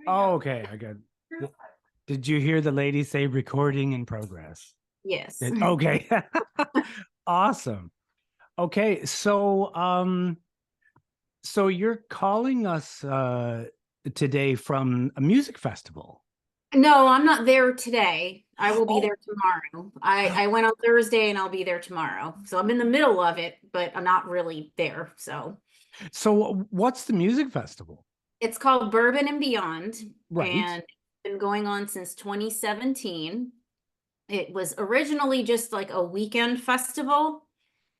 Oh, okay. I got. Did you hear the lady say recording in progress? Yes. Okay. Awesome. Okay, so you're calling us today from a music festival. No, I'm not there today. I will be Oh, there tomorrow. I went on Thursday and I'll be there tomorrow. So I'm in the middle of it, but I'm not really there. So so what's the music festival? it's called Bourbon and Beyond, Right. and it's been going on since 2017. It was originally just like a weekend festival.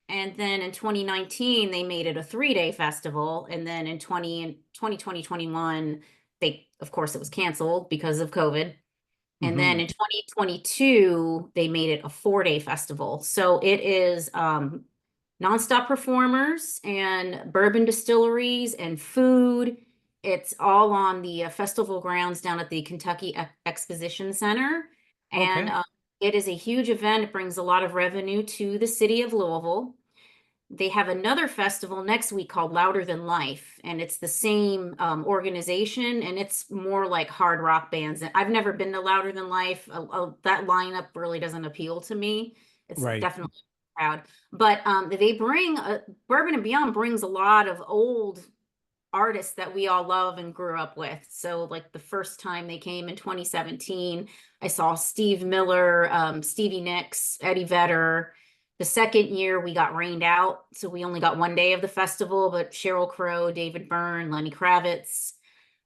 And then in 2019, they made it a 3-day festival. And then in 2021, of course, it was canceled because of COVID. And then Hmm. in 2022, they made it a 4-day festival. So it is nonstop performers and bourbon distilleries and food. It's all on the festival grounds down at the Kentucky Exposition Center. And Okay. it is a huge event. It brings a lot of revenue to the city of Louisville. They have another festival next week called Louder Than Life, and it's the same organization, and it's more like hard rock bands. And I've never been to Louder Than Life. That lineup really doesn't appeal to me. It's Right. definitely crowd, but they bring Bourbon and Beyond brings a lot of old artists that we all love and grew up with. So, like the first time they came in 2017, I saw Steve Miller, Stevie Nicks, Eddie Vedder. The second year we got rained out, so we only got 1 day of the festival, but Sheryl Crow, David Byrne, Lenny Kravitz,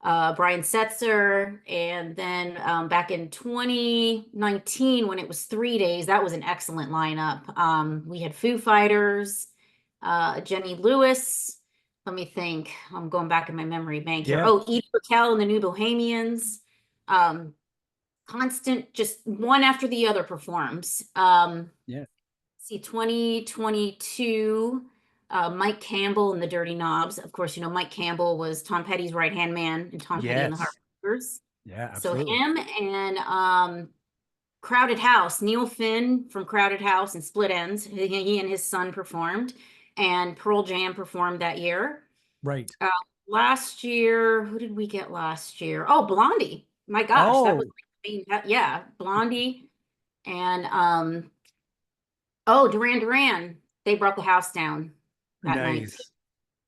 Brian Setzer, and then back in 2019 when it was 3 days, that was an excellent lineup. We had Foo Fighters, Jenny Lewis. Let me think. I'm going back in my memory bank here. Yeah. Oh, Edie Raquel and the New Bohemians. Um, Constant, just one after the other performs. Yeah. See, 2022, Mike Campbell and the Dirty Knobs. Of course, Mike Campbell was Tom Petty's right-hand man in Tom Petty and the Yes. Heartbreakers. Yeah, So absolutely. him and Crowded House, Neil Finn from Crowded House and Split Ends. He and his son performed, and Pearl Jam performed that year. Right. Uh, Last year, who did we get last year? Oh, Blondie. My gosh, that was Oh, like, yeah, Blondie and oh, Duran Duran. They brought the house down that night. nice.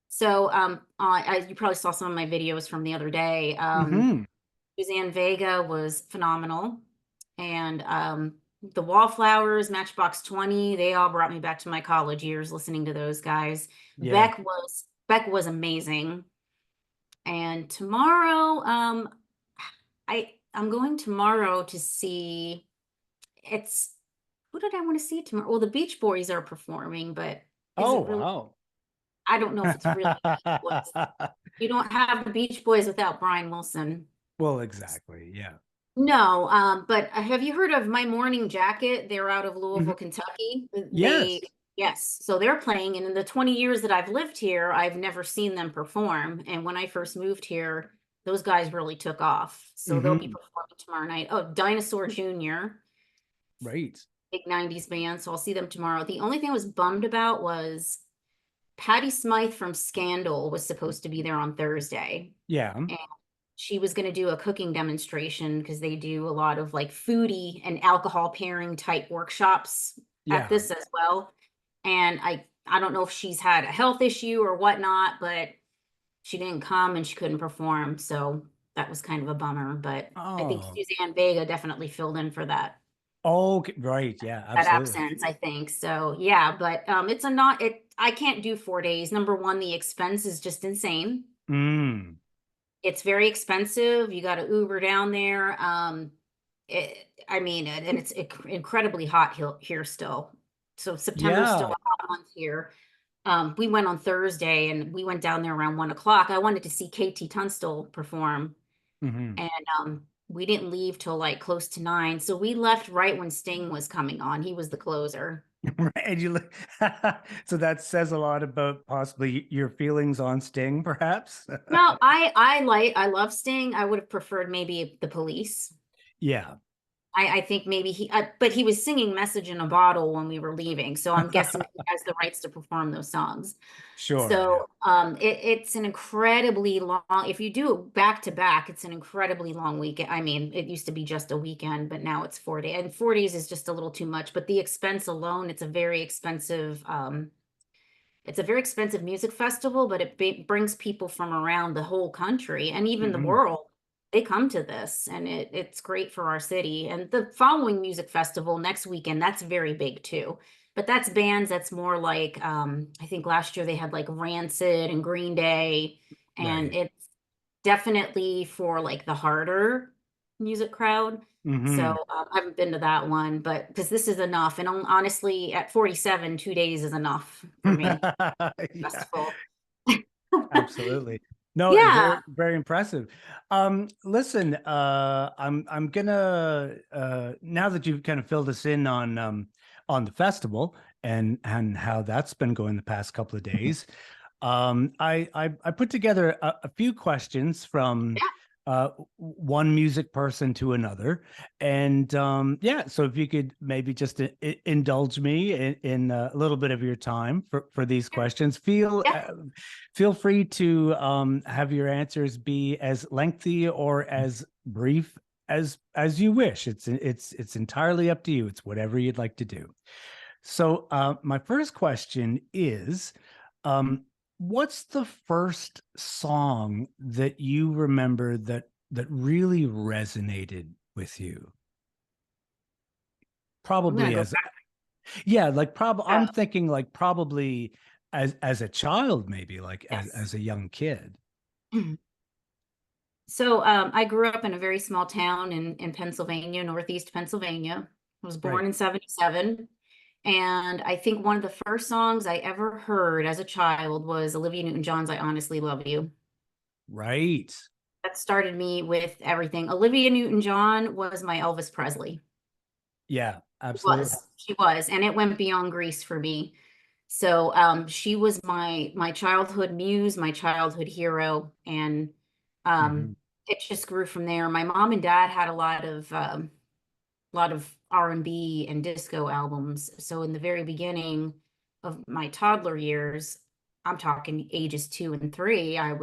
So you probably saw some of my videos from the other day. Hmm. Suzanne Vega was phenomenal, and the Wallflowers, Matchbox 20, they all brought me back to my college years listening to those guys. Yeah. Beck was amazing. And tomorrow, I'm going tomorrow to see it's who did I want to see tomorrow? Well, the Beach Boys are performing, but is Oh, it really? wow. I don't know if it's really Beach Boys. You don't have the Beach Boys without Brian Wilson. Well, exactly. Yeah. No, but have you heard of My Morning Jacket? They're out of Mhm. Louisville, Kentucky. Yes. Yes, so they're playing, and in the 20 years that I've lived here, I've never seen them perform. And when I first moved here, those guys really took off. So they'll be Hmm. performing tomorrow night. Oh, Dinosaur Jr., Right. big 90s band. So I'll see them tomorrow. The only thing I was bummed about was Patty Smythe from Scandal was supposed to be there on Thursday. Yeah. And she was going to do a cooking demonstration because they do a lot of like foodie and alcohol pairing type workshops at Yeah. this as well. And I don't know if she's had a health issue or whatnot, but she didn't come and she couldn't perform. So that was kind of a bummer. But I think Oh. Suzanne Vega definitely filled in for Okay. Right. Yeah, that absolutely. absence, I think. So yeah, but it's a not it I can't do 4 days. Number one, the expense is just insane. Mm. It's very expensive. You got to Uber down there. I mean, and it's incredibly hot here still. So September is still Yeah. a hot month here. We went on Thursday and we went down there around 1 o'clock. I wanted to see KT Tunstall perform, Hmm. and we didn't leave till like close to 9. So we left right when Sting was coming on. He was the closer. Right. And you look, so that says a lot about possibly your feelings on Sting, perhaps. No, I love Sting. I would have preferred maybe the Police. Yeah. I think maybe but he was singing Message in a Bottle when we were leaving. So I'm guessing he has the rights to perform those songs. Sure. Yeah. So it's an incredibly long, if you do it back to back, it's an incredibly long weekend. I mean, it used to be just a weekend, but now it's 4 days. And 4 days is just a little too much. But the expense alone, it's a very expensive music festival, but it brings people from around the whole country and even the Hmm. world. They come to this, and it's great for our city. And the following music festival next weekend, that's very big too. But that's bands that's more like I think last year they had like Rancid and Green Day, and Right. it's definitely for like the harder music crowd. So Hmm. I haven't been to that one, but because this is enough. And honestly, at 47, 2 days is enough for me. Yeah. Festival. Absolutely. No, Yeah. very, very impressive. Listen, I'm gonna now that you've kind of filled us in on the festival and how that's been going the past couple of days. I put together a few questions from one music person to another, and yeah, so if you could maybe just indulge me in a little bit of your time for these questions, Yeah. feel free to have your answers be as lengthy or as brief as you wish. It's entirely up to you. It's whatever you'd like to do. So, my first question is, um, what's the first song that you remember that really resonated with you? I'm gonna Probably go as yeah, like I'm back. thinking like probably as a child, maybe like Yes. as a young kid. So I grew up in a very small town in Pennsylvania, Northeast Pennsylvania. I was born Right, in 77. And I think one of the first songs I ever heard as a child was Olivia Newton-John's I Honestly Love You. right. That started me with everything. Olivia Newton-John was my Elvis Presley. Yeah, absolutely. She was, and it went beyond Grease for me. So she was my childhood muse, my childhood hero, and Hmm. it just grew from there. My mom and dad had a lot of R&B and disco albums. So in the very beginning of my toddler years, I'm talking ages 2 and 3, I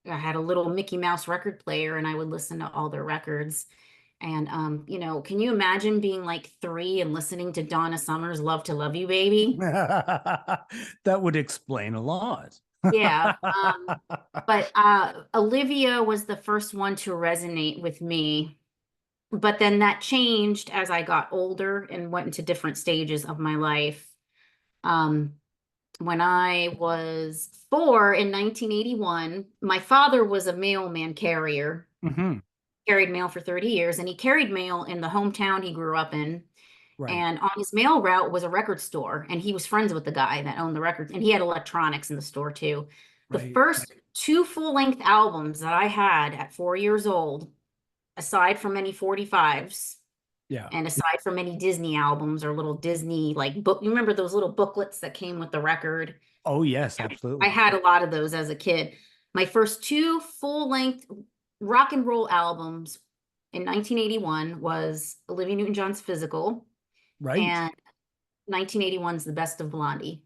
had a little Mickey Mouse record player and I would listen to all their records. And can you imagine being like 3 and listening to Donna Summer's Love to Love You, Baby? That would explain a lot. Yeah. But Olivia was the first one to resonate with me. But then that changed as I got older and went into different stages of my life. Um, when I was 4 in 1981, my father was a mailman carrier, Hmm. carried mail for 30 years, and he carried mail in the hometown he grew up in. Right, And on his mail route was a record store, and he was friends with the guy that owned the records, and he had electronics in the store too. The right. first 2 full-length albums that I had at 4 years old, aside from any 45s, Yeah. and aside from any Disney albums or little Disney like book, you remember those little booklets that came with the record? Oh, yes, I absolutely. had a lot of those as a kid. My first 2 full-length rock and roll albums in 1981 was Olivia Newton-John's Physical, Right. and 1981's The Best of Blondie.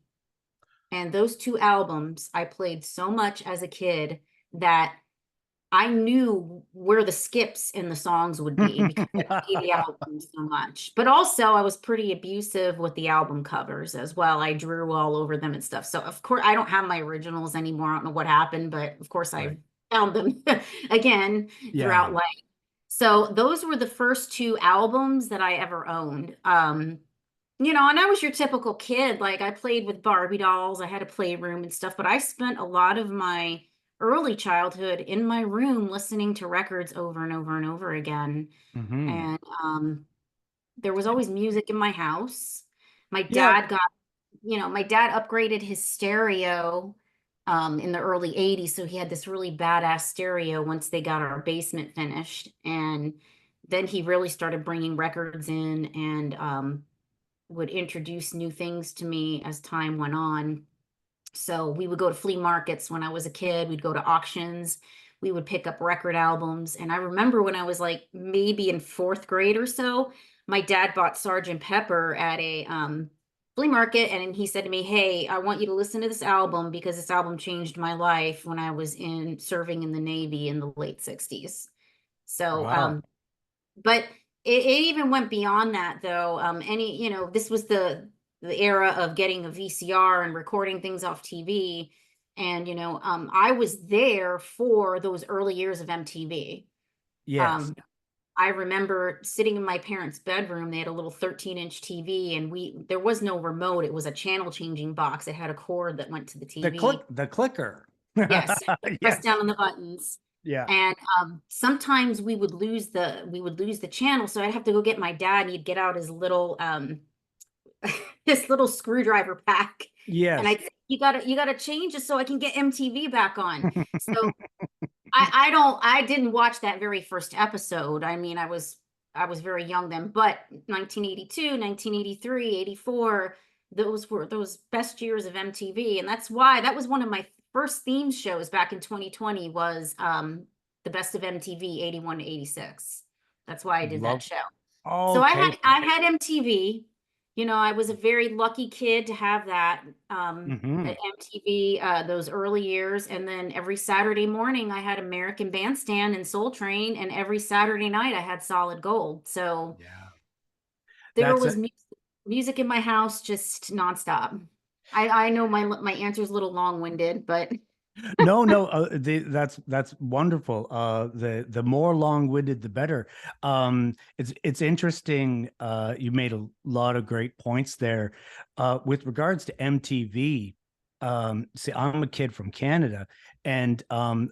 And those 2 albums I played so much as a kid that I knew where the skips in the songs would be because I played the album so much. But also, I was pretty abusive with the album covers as well. I drew all over them and stuff. So, of course, I don't have my originals anymore. I don't know what happened, but of course, I Right. found them again Yeah. throughout life. So, those were the first 2 albums that I ever owned. And I was your typical kid. Like I played with Barbie dolls, I had a playroom and stuff, but I spent a lot of my early childhood in my room listening to records over and over and over again. Hmm. And there was always music in my house. My Yeah. dad got, my dad upgraded his stereo in the early 80s. So he had this really badass stereo once they got our basement finished. And then he really started bringing records in and would introduce new things to me as time went on. So we would go to flea markets when I was a kid. We'd go to auctions. we would pick up record albums. And I remember when I was like maybe in fourth grade or so, my dad bought Sergeant Pepper at a flea market, and he said to me, "Hey, I want you to listen to this album because this album changed my life when I was in serving in the Navy in the late 60s." So, Wow. but it even went beyond that though. This was the era of getting a VCR and recording things off TV. And I was there for those early years of MTV. Yes. Um, I remember sitting in my parents' bedroom. They had a little 13-inch TV, and there was no remote. It was a channel changing box. It had a cord that went to the TV. The clicker. Yes, press Yes. down on the buttons. Yeah. And sometimes we would lose the channel, so I'd have to go get my dad, and he'd get out his little this little screwdriver pack, and Yes. I'd say, you gotta change it so I can get MTV back on. So I didn't watch that very first episode. I mean, I was very young then, but 1982, 1983, 84, those were those best years of MTV. And that's why that was one of my first theme shows back in 2020 was the best of MTV 81 to 86. That's why I did that Love. show. So I Okay. had I had MTV. I was a very lucky kid to have that at Hmm. MTV those early years. And then every Saturday morning I had American Bandstand and Soul Train, and every Saturday night I had Solid Gold. So Yeah. there That's was a music in my house just nonstop. I know my answer is a little long-winded, but no, no. That's wonderful. The more long-winded, the better. It's interesting. You made a lot of great points there. With regards to MTV, see, I'm a kid from Canada, and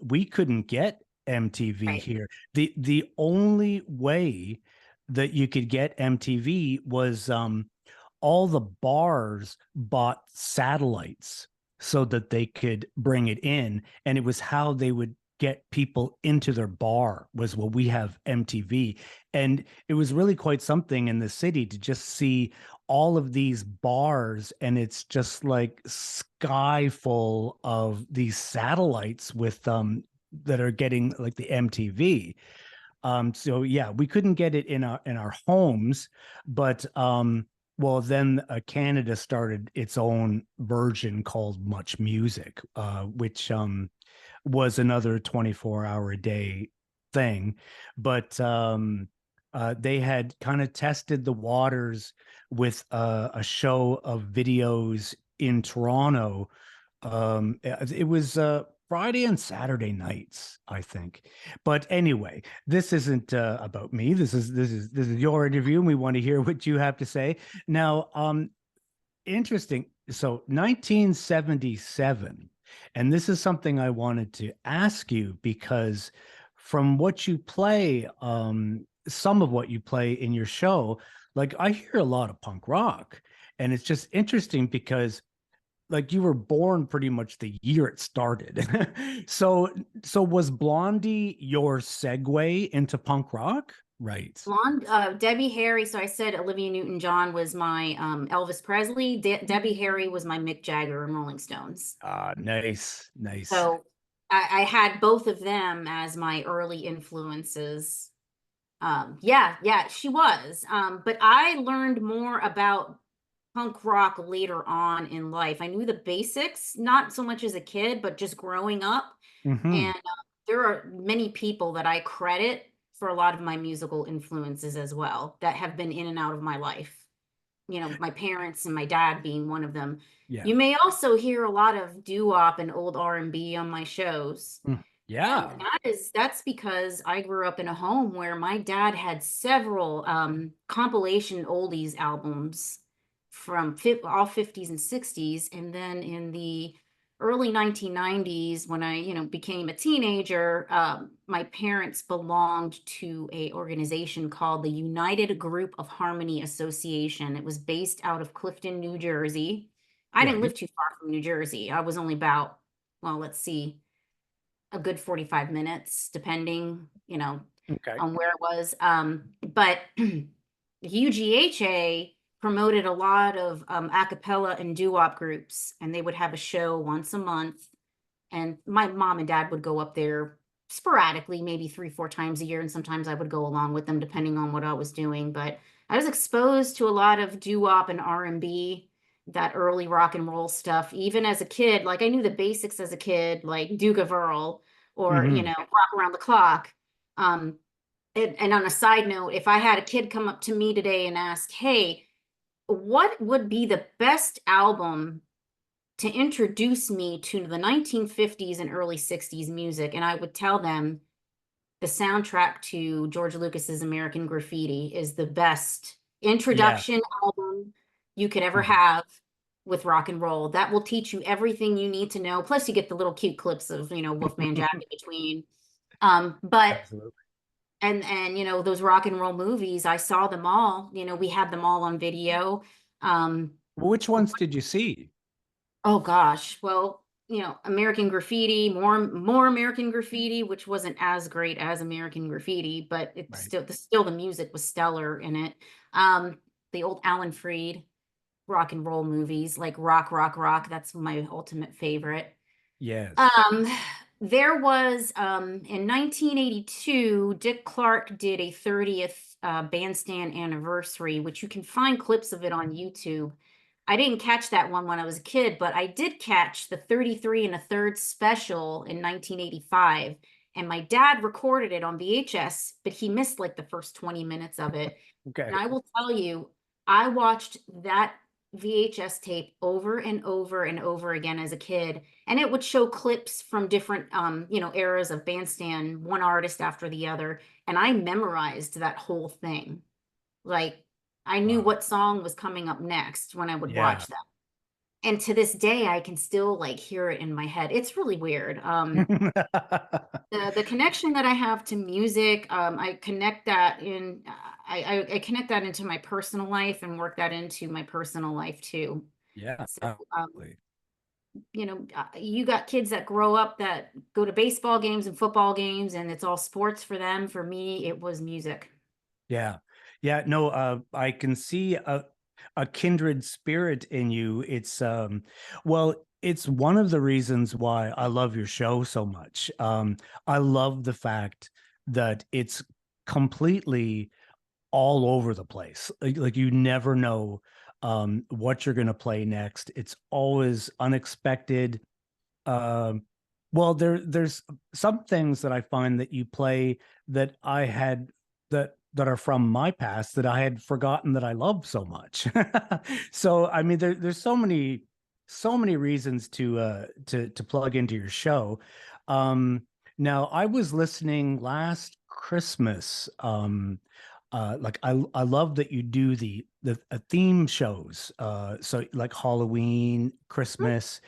we couldn't get MTV right. here. The only way that you could get MTV was all the bars bought satellites so that they could bring it in, and it was how they would get people into their bar was, well, we have MTV. And it was really quite something in the city to just see all of these bars, and it's just like sky full of these satellites with that are getting like the MTV. So yeah, we couldn't get it in our homes, but well, then Canada started its own version called Much Music, which was another 24-hour a day thing. But they had kind of tested the waters with a show of videos in Toronto. It was Friday and Saturday nights, I think. But anyway, this isn't about me. This is your interview, and we want to hear what you have to say. Now, interesting. So 1977, and this is something I wanted to ask you because from what you play, some of what you play in your show, like I hear a lot of punk rock, and it's just interesting because like you were born pretty much the year it started. So was Blondie your segue into punk rock? Right. Blonde, Debbie Harry. So I said Olivia Newton-John was my Elvis Presley. Debbie Harry was my Mick Jagger and Rolling Stones. Nice, nice. So I had both of them as my early influences. Yeah, yeah, she was. But I learned more about punk rock later on in life. I knew the basics, not so much as a kid, but just growing up. Hmm. And there are many people that I credit for a lot of my musical influences as well that have been in and out of my life. My parents and my dad being one of them. Yeah. You may also hear a lot of doo-wop and old R&B on my shows. Mm. And Yeah. that's because I grew up in a home where my dad had several compilation oldies albums from all 50s and 60s. And then in the early 1990s, when I, became a teenager, my parents belonged to a organization called the United Group of Harmony Association. It was based out of Clifton, New Jersey. I didn't Right. live too far from New Jersey. I was only about, well, let's see, a good 45 minutes, depending, Okay. on where it was. But UGHA promoted a lot of a cappella and doo-wop groups, and they would have a show once a month. And my mom and dad would go up there sporadically, maybe 3, 4 times a year, and sometimes I would go along with them depending on what I was doing. But I was exposed to a lot of doo-wop and R&B, that early rock and roll stuff, even as a kid. Like I knew the basics as a kid, like Duke of Earl or, Hmm. Rock Around the Clock. Um, and on a side note, if I had a kid come up to me today and ask, hey, what would be the best album to introduce me to the 1950s and early 60s music? And I would tell them the soundtrack to George Lucas's American Graffiti is the best Yeah. introduction album you could ever Mhm. have with rock and roll. That will teach you everything you need to know. Plus, you get the little cute clips of, Wolfman Jack in between. But Absolutely. and those rock and roll movies, I saw them all. We had them all on video. Um, Which ones did you see? oh gosh, well, American Graffiti, more American Graffiti, which wasn't as great as American Graffiti, but it Right. still the music was stellar in it. Um, the old Alan Freed rock and roll movies, like Rock, Rock, Rock. That's my ultimate favorite. Yes. Um, there was in 1982, Dick Clark did a 30th bandstand anniversary, which you can find clips of it on YouTube. I didn't catch that one when I was a kid, but I did catch the 33 and a third special in 1985. And my dad recorded it on VHS, but he missed like the first 20 minutes of it. And Okay. I will tell you, I watched that VHS tape over and over and over again as a kid, and it would show clips from different eras of bandstand, one artist after the other, and I memorized that whole thing. Like I knew Wow. what song was coming up next when I would Yeah. watch that. And to this day I can still like hear it in my head. It's really weird. The connection that I have to music, I connect that in I connect that into my personal life and work that into my personal life too. Yeah. So Absolutely. you got kids that grow up that go to baseball games and football games and it's all sports for them. For me, it was music. Yeah. Yeah. No, I can see a kindred spirit in you. Well, it's one of the reasons why I love your show so much. I love the fact that it's completely all over the place. Like you never know what you're going to play next. It's always unexpected. Um, well, there's some things that I find that you play that I had that are from my past that I had forgotten that I love so much. So I mean, there's so many reasons to plug into your show. Um, Now I was listening last Christmas. Like I love that you do the theme shows. So like Halloween, Christmas,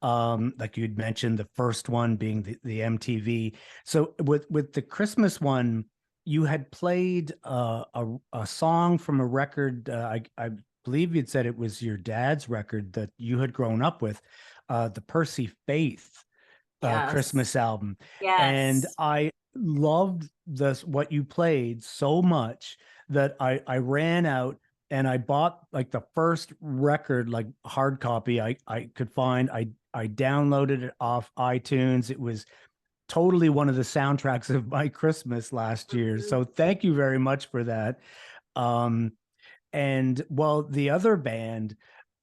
like you'd mentioned, the first one being the MTV. So with the Christmas one, you had played a song from a record. I believe you'd said it was your dad's record that you had grown up with, the Percy Faith Yes. Christmas album, and Yes. I loved this what you played so much that I ran out and I bought like the first record, like hard copy I could find. I downloaded it off iTunes. It was totally one of the soundtracks of my Christmas last year. Mhm. So thank you very much for that. Um, and well, the other band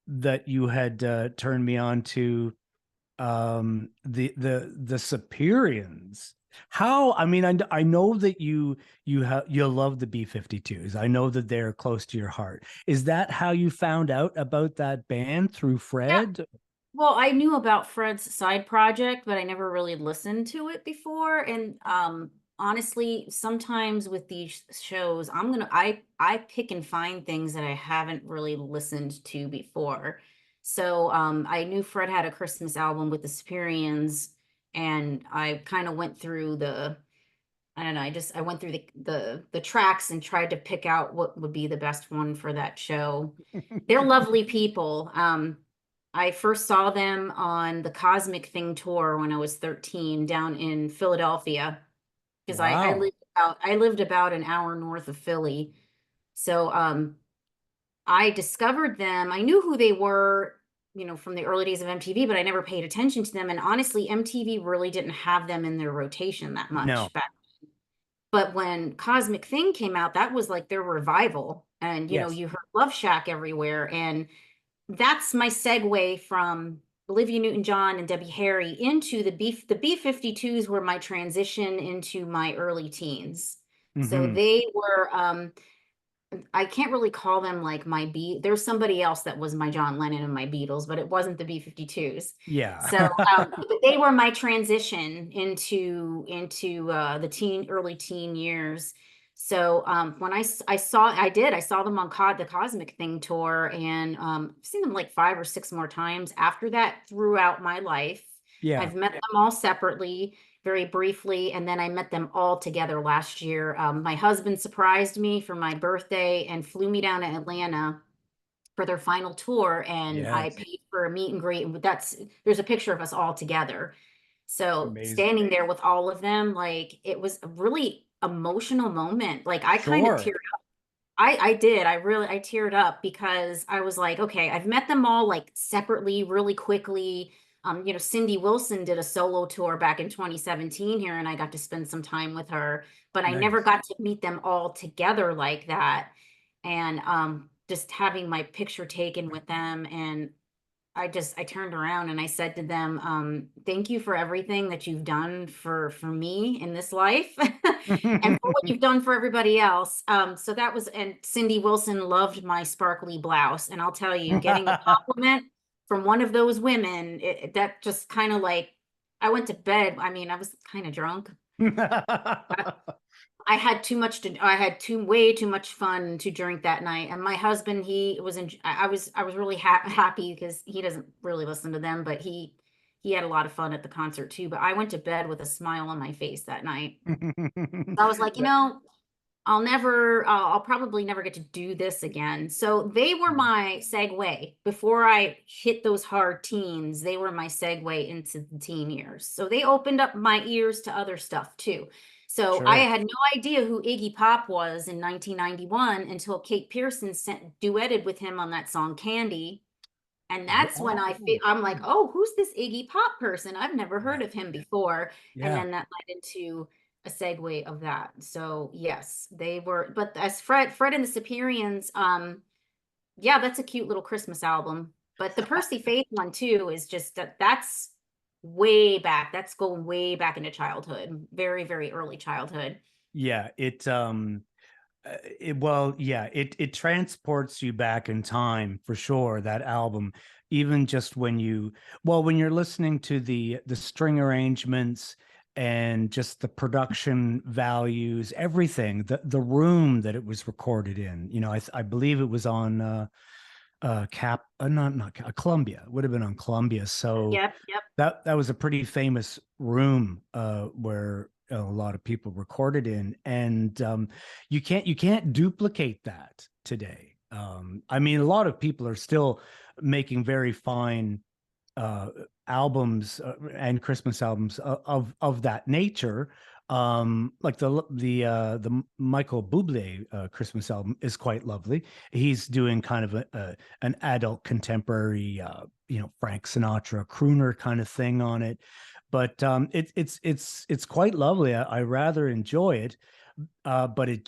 that you had turned me on to, the Superiors. How, I mean, I know that you love the B-52s. I know that they're close to your heart. Is that how you found out about that band, through Yeah. Fred? Well, I knew about Fred's side project, but I never really listened to it before. And honestly, sometimes with these shows, I pick and find things that I haven't really listened to before. So I knew Fred had a Christmas album with the Superiors, and I kind of went through I don't know, I went through the tracks and tried to pick out what would be the best one for that show. They're lovely people. I first saw them on the Cosmic Thing tour when I was 13 down in Philadelphia because Wow. I lived about an hour north of Philly. So I discovered them. I knew who they were from the early days of MTV, but I never paid attention to them. And honestly, MTV really didn't have them in their rotation that No. much back. But when Cosmic Thing came out, that was like their revival. And, Yes. you heard Love Shack everywhere. And that's my segue from Olivia Newton-John and Debbie Harry into the B-52s were my transition into my early teens. So Hmm. they were I can't really call them like my there's somebody else that was my John Lennon and my Beatles, but it wasn't the B-52s. Yeah. So but they were my transition into the early teen years. So when I saw them on the Cosmic Thing tour, and I've seen them like 5 or 6 more times after that throughout my life. Yeah. I've met them all separately, very briefly, and then I met them all together last year. My husband surprised me for my birthday and flew me down to Atlanta for their final tour, and I Yes. paid for a meet and greet. And there's a picture of us all together. So Amazing. standing there with all of them, like it was a really emotional moment. Like I kind of Sure. teared I did. I teared up because I was like, okay, I've met them all like separately really quickly. Cindy Wilson did a solo tour back in 2017 here, and I got to spend some time with her, but I never Nice. got to meet them all together like that. And just having my picture taken with them, and I turned around and I said to them, thank you for everything that you've done for me in this life and for what you've done for everybody else. So that was, and Cindy Wilson loved my sparkly blouse. And I'll tell you, getting a compliment from one of those women, that just kind of like, I went to bed. I mean, I was kind of drunk. I had too much to I had way too much fun to drink that night. And my husband, he was in I was really happy because he doesn't really listen to them, but he had a lot of fun at the concert too. But I went to bed with a smile on my face that night. I was like, I'll probably never get to do this again. So they were my segue before I hit those hard teens. They were my segue into the teen years. So they opened up my ears to other stuff too. So I Sure. had no idea who Iggy Pop was in 1991 until Kate Pearson duetted with him on that song Candy. And that's when Oh, I'm like, oh, who's this Iggy Pop person? I've never yeah. heard of him before. And Yeah. then that led into a segue of that. So yes, they were. But as Fred and the Superiors, yeah, that's a cute little Christmas album. But the Percy Faith one too is just that's way back. That's going way back into childhood, very, very early childhood. Yeah. It transports you back in time for sure, that album. Even just when you're listening to the string arrangements and just the production values, everything, the room that it was recorded in, I believe it was on not Columbia. It would have been on Columbia. So Yep, yep. that was a pretty famous room where a lot of people recorded in, and you can't duplicate that today. I mean, a lot of people are still making very fine uh, albums and Christmas albums of that nature. Like the Michael Bublé Christmas album is quite lovely. He's doing kind of an adult contemporary, Frank Sinatra crooner kind of thing on it, but it's quite lovely. I rather enjoy it, but it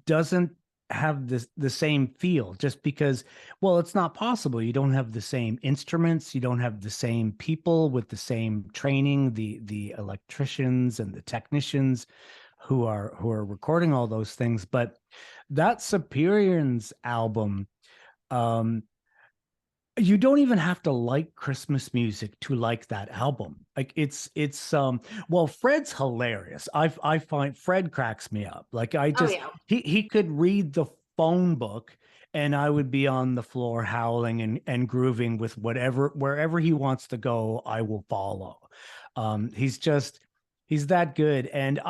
doesn't have the same feel, just because, well, it's not possible. You don't have the same instruments, you don't have the same people with the same training, the electricians and the technicians who are recording all those things. But that Superior's album, um you don't even have to like Christmas music to like that album. Like well, Fred's hilarious. I find Fred cracks me up. Like Oh yeah. he could read the phone book and I would be on the floor howling and grooving with wherever he wants to go, I will follow. He's that good. And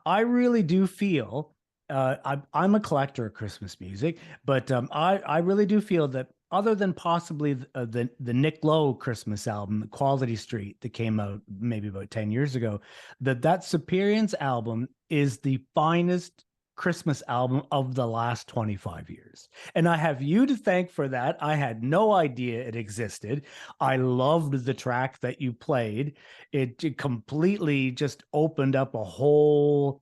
I really do feel I'm a collector of Christmas music, but I really do feel that, other than possibly the Nick Lowe Christmas album, Quality Street, that came out maybe about 10 years ago, that Superior's album is the finest Christmas album of the last 25 years. And I have you to thank for that. I had no idea it existed. I loved the track that you played. It completely just opened up a whole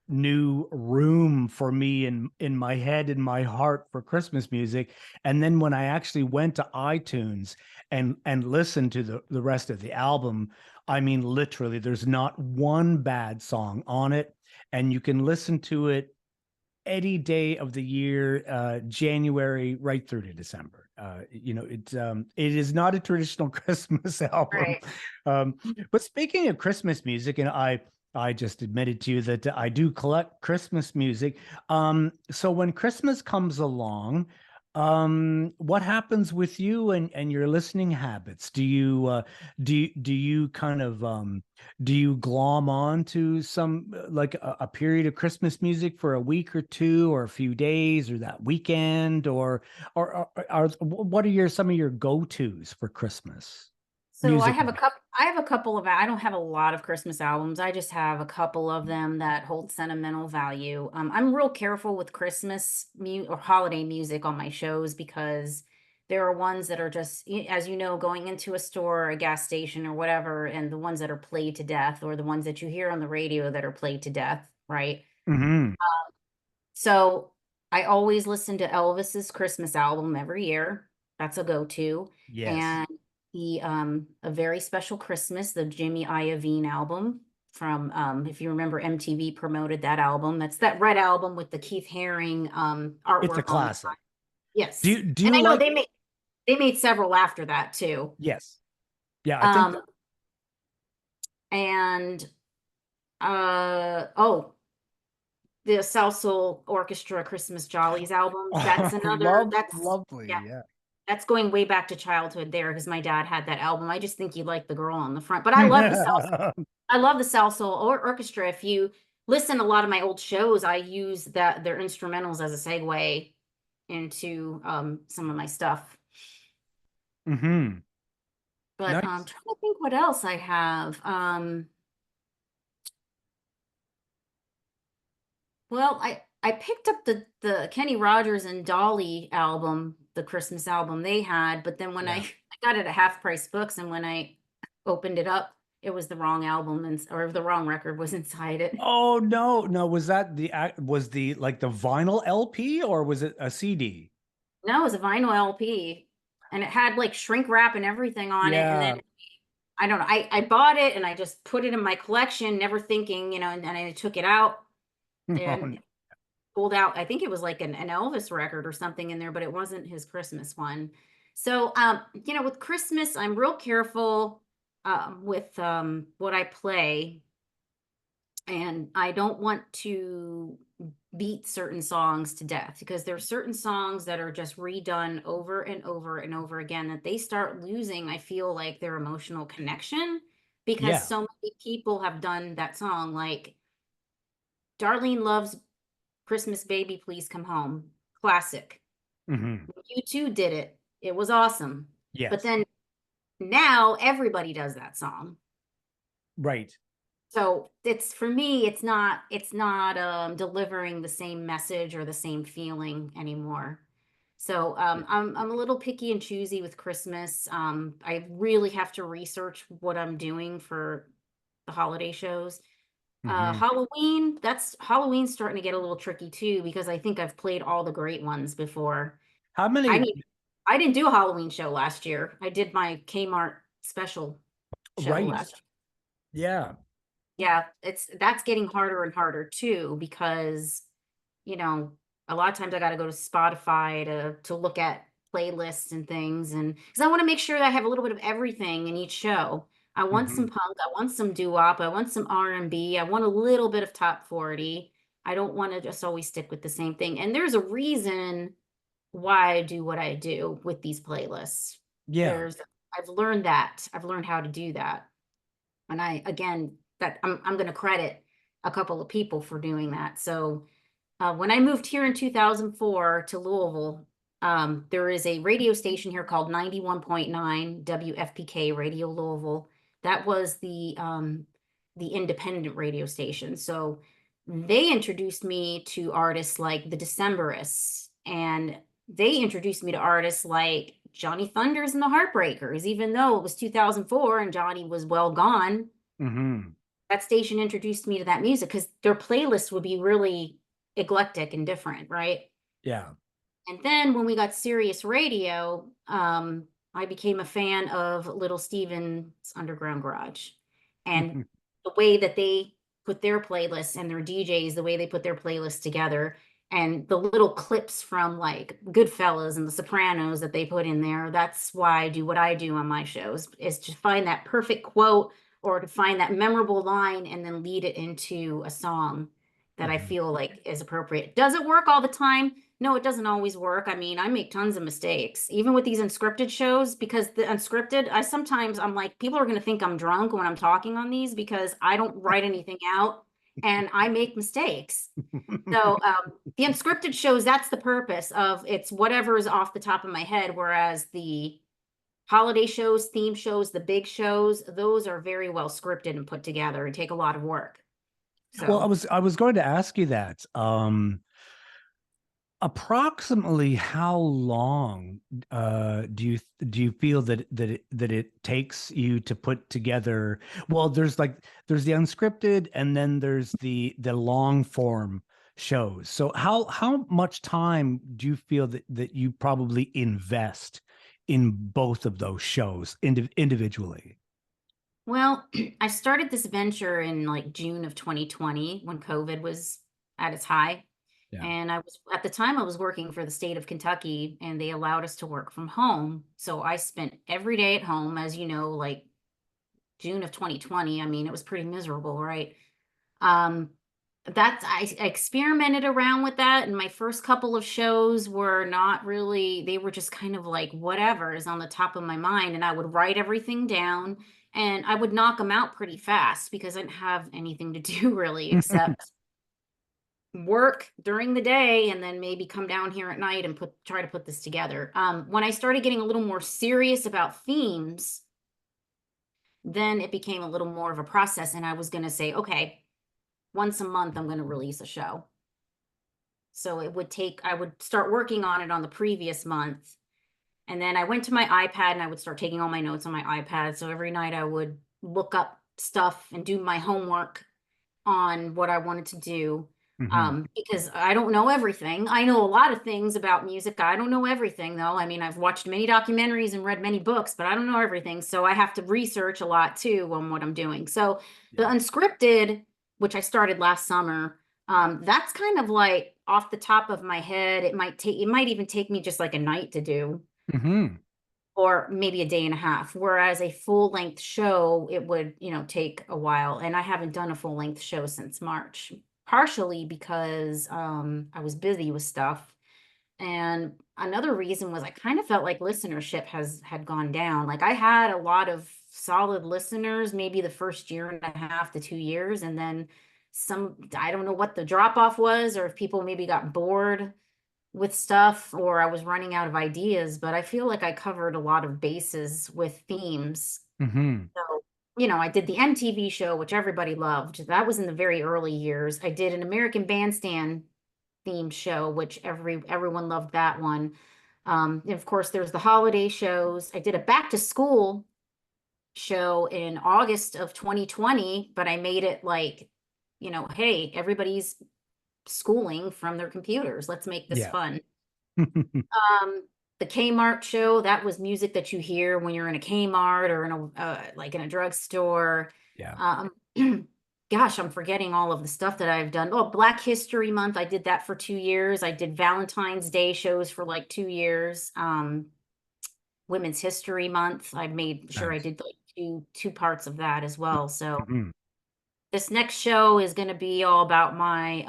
new room for me in my head and my heart for Christmas music. And then when I actually went to iTunes and listened to the rest of the album, I mean literally there's not one bad song on it, and you can listen to it any day of the year, January right through to December. It is not a traditional Christmas album. Right. Um, but speaking of Christmas music, and I just admitted to you that I do collect Christmas music. So when Christmas comes along, what happens with you and your listening habits? Do you kind of do you glom on to some like a period of Christmas music for a week or two or a few days or that weekend what are some of your go-tos for Christmas So music? I have a couple of, I don't have a lot of Christmas albums. I just have a couple of them that hold sentimental value. I'm real careful with Christmas mu or holiday music on my shows because there are ones that are just, as you know, going into a store, a gas station or whatever, and the ones that are played to death, or the ones that you hear on the radio that are played to death, right? Hmm. So I always listen to Elvis's Christmas album every year. That's a go-to. Yes. And the A Very Special Christmas, the Jimmy Iovine album from if you remember MTV promoted that album. That's that red album with the Keith Haring It's a artwork on the classic. front. Yes. Do And you I know like? they made several after that too. Yes. Yeah, I think Um and oh, the South Soul Orchestra Christmas Jollies album. That's another lovely. yeah, Yeah. that's going way back to childhood there because my dad had that album. I just think you like the girl on the front. But I love the I love the South Soul Orchestra. If you listen to a lot of my old shows, I use their instrumentals as a segue into some of my stuff. Hmm. But I'm Nice. trying to think what else I have. Well, I picked up the Kenny Rogers and Dolly album, the Christmas album they had, but then when Yeah. I got it at Half Price Books, and when I opened it up, it was the wrong album and or the wrong record was inside it. Oh no, no. Was that was the like the vinyl LP or was it a CD? No, it was a vinyl LP, and it had like shrink wrap and everything on it. And then Yeah. I don't know, I bought it and I just put it in my collection, never thinking, and I took it out Oh, and no. pulled out, I think it was like an Elvis record or something in there, but it wasn't his Christmas one. So, with Christmas, I'm real careful with what I play, and I don't want to beat certain songs to death because there are certain songs that are just redone over and over and over again that they start losing, I feel like, their emotional connection because Yeah. so many people have done that song. Like Darlene Love's Christmas Baby Please Come Home, classic. Hmm. You too did it. It was awesome. But Yes. then now everybody does that song. Right. So it's for me, it's not delivering the same message or the same feeling anymore. So Yeah. I'm a little picky and choosy with Christmas. I really have to research what I'm doing for the holiday shows. Hmm. Halloween's starting to get a little tricky too because I think I've played all the great ones before. How I many? mean, I didn't do a Halloween show last year. I did my Kmart special show Right. last year. Yeah. Yeah, that's getting harder and harder too because, you know, a lot of times I got to go to Spotify to look at playlists and things, and because I want to make sure that I have a little bit of everything in each show. I want some Hmm. punk, I want some doo-wop, I want some R&B, I want a little bit of top 40. I don't want to just always stick with the same thing. And there's a reason why I do what I do with these playlists. Yeah. There's I've learned that. I've learned how to do that. And I again that I'm going to credit a couple of people for doing that. So when I moved here in 2004 to Louisville, there is a radio station here called 91.9 WFPK Radio Louisville. That was the independent radio station. So they introduced me to artists like the Decemberists, and they introduced me to artists like Johnny Thunders and the Heartbreakers, even though it was 2004 and Johnny was well gone. Hmm. That station introduced me to that music because their playlist would be really eclectic and different, right? Yeah. And then when we got Sirius Radio, I became a fan of Little Steven's Underground Garage. And the way that they put their playlists and their DJs, the way they put their playlists together, and the little clips from like Goodfellas and The Sopranos that they put in there. That's why I do what I do on my shows, is to find that perfect quote or to find that memorable line and then lead it into a song that I Mhm. feel like is appropriate. Does it work all the time? No, it doesn't always work. I mean, I make tons of mistakes, even with these unscripted shows, because the unscripted, I'm like, people are going to think I'm drunk when I'm talking on these because I don't write anything out and I make mistakes. So the unscripted shows, that's the purpose of it's whatever is off the top of my head. Whereas the holiday shows, theme shows, the big shows, those are very well scripted and put together and take a lot of work. Well, So, I was going to ask you that. Approximately how long do you feel that it takes you to put together? Well, there's the unscripted and then there's the long form shows. So how much time do you feel that you probably invest in both of those shows individually? well, I started this venture in like June of 2020 when COVID was at its high. Yeah. And at the time, I was working for the state of Kentucky and they allowed us to work from home. So I spent every day at home, as you know, like June of 2020. I mean, it was pretty miserable, right? Um, I experimented around with that, and my first couple of shows were not really, they were just kind of like whatever is on the top of my mind. And I would write everything down and I would knock them out pretty fast because I didn't have anything to do really except work during the day and then maybe come down here at night and try to put this together. When I started getting a little more serious about themes, then it became a little more of a process. And I was going to say, okay, once a month, I'm going to release a show. So I would start working on it on the previous month. And then I went to my iPad and I would start taking all my notes on my iPad. So every night I would look up stuff and do my homework on what I wanted to do. Hmm. Because I don't know everything. I know a lot of things about music. I don't know everything, though. I mean, I've watched many documentaries and read many books, but I don't know everything. So I have to research a lot too on what I'm doing. So the Yeah. unscripted, which I started last summer, that's kind of like off the top of my head. It might even take me just like a night to do Hmm. or maybe a day and a half. Whereas a full length show, it would, take a while. And I haven't done a full length show since March, partially because I was busy with stuff. And another reason was I kind of felt like listenership had gone down. Like I had a lot of solid listeners, maybe the first year and a half to 2 years, and then I don't know what the drop off was, or if people maybe got bored with stuff or I was running out of ideas, but I feel like I covered a lot of bases with themes. Hmm. So, I did the MTV show, which everybody loved. That was in the very early years. I did an American Bandstand theme show, which everyone loved that one. And of course, there's the holiday shows. I did a back to school show in August of 2020, but I made it like, hey, everybody's schooling from their computers. Let's make this Yeah. fun. Um, the Kmart show, that was music that you hear when you're in a Kmart or in like in a drugstore. Yeah. Um, gosh, I'm forgetting all of the stuff that I've done. Oh, Black History Month, I did that for 2 years. I did Valentine's Day shows for like 2 years. Women's History Month, I made sure I Nice. did like two parts of that as well. So Hmm. this next show is going to be all about my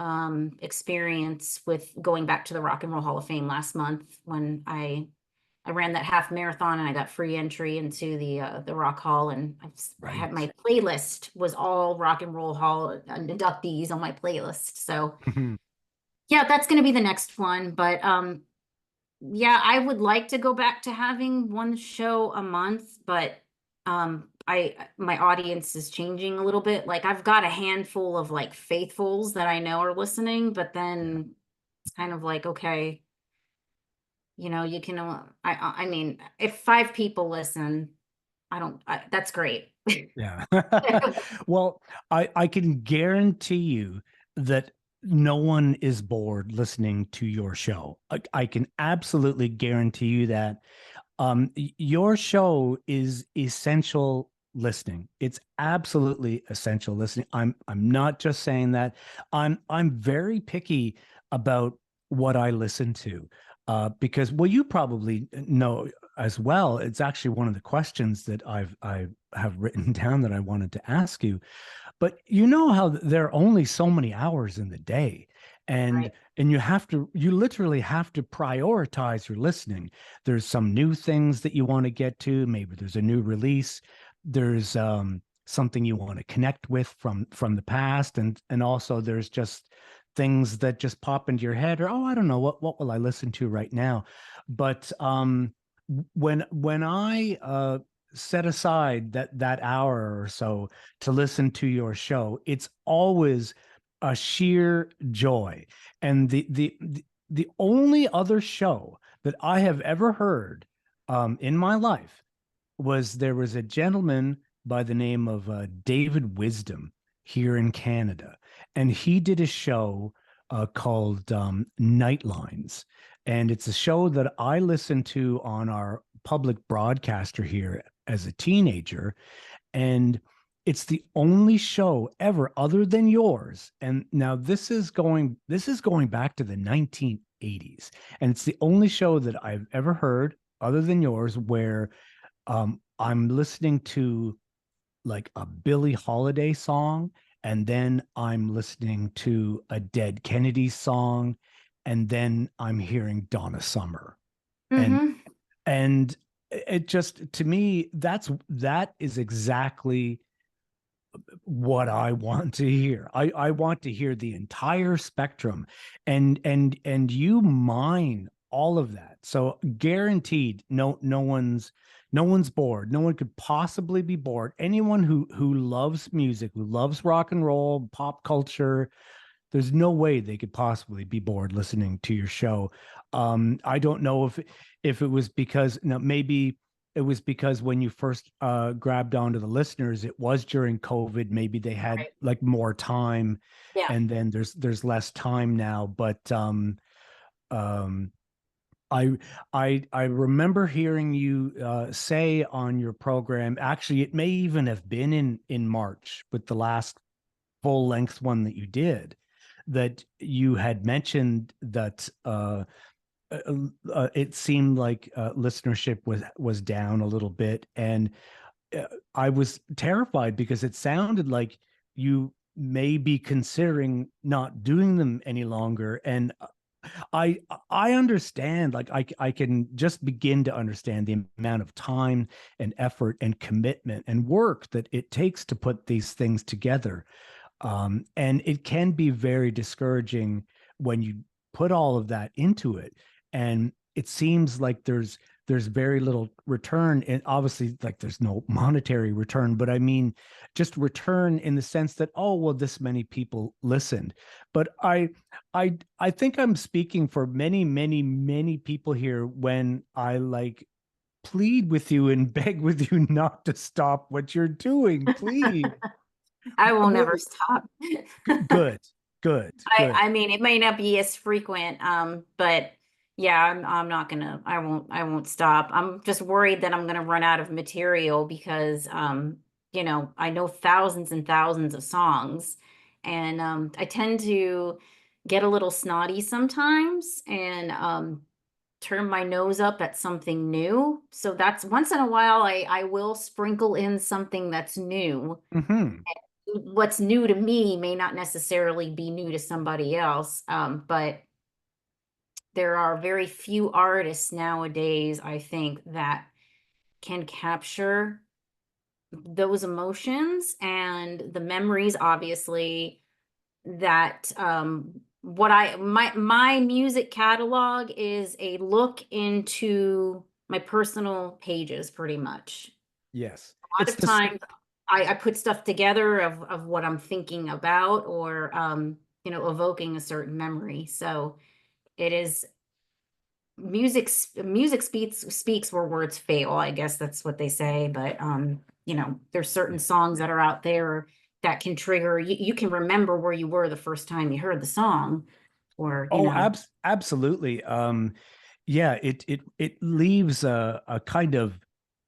experience with going back to the Rock and Roll Hall of Fame last month when I ran that half marathon and I got free entry into the Rock Hall, and I had Right. my playlist was all Rock and Roll Hall inductees on my playlist. So Mhm. yeah, that's going to be the next one. But yeah, I would like to go back to having one show a month, but my audience is changing a little bit. Like I've got a handful of like faithfuls that I know are listening, but Yeah. then it's kind of like, okay, you can, I mean, if 5 people listen, that's great. Yeah. Well, I can guarantee you that no one is bored listening to your show. I can absolutely guarantee you that. Your show is essential listening. It's absolutely essential listening. I'm not just saying that. I'm very picky about what I listen to. Because well, you probably know as well. It's actually one of the questions that I have written down that I wanted to ask you. But you know how there are only so many hours in the day, and Right. you literally have to prioritize your listening. There's some new things that you want to get to. Maybe there's a new release. There's something you want to connect with from the past, and also there's just things that just pop into your head, or oh, I don't know, what will I listen to right now. But when I set aside that hour or so to listen to your show, it's always a sheer joy. And the only other show that I have ever heard in my life there was a gentleman by the name of David Wisdom here in Canada, and he did a show called Nightlines, and it's a show that I listened to on our public broadcaster here as a teenager, and it's the only show ever other than yours. And now this is going back to the 1980s, and it's the only show that I've ever heard other than yours where I'm listening to like a Billie Holiday song, and then I'm listening to a Dead Kennedy song, and then I'm hearing Donna Summer. And Mm-hmm. and it just, to me, that is exactly what I want to hear. I want to hear the entire spectrum, and you mine all of that. So guaranteed, no one's bored. No one could possibly be bored. Anyone who loves music, who loves rock and roll, pop culture, there's no way they could possibly be bored listening to your show. I don't know if it was because, no, maybe it was because when you first grabbed onto the listeners, it was during COVID. Maybe they had Right. like more time, Yeah. and then there's less time now. But um, I I remember hearing you say on your program. Actually, it may even have been in March with the last full length one that you did, that you had mentioned that it seemed like listenership was down a little bit, and I was terrified because it sounded like you may be considering not doing them any longer. And I I understand, like I can just begin to understand the amount of time and effort and commitment and work that it takes to put these things together. And it can be very discouraging when you put all of that into it, and it seems like there's very little return. And obviously, like, there's no monetary return, but I mean just return in the sense that, oh well, this many people listened. But I think I'm speaking for many, many, many people here when I like plead with you and beg with you not to stop what you're doing, please. I will never Really stop. good, good, good. I mean, it may not be as frequent, but yeah, I'm not gonna, I won't stop. I'm just worried that I'm gonna run out of material because, I know thousands and thousands of songs, and I tend to get a little snotty sometimes and turn my nose up at something new. So that's once in a while I will sprinkle in something that's new. Hmm. What's new to me may not necessarily be new to somebody else. But there are very few artists nowadays, I think, that can capture those emotions and the memories, obviously, that what I my music catalog is a look into my personal pages pretty much. Yes. lot it's of this. times I put stuff together of what I'm thinking about, or evoking a certain memory. So it is music speaks where words fail. I guess that's what they say. But there's certain songs that are out there that can trigger you can remember where you were the first time you heard the song, or Oh, absolutely. Yeah, it leaves a kind of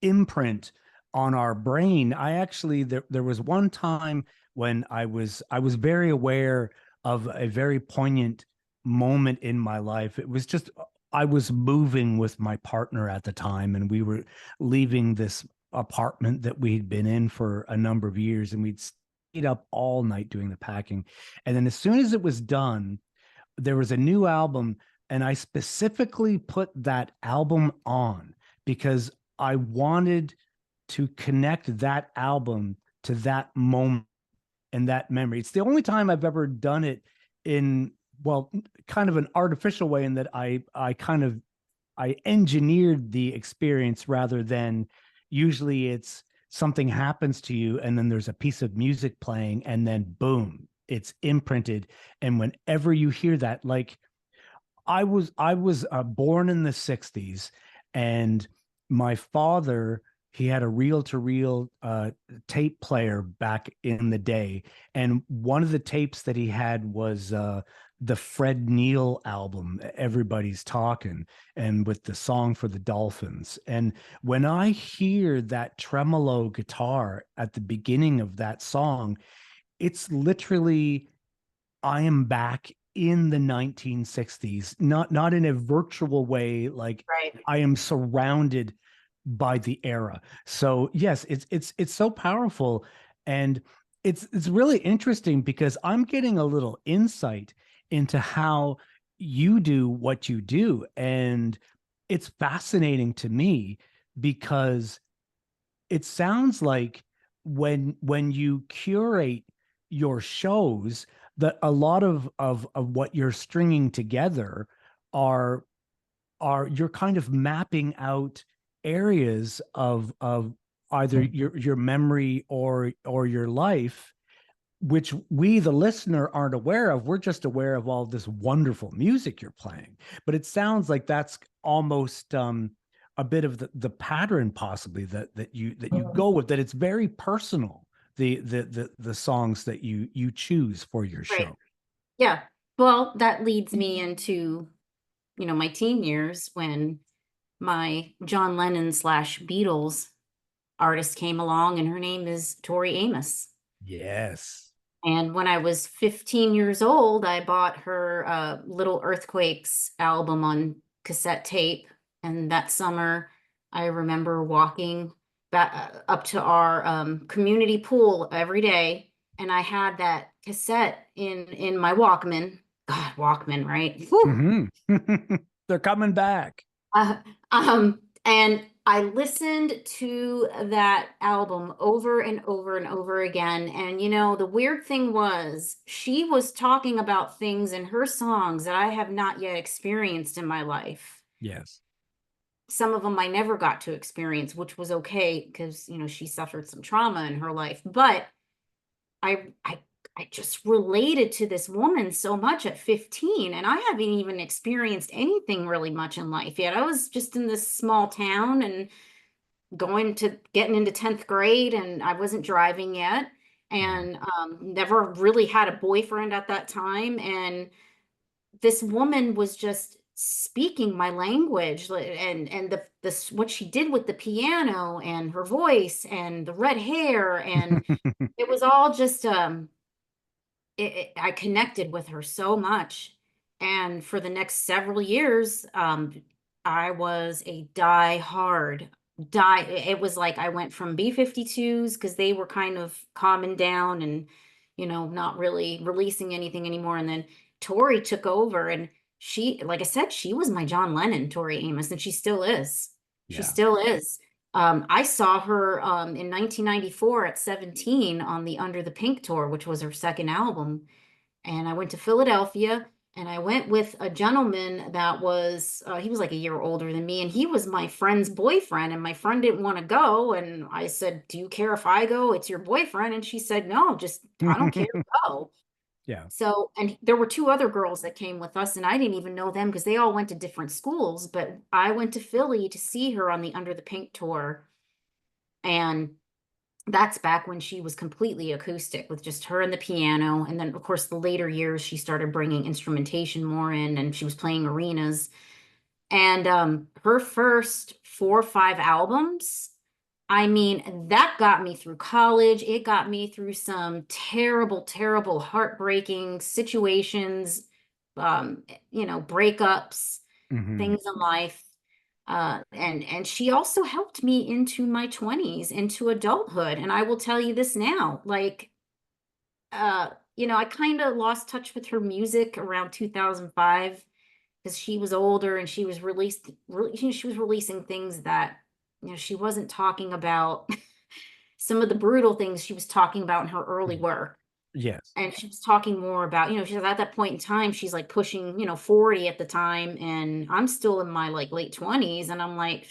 imprint on our brain. I actually there was one time when I was very aware of a very poignant moment in my life. It was just I was moving with my partner at the time, and we were leaving this apartment that we'd been in for a number of years, and we'd stayed up all night doing the packing. And then as soon as it was done, there was a new album, and I specifically put that album on because I wanted to connect that album to that moment and that memory. It's the only time I've ever done it in, well, kind of an artificial way, in that I engineered the experience rather than, usually it's something happens to you and then there's a piece of music playing and then boom, it's imprinted. And whenever you hear that, like I was born in the 60s, and my father, he had a reel-to-reel tape player back in the day, and one of the tapes that he had was the Fred Neil album, Everybody's Talking, and with the song for the Dolphins. And when I hear that tremolo guitar at the beginning of that song, it's literally, I am back in the 1960s, not in a virtual way, like right. I am surrounded by the era. So yes, it's so powerful, and it's really interesting because I'm getting a little insight into how you do what you do, and it's fascinating to me because it sounds like when you curate your shows, that a lot of what you're stringing together are you're kind of mapping out areas of either your memory or your life, which we, the listener, aren't aware of. We're just aware of all this wonderful music you're playing. But it sounds like that's almost a bit of the pattern, possibly, that you go with. That it's very personal. The songs that you choose for your Right. show. Yeah. Well, that leads me into, my teen years when my John Lennon slash Beatles artist came along, and her name is Tori Amos. Yes. And when I was 15 years old, I bought her Little Earthquakes album on cassette tape. And that summer, I remember walking back up to our community pool every day, and I had that cassette in my Walkman. God, Walkman, right? Whew. Hmm. They're coming back. Uh, and I listened to that album over and over and over again. And the weird thing was, she was talking about things in her songs that I have not yet experienced in my life. Yes. Some of them I never got to experience, which was okay because, she suffered some trauma in her life. But I I I just related to this woman so much at 15, and I haven't even experienced anything really much in life yet. I was just in this small town and getting into 10th grade, and I wasn't driving yet, Yeah. and never really had a boyfriend at that time. And this woman was just speaking my language, and the what she did with the piano and her voice and the red hair, and it was all just I connected with her so much. And for the next several years, I was a it was like I went from B-52s because they were kind of calming down and, not really releasing anything anymore. And then Tori took over, and she, like I said, she was my John Lennon, Tori Amos, and she still is. She Yeah. still is. I saw her in 1994 at 17 on the Under the Pink tour, which was her second album. And I went to Philadelphia, And I went with a gentleman that was, he was like a year older than me, and he was my friend's boyfriend. And my friend didn't want to go. And I said, "Do you care if I go? It's your boyfriend." And she said, "No, just, I don't care. Go." Yeah. So, and there were two other girls that came with us, and I didn't even know them because they all went to different schools. But I went to Philly to see her on the Under the Pink tour. And that's back when she was completely acoustic with just her and the piano. And then, of course, the later years, she started bringing instrumentation more in and she was playing arenas. And her first 4 or 5 albums, I mean, that got me through college. It got me through some terrible, terrible, heartbreaking situations, um, breakups, Hmm. things in life. And she also helped me into my 20s, into adulthood. And I will tell you this now, like, I kind of lost touch with her music around 2005 because she was older and she was releasing things that, she wasn't talking about some of the brutal things she was talking about in her early work. Yes. And she was talking more about, she's at that point in time, she's like pushing, 40 at the time. And I'm still in my like late 20s. And I'm like,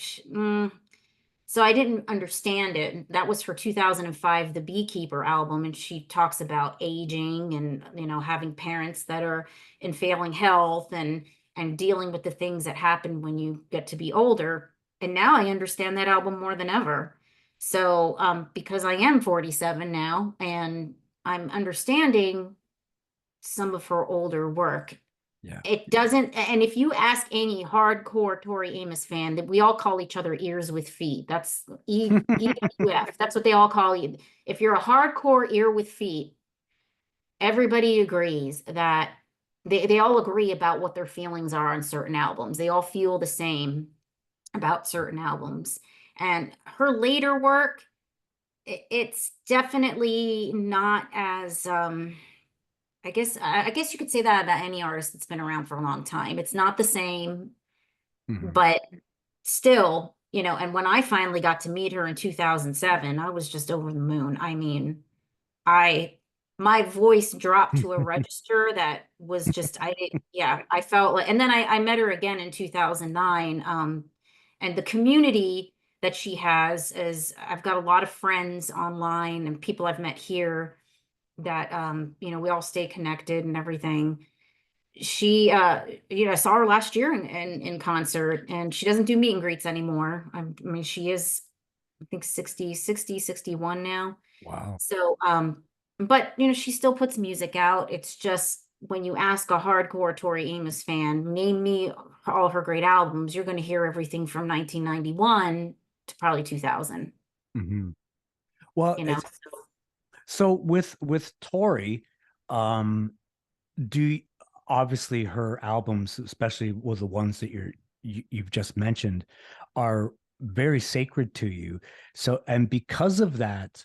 so I didn't understand it. That was her 2005 The Beekeeper album, and she talks about aging and having parents that are in failing health and dealing with the things that happen when you get to be older. And now I understand that album more than ever. So because I am 47 now and I'm understanding some of her older work, Yeah. it doesn't, and if you ask any hardcore Tori Amos fan, that we all call each other ears with feet. That's EWF. That's what they all call you. If you're a hardcore ear with feet, everybody agrees that they all agree about what their feelings are on certain albums. They all feel the same about certain albums. And her later work, it's definitely not as I guess you could say that about any artist that's been around for a long time. It's not the same, Hmm. but still, and when I finally got to meet her in 2007, I was just over the moon. I mean, I my voice dropped to a register that was just yeah, I felt like, and then I met her again in 2009. And the community that she has is, I've got a lot of friends online and people I've met here that we all stay connected and everything. She I saw her last year in concert, and she doesn't do meet and greets anymore. I mean, she is, I think, 61 now. Wow. So but she still puts music out. It's just when you ask a hardcore Tori Amos fan, name me all her great albums, you're going to hear everything from 1991 to probably 2000, Hmm. Well, you know. so with Tori, um, do you, obviously her albums, especially with the ones that you've just mentioned, are very sacred to you. So, and because of that,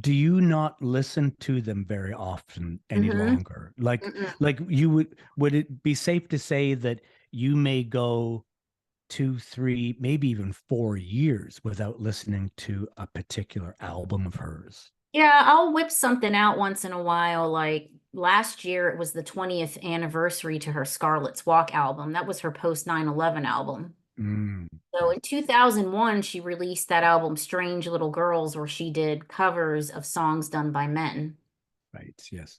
do you not listen to them very often any Mm-hmm. longer? Like, Mm-mm. you would it be safe to say that you may go 2, 3, maybe even 4 years without listening to a particular album of hers? Yeah, I'll whip something out once in a while. Like last year, it was the 20th anniversary to her Scarlet's Walk album. That was her post 9/11 album. Mm, So yes, in 2001, she released that album, Strange Little Girls, where she did covers of songs done by men. right, yes.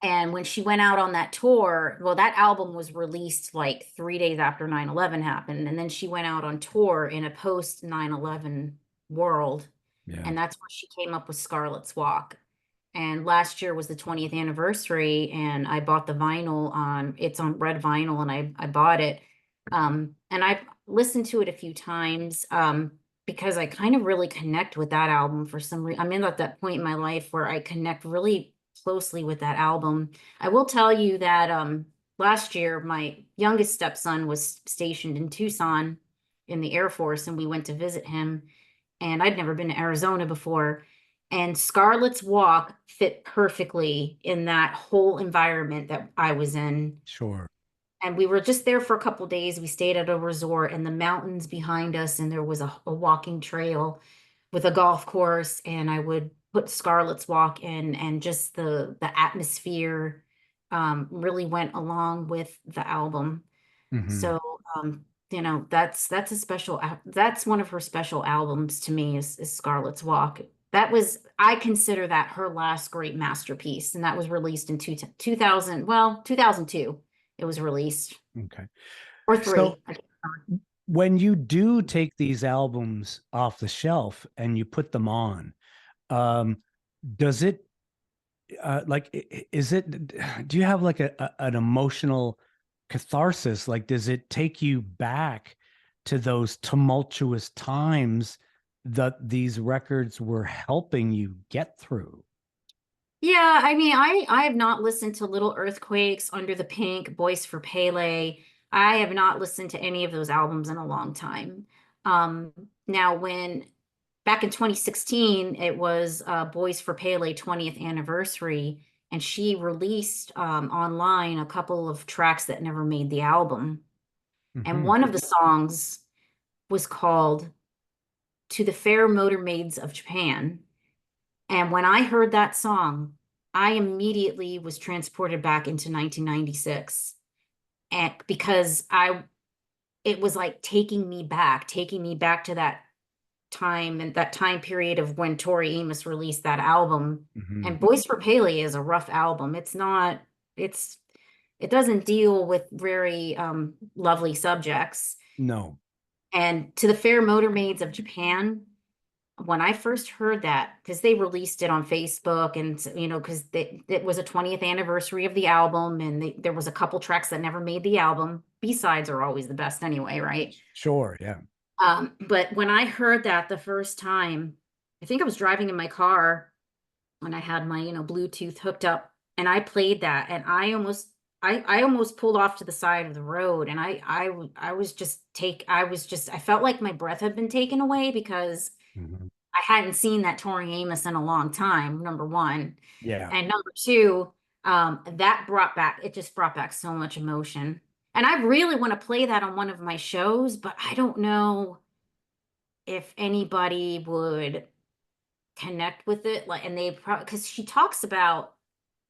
And when she went out on that tour, well, that album was released like 3 days after 9/11 happened. And then she went out on tour in a post 9/11 world. Yeah. And that's where she came up with Scarlet's Walk. And last year was the 20th anniversary, and I bought the vinyl it's on red vinyl, and I bought it. And I've listened to it a few times because I kind of really connect with that album for some reason. I'm in at that point in my life where I connect really closely with that album. I will tell you that last year my youngest stepson was stationed in Tucson in the Air Force, and we went to visit him, and I'd never been to Arizona before. And Scarlet's Walk fit perfectly in that whole environment that I was in. Sure. And we were just there for a couple days. We stayed at a resort, and the mountains behind us, and there was a walking trail with a golf course. And I would put Scarlet's Walk in, and just the atmosphere really went along with the album. Hmm. So, that's a that's one of her special albums to me is Scarlet's Walk. That was, I consider that her last great masterpiece, and that was released in 2000, well, 2002. It was released, Okay. or So three. I can't remember. when you do take these albums off the shelf and you put them on, um, does it like is it do you have like an emotional catharsis? Like does it take you back to those tumultuous times that these records were helping you get through? Yeah, I mean, I have not listened to Little Earthquakes, Under the Pink, Boys for Pele. I have not listened to any of those albums in a long time. Um, Now, when back in 2016, it was Boys for Pele 20th anniversary, and she released online a couple of tracks that never made the album. And Hmm. one of the songs was called To the Fair Motor Maids of Japan. And when I heard that song, I immediately was transported back into 1996. And because it was like taking me back to that time and that time period of when Tori Amos released that album. Hmm. And Boys for Paley is a rough album. It's not, it's, it doesn't deal with very lovely subjects. No. And To the Fair Motor Maids of Japan, when I first heard that, because they released it on Facebook, and because it was a 20th anniversary of the album, and there was a couple tracks that never made the album. B-sides are always the best anyway, right? Sure, yeah. But when I heard that the first time, I think I was driving in my car when I had my, Bluetooth hooked up, and I played that, and I almost pulled off to the side of the road, and I was just I felt like my breath had been taken away because Hmm. I hadn't seen that Tori Amos in a long time, number one. Yeah. And number two, it just brought back so much emotion. And I really want to play that on one of my shows, but I don't know if anybody would connect with it. Like, and they probably, because she talks about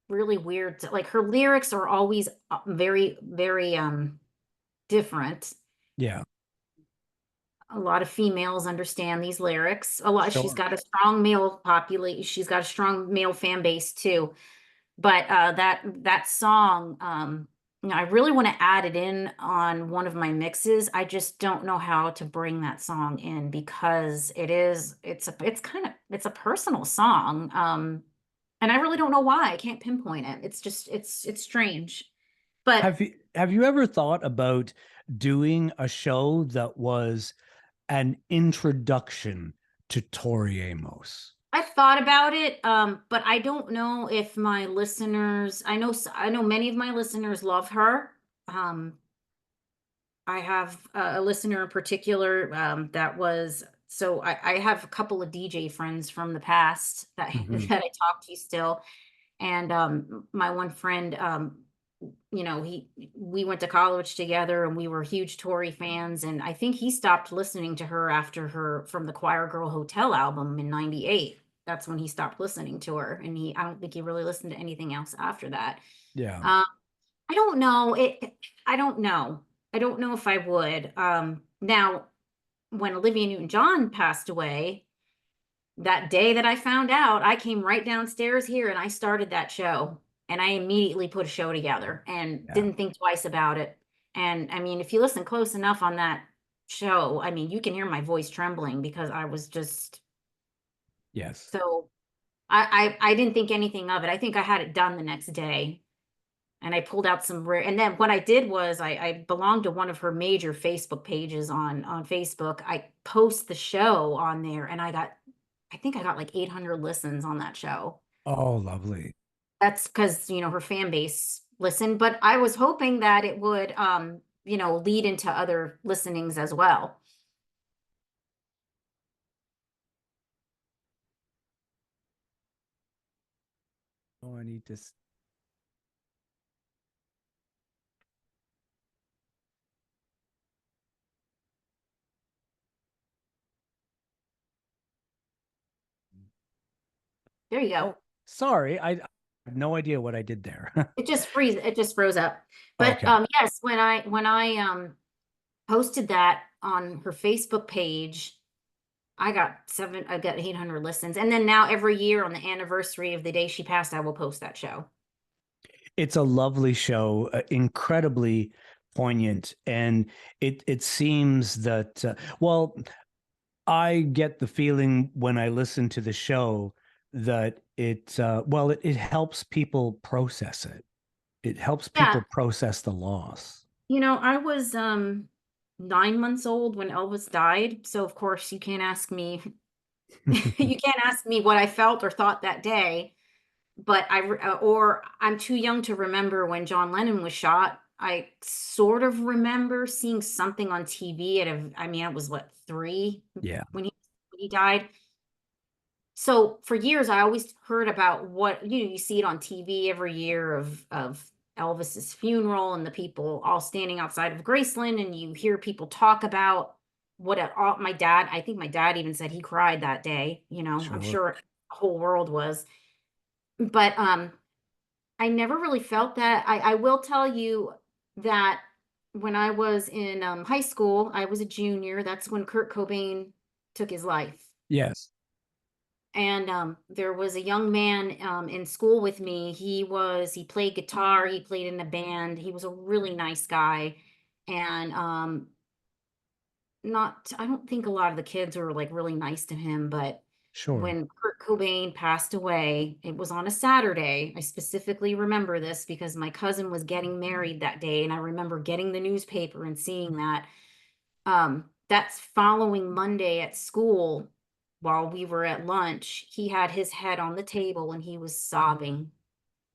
really weird, like her lyrics are always very, very different. Yeah. A lot of females understand these lyrics. She's Sure. got a strong male population. She's got a strong male fan base too. But that song, I really want to add it in on one of my mixes. I just don't know how to bring that song in because it's a personal song. And I really don't know why. I can't pinpoint it. It's just it's strange. But Have you ever thought about doing a show that was an introduction to Tori Amos? I thought about it, but I don't know if my listeners, I know many of my listeners love her. Um, I have a listener in particular that was so I have a couple of DJ friends from the past that Hmm. that I talk to still, and my one friend, he we went to college together and we were huge Tory fans, and I think he stopped listening to her after her from the Choir Girl Hotel album in '98. That's when he stopped listening to her, and I don't think he really listened to anything else after that. Yeah. Um, I don't know. I don't know. I don't know if I would. Now, when Olivia Newton-John passed away, that day that I found out, I came right downstairs here and I started that show. And I immediately put a show together and Yeah. didn't think twice about it. And I mean, if you listen close enough on that show, I mean, you can hear my voice trembling because I was just Yes. so I didn't think anything of it. I think I had it done the next day. And I pulled out some rare, and then what I did was I belonged to one of her major Facebook pages on Facebook. I post the show on there, and I think I got like 800 listens on that show. Oh, lovely. That's because her fan base listened, but I was hoping that it would lead into other listenings as well. Oh, I need to. There you go. Oh, sorry. have no idea what I did there. It just froze up. But Okay. yes, when I posted that on her Facebook page, I got 800 listens. And then now every year on the anniversary of the day she passed, I will post that show. It's a lovely show, incredibly poignant, and it seems that well, I get the feeling when I listen to the show that it helps people process it. It helps Yeah, people process the loss. I was 9 months old when Elvis died, so of course you can't ask me you can't ask me what I felt or thought that day. But or I'm too young to remember when John Lennon was shot. I sort of remember seeing something on TV I mean, I was what, 3 Yeah, when he died. So for years, I always heard about what, you see it on TV every year of Elvis's funeral and the people all standing outside of Graceland, and you hear people talk about my dad, I think my dad even said he cried that day, I'm sure. sure the whole world was. But I never really felt that. I will tell you that when I was in high school, I was a junior. That's when Kurt Cobain took his life. Yes, And there was a young man in school with me. He played guitar, he played in a band. He was a really nice guy. And not I don't think a lot of the kids were like really nice to him, but sure. when Kurt Cobain passed away, it was on a Saturday. I specifically remember this because my cousin was getting married that day, and I remember getting the newspaper and seeing that. That's following Monday at school while we were at lunch, he had his head on the table and he was sobbing.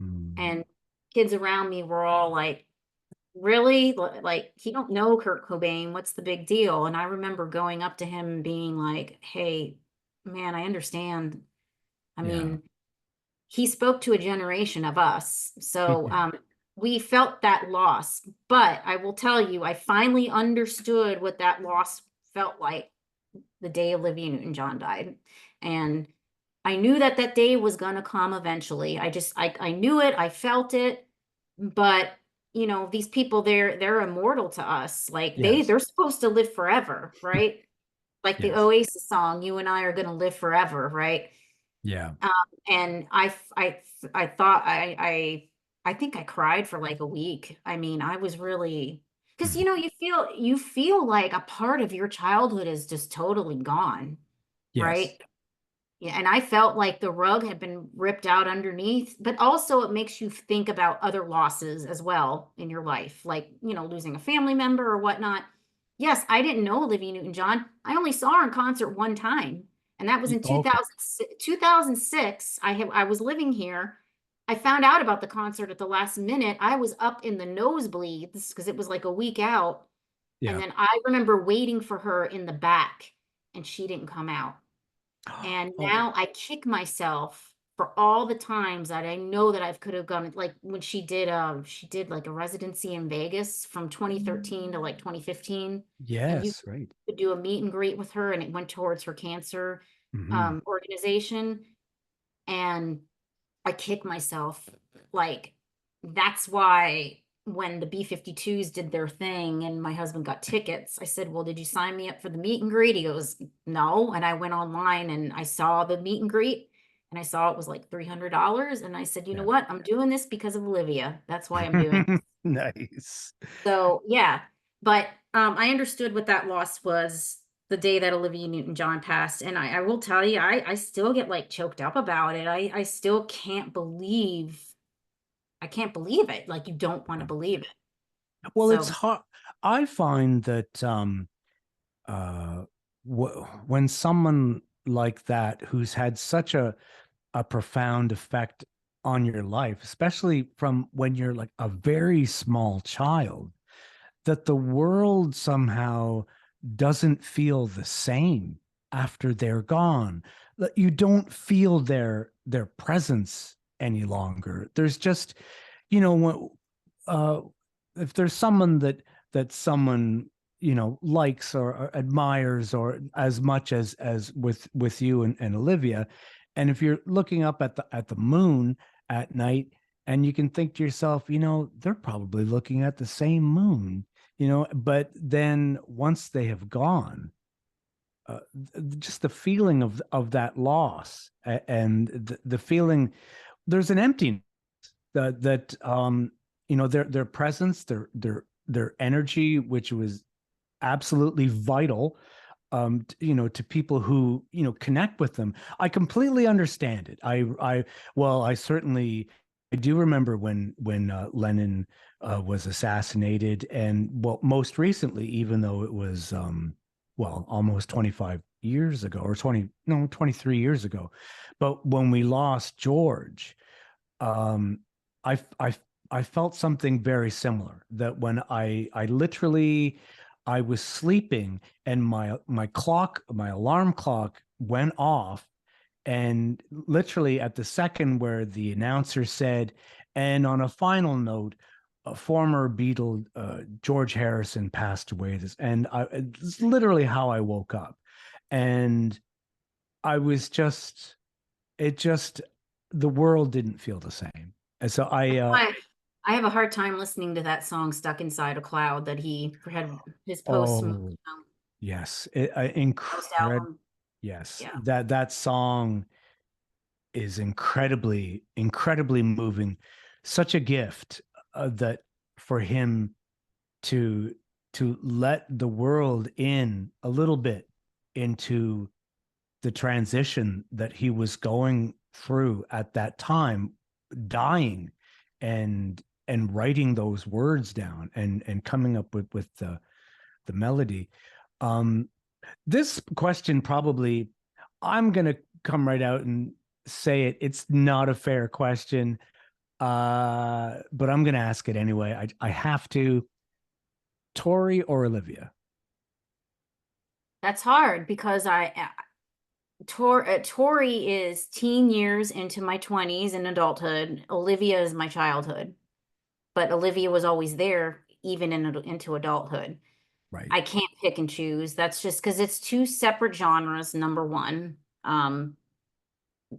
Mm, And kids around me were all like, really? Like, he don't know Kurt Cobain. What's the big deal? And I remember going up to him and being like, hey, man, I understand. I yeah. mean, he spoke to a generation of us. So we felt that loss. But I will tell you, I finally understood what that loss felt like the day Olivia Newton-John died. And I knew that that day was going to come eventually. I knew it, I felt it, but these people, they're immortal to us. Like Yes, they're supposed to live forever, right? Like the yes, Oasis song, "You and I are going to live forever," right? yeah. Um, and I thought I think I cried for like a week. I mean, I was really, because Mhm. you feel like a part of your childhood is just totally gone, Yes. right? Yeah, and I felt like the rug had been ripped out underneath, but also it makes you think about other losses as well in your life, like, losing a family member or whatnot. Yes, I didn't know Olivia Newton-John. I only saw her in concert one time, and that was in Okay. 2006. I was living here. I found out about the concert at the last minute. I was up in the nosebleeds because it was like a week out, and Yeah. then I remember waiting for her in the back, and she didn't come out. And Oh, now I kick myself for all the times that I know that I could have gone, like when she did like a residency in Vegas from 2013 to like 2015. And you yes, right. could do a meet and greet with her, and it went towards her cancer Hmm. organization. And I kick myself. Like, that's why when the B-52s did their thing and my husband got tickets, I said, well, did you sign me up for the meet and greet? He goes, no. And I went online and I saw the meet and greet and I saw it was like $300. And I said, you know Yeah. what? I'm doing this because of Olivia. That's why I'm doing it. Nice. So yeah, but I understood what that loss was the day that Olivia Newton-John passed, and I will tell you, I still get like choked up about it. I still can't believe it. Like you don't want to believe it. Well, it's So hard. I find that uh, when someone like that who's had such a profound effect on your life, especially from when you're like a very small child, that the world somehow doesn't feel the same after they're gone. That you don't feel their presence any longer. There's just, uh, if there's someone that someone likes or admires or as much as with you and Olivia, and if you're looking up at the moon at night, and you can think to yourself, they're probably looking at the same moon, but then once they have gone, just the feeling of that loss, and the feeling, there's an emptiness that their presence, their energy, which was absolutely vital, to people who, connect with them. I completely understand it. Well, I do remember when Lenin was assassinated, and well, most recently, even though it was almost 25 years ago, or 20, no, 23 years ago. But when we lost George, um, I, I, I felt something very similar, that when I literally, I was sleeping, and my alarm clock went off, and literally at the second where the announcer said, and on a final note, a former Beatle, George Harrison, passed away. It's literally how I woke up. And I was just, it just, the world didn't feel the same. And so I have a hard time listening to that song "Stuck Inside a Cloud" that he had his oh, yes, post incredible. album. Yes, Yeah. that song is incredibly moving. Such a gift, that for him to let the world in a little bit into the transition that he was going through at that time, dying, and writing those words down, and coming up with the melody. Um, this question, probably, I'm gonna come right out and say it. It's not a fair question, but I'm gonna ask it anyway. I have to. Tori or Olivia? That's hard because Tori is teen years into my 20s and adulthood. Olivia is my childhood, but Olivia was always there even into adulthood. Right. I can't pick and choose. That's just because it's two separate genres, number one.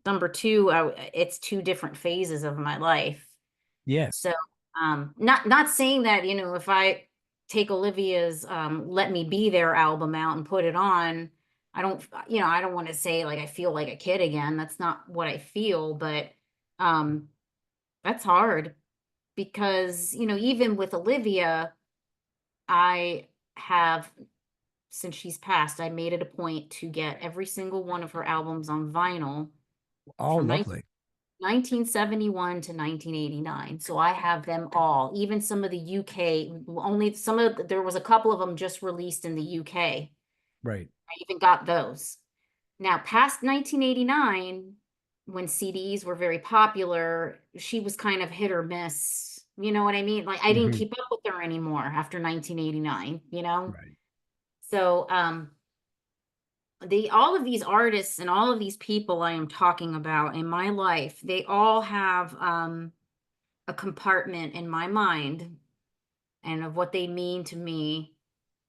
Number two, it's two different phases of my life. Yeah. So, not saying that, if I take Olivia's Let Me Be There album out and put it on, I don't want to say like I feel like a kid again. That's not what I feel, but um that's hard because, even with Olivia, I have, since she's passed, I made it a point to get every single one of her albums on vinyl Oh, from lovely. 1971 to 1989. So I have them all, even some of the UK, only there was a couple of them just released in the UK. Right. I even got those. Now, past 1989, when CDs were very popular, she was kind of hit or miss. You know what I mean? Like I didn't Hmm. keep up with her anymore after 1989, you know? Right. So, all of these artists and all of these people I am talking about in my life, they all have a compartment in my mind and of what they mean to me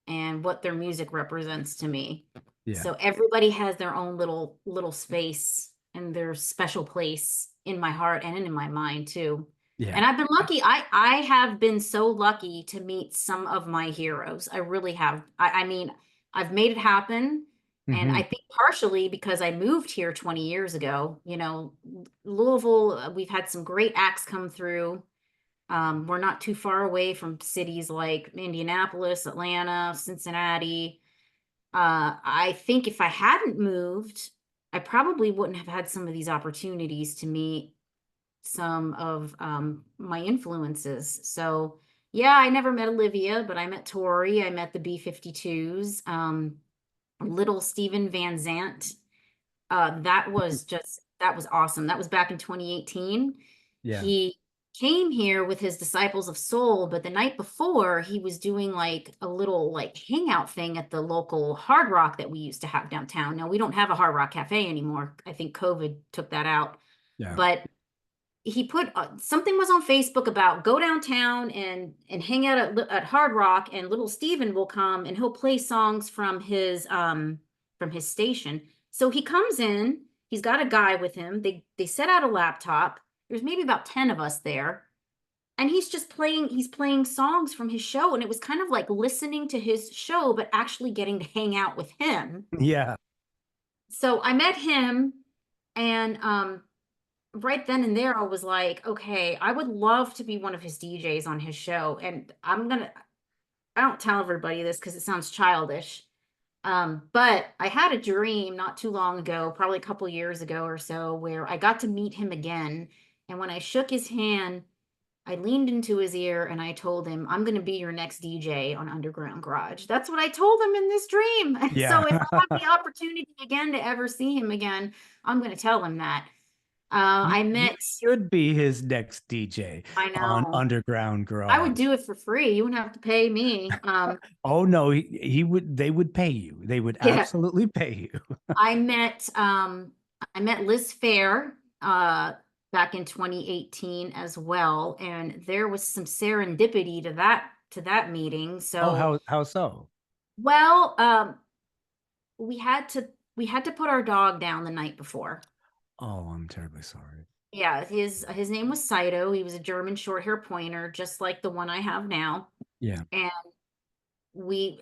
and what their music represents to me. Yeah. So everybody has their own little space and their special place in my heart and in my mind too. Yeah. And I've been lucky. I have been so lucky to meet some of my heroes. I really have. I mean, I've made it happen. And Hmm. I think partially because I moved here 20 years ago, Louisville, we've had some great acts come through. We're not too far away from cities like Indianapolis, Atlanta, Cincinnati. I think if I hadn't moved, I probably wouldn't have had some of these opportunities to meet some of my influences. So, yeah, I never met Olivia, but I met Tori. I met the B-52s. Little Steven Van Zant. That was awesome. That was back in 2018. Yeah. He came here with his Disciples of Soul, but the night before he was doing like a little like hangout thing at the local Hard Rock that we used to have downtown. Now we don't have a Hard Rock Cafe anymore. I think COVID took that out. Yeah. But he put something was on Facebook about go downtown and hang out at Hard Rock, and little Steven will come and he'll play songs from his station. So he comes in, he's got a guy with him. They set out a laptop. there's maybe about 10 of us there. And he's playing songs from his show. And it was kind of like listening to his show, but actually getting to hang out with him. Yeah. So I met him, and right then and there I was like, okay, I would love to be one of his DJs on his show. And I don't tell everybody this because it sounds childish. But I had a dream not too long ago, probably a couple years ago or so, where I got to meet him again. And when I shook his hand, I leaned into his ear and I told him, I'm going to be your next DJ on Underground Garage. That's what I told him in this dream. Yeah. So if I have the opportunity again to ever see him again, I'm going to tell him that. I You met, should be his next DJ I on know, Underground I would Garage. do it for free. You wouldn't have to pay me. Oh no, he would they would pay you. They would Yeah, absolutely pay you. I met I met Liz Fair back in 2018 as well, and there was some serendipity to that meeting. Oh, So, how so? well, we had to we had to put our dog down the night before. Oh, I'm terribly sorry. Yeah, his name was Saito. He was a German short hair pointer, just like the one I have now. Yeah. And we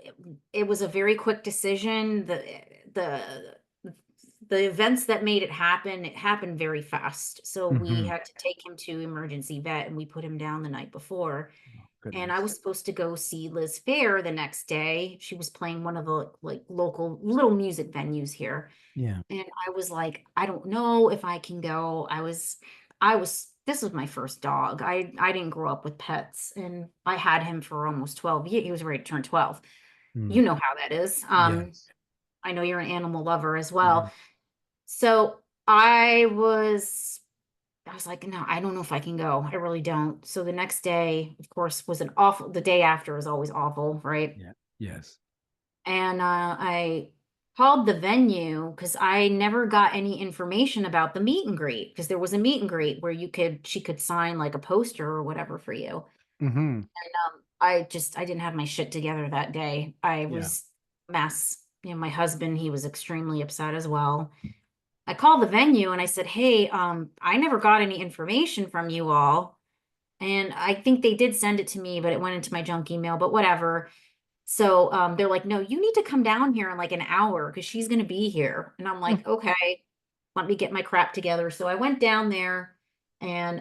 it was a very quick decision. The the events that made it happened very fast. So we Hmm. had to take him to emergency vet, and we put him down the night before. Oh, And I goodness. was supposed to go see Liz Fair the next day. She was playing one of the like local little music venues here. Yeah. And I was like, I don't know if I can go. This was my first dog. I didn't grow up with pets, and I had him for almost 12 years. He was ready to turn 12. Mm. You know how that is. Yes. I know you're an animal lover as Yeah. well. So I was like, no, I don't know if I can go. I really don't. So the next day, of course, the day after is always awful, right? Yeah. Yes. And I called the venue because I never got any information about the meet and greet, because there was a meet and greet where she could sign like a poster or whatever for you. Hmm. I didn't have my shit together that day. I Yeah. was a mess. You know, my husband, he was extremely upset as well. I called the venue and I said, hey, I never got any information from you all. And I think they did send it to me, but it went into my junk email, but whatever. So they're like, no, you need to come down here in like an hour because she's going to be here. And I'm like, okay, let me get my crap together. So I went down there, and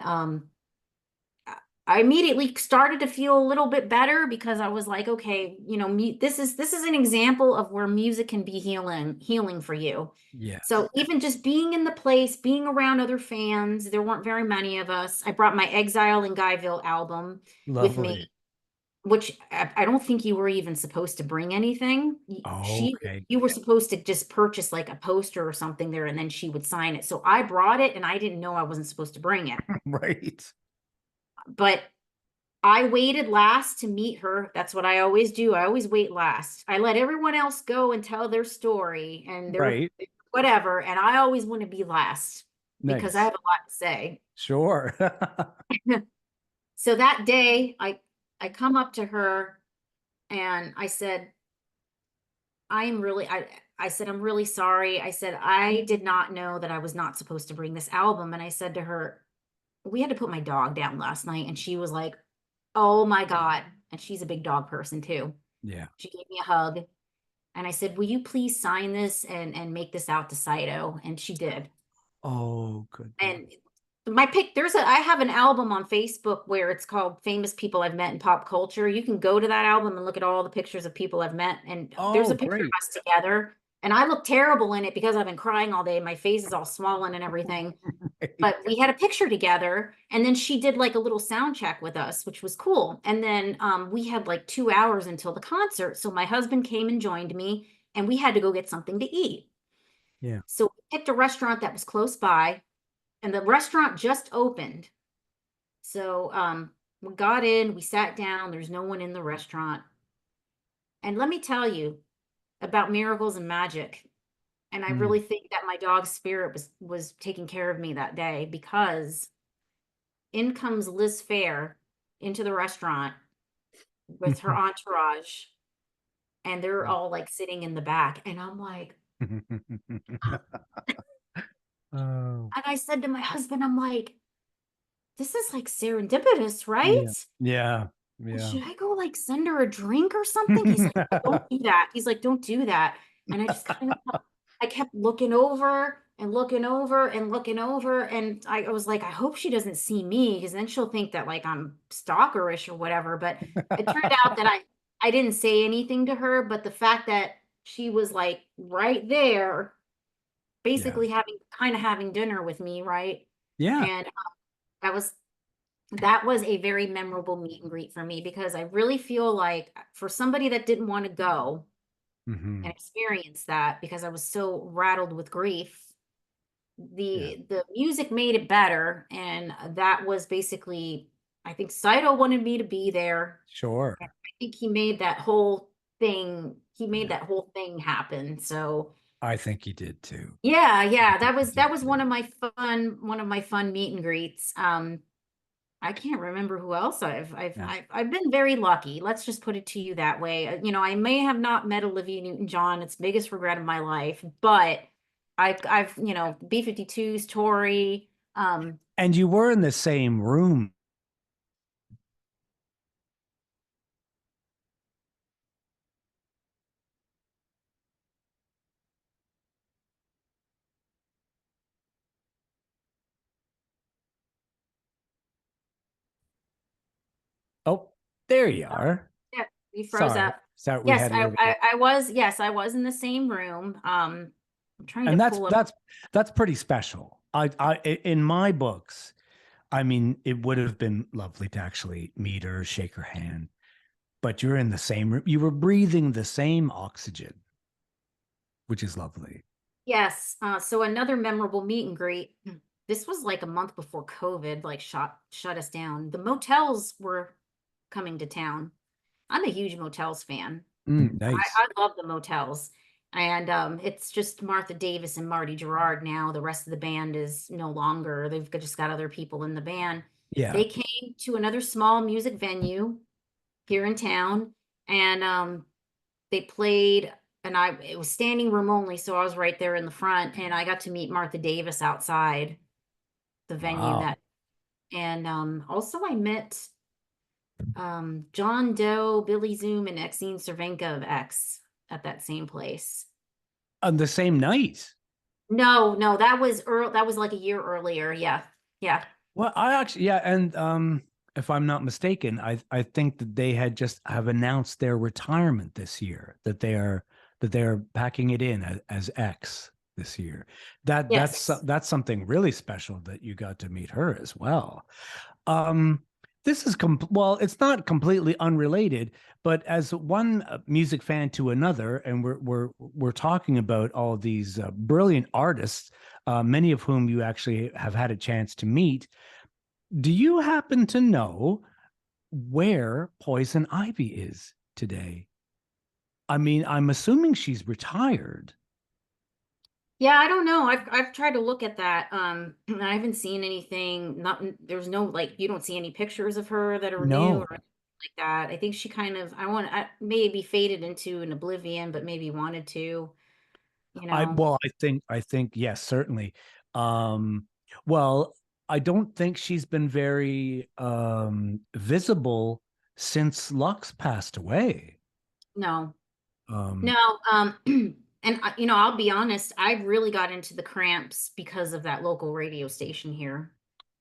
I immediately started to feel a little bit better because I was like, okay, you know, this is an example of where music can be healing for you. Yes. So even just being in the place, being around other fans, there weren't very many of us. I brought my Exile in Guyville album with me, Lovely. which I don't think you were even supposed to bring anything. Okay. You were supposed to just purchase like a poster or something there, and then she would sign it. So I brought it, and I didn't know I wasn't supposed to bring it. Right. But I waited last to meet her. That's what I always do. I always wait last. I let everyone else go and tell their story and their Right. whatever, and I always want to be last because I Nice. have a lot to say. Sure. So that day, I come up to her and I said, I said, I'm really sorry. I said, I did not know that I was not supposed to bring this album. And I said to her, we had to put my dog down last night. And she was like, oh my God. And she's a big dog person too. Yeah. She gave me a hug. And I said, will you please sign this and make this out to Saito? And she did. Oh, goodness. And I have an album on Facebook where it's called Famous People I've Met in Pop Culture. You can go to that album and look at all the pictures of people I've met. And there's Oh, a picture of great. us together. And I look terrible in it because I've been crying all day. My face is all swollen and everything. But we had a picture together, and then she did like a little sound check with us, which was cool. And then we had like 2 hours until the concert. So my husband came and joined me, and we had to go get something to eat. Yeah. So we picked a restaurant that was close by, and the restaurant just opened. So we got in, we sat down, there's no one in the restaurant. And let me tell you about miracles and magic. And I Mm. really think that my dog's spirit was taking care of me that day, because in comes Liz Fair into the restaurant with her entourage, and they're all like sitting in the back. And I'm like, Oh, and I said to my husband, I'm like, this is like serendipitous, Yeah. right? Yeah. Yeah. Should I go like send her a drink or something? He's like, "No, don't do that." He's like, "Don't do that." And I just kind of, I kept looking over and looking over and looking over. And I was like, I hope she doesn't see me because then she'll think that like I'm stalkerish or whatever. But it turned out that I didn't say anything to her, but the fact that she was like right there, Yeah. basically having kind of having dinner with me, right? Yeah. And that was that was a very memorable meet and greet for me because I really feel like for somebody that didn't want to go Hmm. and experience that because I was so rattled with grief, Yeah. the music made it better. And that was basically, I think Saito wanted me to be there. Sure. And I think he made that whole thing, he made Yeah. that whole thing happen. So I think he did too. yeah, I yeah, think he that did was too. one of my fun meet and greets. I can't remember who else Yeah. I've been very lucky. Let's just put it to you that way. You know, I may have not met Olivia Newton-John. It's the biggest regret of my life, but I've you know B-52s, Tori. And you were in the same room. Oh, there you are. Yeah, you froze Sorry. up. Sorry, we had a little bit. Yes, I was in the same room. I'm trying to And that's pull up. that's pretty special. In my books, I mean, it would have been lovely to actually meet her, shake her hand, but you're in the same room. You were breathing the same oxygen, which is lovely. Yes, so another memorable meet and greet. This was like a month before COVID, like shut us down. The motels were coming to town. I'm a huge motels fan. Nice. I love the motels. And it's just Martha Davis and Marty Gerard now. The rest of the band is no longer. Just got other people in the band. Yeah. They came to another small music venue here in town and they played and it was standing room only, so I was right there in the front and I got to meet Martha Davis outside the venue Wow. that and also I met John Doe, Billy Zoom, and Exene Cervenka of X at that same place. On the same night. No, no, that was like a year earlier. Yeah. Yeah. Well, I actually, yeah, and if I'm not mistaken, I think that they had just have announced their retirement this year, that they're packing it in as X this year. Yes. That's something really special that you got to meet her as well. Um, this is well, it's not completely unrelated, but as one music fan to another, and we're talking about all of these brilliant artists, many of whom you actually have had a chance to meet. Do you happen to know where Poison Ivy is today? I mean, I'm assuming she's retired. Yeah, I don't know. I've tried to look at that. I haven't seen anything. Not there's no like you don't see any pictures of her that are new or No. anything like that. I think she kind of I maybe faded into an oblivion, but maybe wanted to, you I know. well, I think yes, certainly. Um, well, I don't think she's been very visible since Lux passed away. No. Um, No, and you know, I'll be honest, I really got into the Cramps because of that local radio station here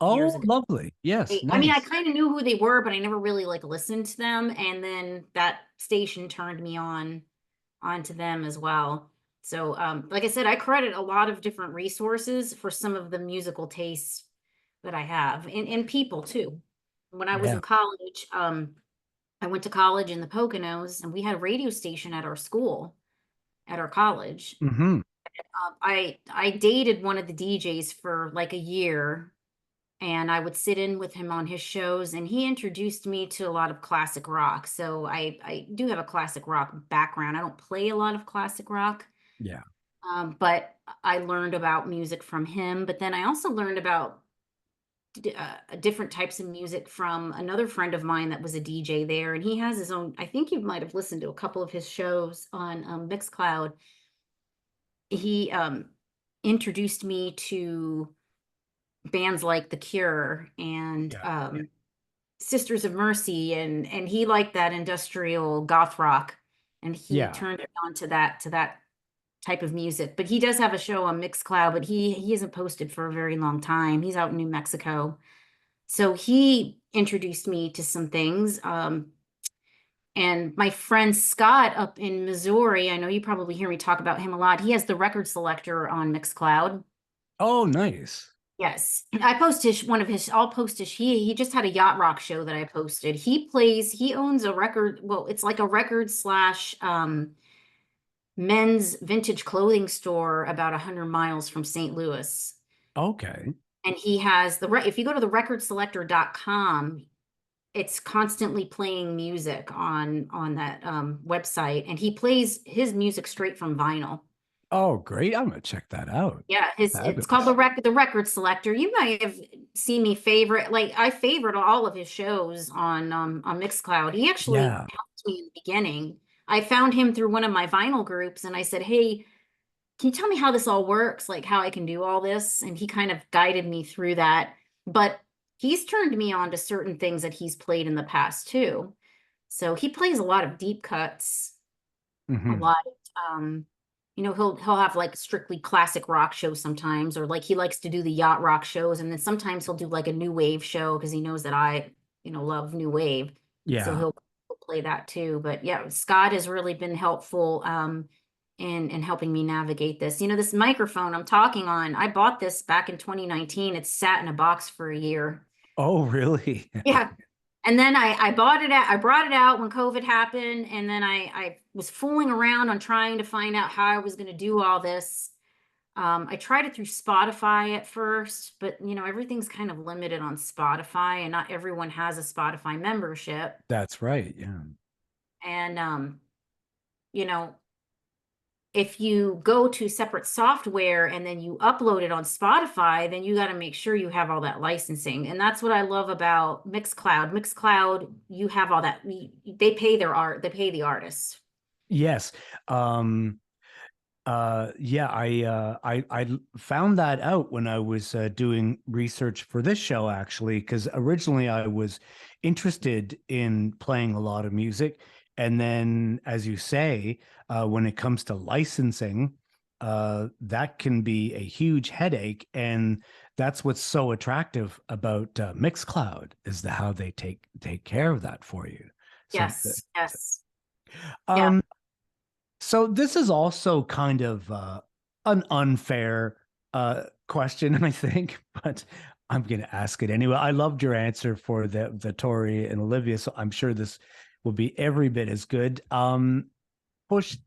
years oh, ago. lovely. Yes, I mean, I nice. kind of knew who they were, but I never really like listened to them. And then that station turned me onto them as well. So, like I said, I credit a lot of different resources for some of the musical tastes that I have, and people too. When I was Yeah. in college, I went to college in the Poconos, and we had a radio station at our school, at our college. Hmm. I dated one of the DJs for like a year and I would sit in with him on his shows and he introduced me to a lot of classic rock. So I do have a classic rock background. I don't play a lot of classic rock, Yeah. but I learned about music from him. But then I also learned about different types of music from another friend of mine that was a DJ there. And he has his own, I think you might have listened to a couple of his shows on Mixcloud. He introduced me to bands like The Cure and Yeah. Sisters of Mercy, and he liked that industrial goth rock, and he Yeah. turned me on to that type of music. But he does have a show on Mixcloud, but he hasn't posted for a very long time. He's out in New Mexico. So he introduced me to some things. And my friend Scott up in Missouri, I know you probably hear me talk about him a lot. He has the record selector on Mixcloud. Oh, nice. Yes, I post his one of his. I'll post his. He just had a yacht rock show that I posted. He plays. He owns a record. Well, it's like a record slash men's vintage clothing store about 100 miles from St. Louis. Okay. And he has if you go to the recordselector.com, it's constantly playing music on that website, and he plays his music straight from vinyl. Oh, great. I'm gonna check that out. Yeah, it's called Fabulous. the record selector. You might have seen me favorite, like I favorite all of his shows on Mixcloud. He actually Yeah. helped me in the beginning. I found him through one of my vinyl groups, and I said, "Hey, can you tell me how this all works? Like how I can do all this?" And he kind of guided me through that. But he's turned me on to certain things that he's played in the past too. So he plays a lot of deep cuts, a Hmm. lot of he'll have like strictly classic rock shows sometimes, or like he likes to do the yacht rock shows, and then sometimes he'll do like a new wave show because he knows that I love new wave, so Yeah. he'll play that too. But yeah, Scott has really been helpful in helping me navigate this. This microphone I'm talking on, I bought this back in 2019. It's sat in a box for a year. Oh, really? Yeah. And then I bought it out, I brought it out when COVID happened, and then I was fooling around on trying to find out how I was going to do all this. I tried it through Spotify at first, but everything's kind of limited on Spotify, and not everyone has a Spotify membership. That's right. Yeah. And you know, if you go to separate software and then you upload it on Spotify, then you got to make sure you have all that licensing. And that's what I love about Mixcloud. Mixcloud, you have all that. They pay they pay the artists. Yes. Um, yeah, I found that out when I was doing research for this show, actually, because originally I was interested in playing a lot of music, and then, as you say, when it comes to licensing, that can be a huge headache, and that's what's so attractive about Mixcloud is how they take care of that for you. So, Yes, yes. Yeah. um, so this is also kind of an unfair question, I think, but I'm going to ask it anyway. I loved your answer for the Tori and Olivia, so I'm sure this will be every bit as good. Push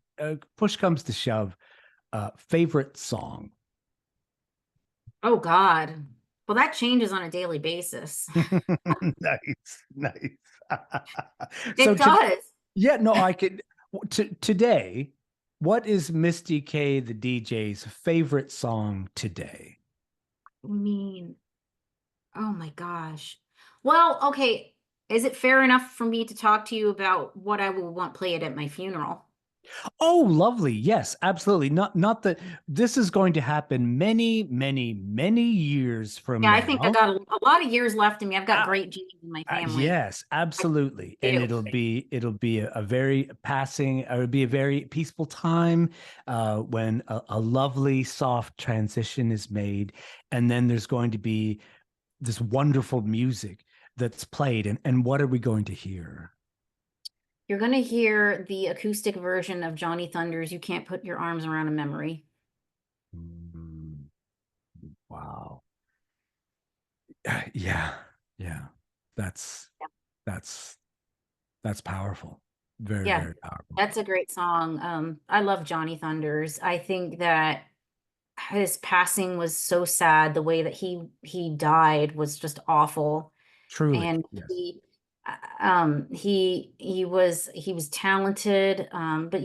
push comes to shove. Favorite song? Oh God. Well, that changes on a daily basis. Nice, nice. So It does. yeah, no, I could today. What is MistyK the DJ's favorite song today? I mean, oh my gosh. Well, okay. Is it fair enough for me to talk to you about what I will want played at my funeral? Oh, lovely. Yes, absolutely. Not that this is going to happen many, many, many years from Yeah, I think I now. got a lot of years left in me. I've got great genes in my family. Yes, I absolutely. And do. it'll be a very passing, or it'll be a very peaceful time when a lovely, soft transition is made, and then there's going to be this wonderful music that's played. And what are we going to hear? You're going to hear the acoustic version of Johnny Thunders' You Can't Put Your Arms Around a Memory. Mm, wow. Yeah, yeah. That's that's that's powerful. Very, Yeah, very powerful. that's a great song. I love Johnny Thunders. I think that his passing was so sad. The way that he died was just awful. Truly, And yes. he was talented. But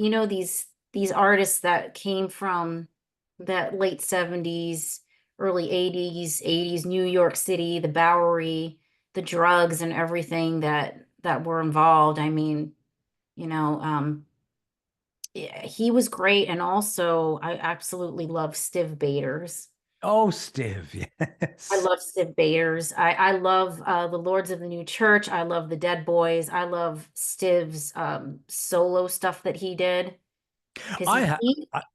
these artists that came from that late 70s, early 80s New York City, the Bowery, the drugs and everything that were involved. I mean, you know, yeah, he was great. And also I absolutely love Stiv Bators. Oh, Stiv, I yes. love Sid Bader's. I love the Lords of the New Church. I love the Dead Boys. I love Stiv's solo stuff that he did because I ha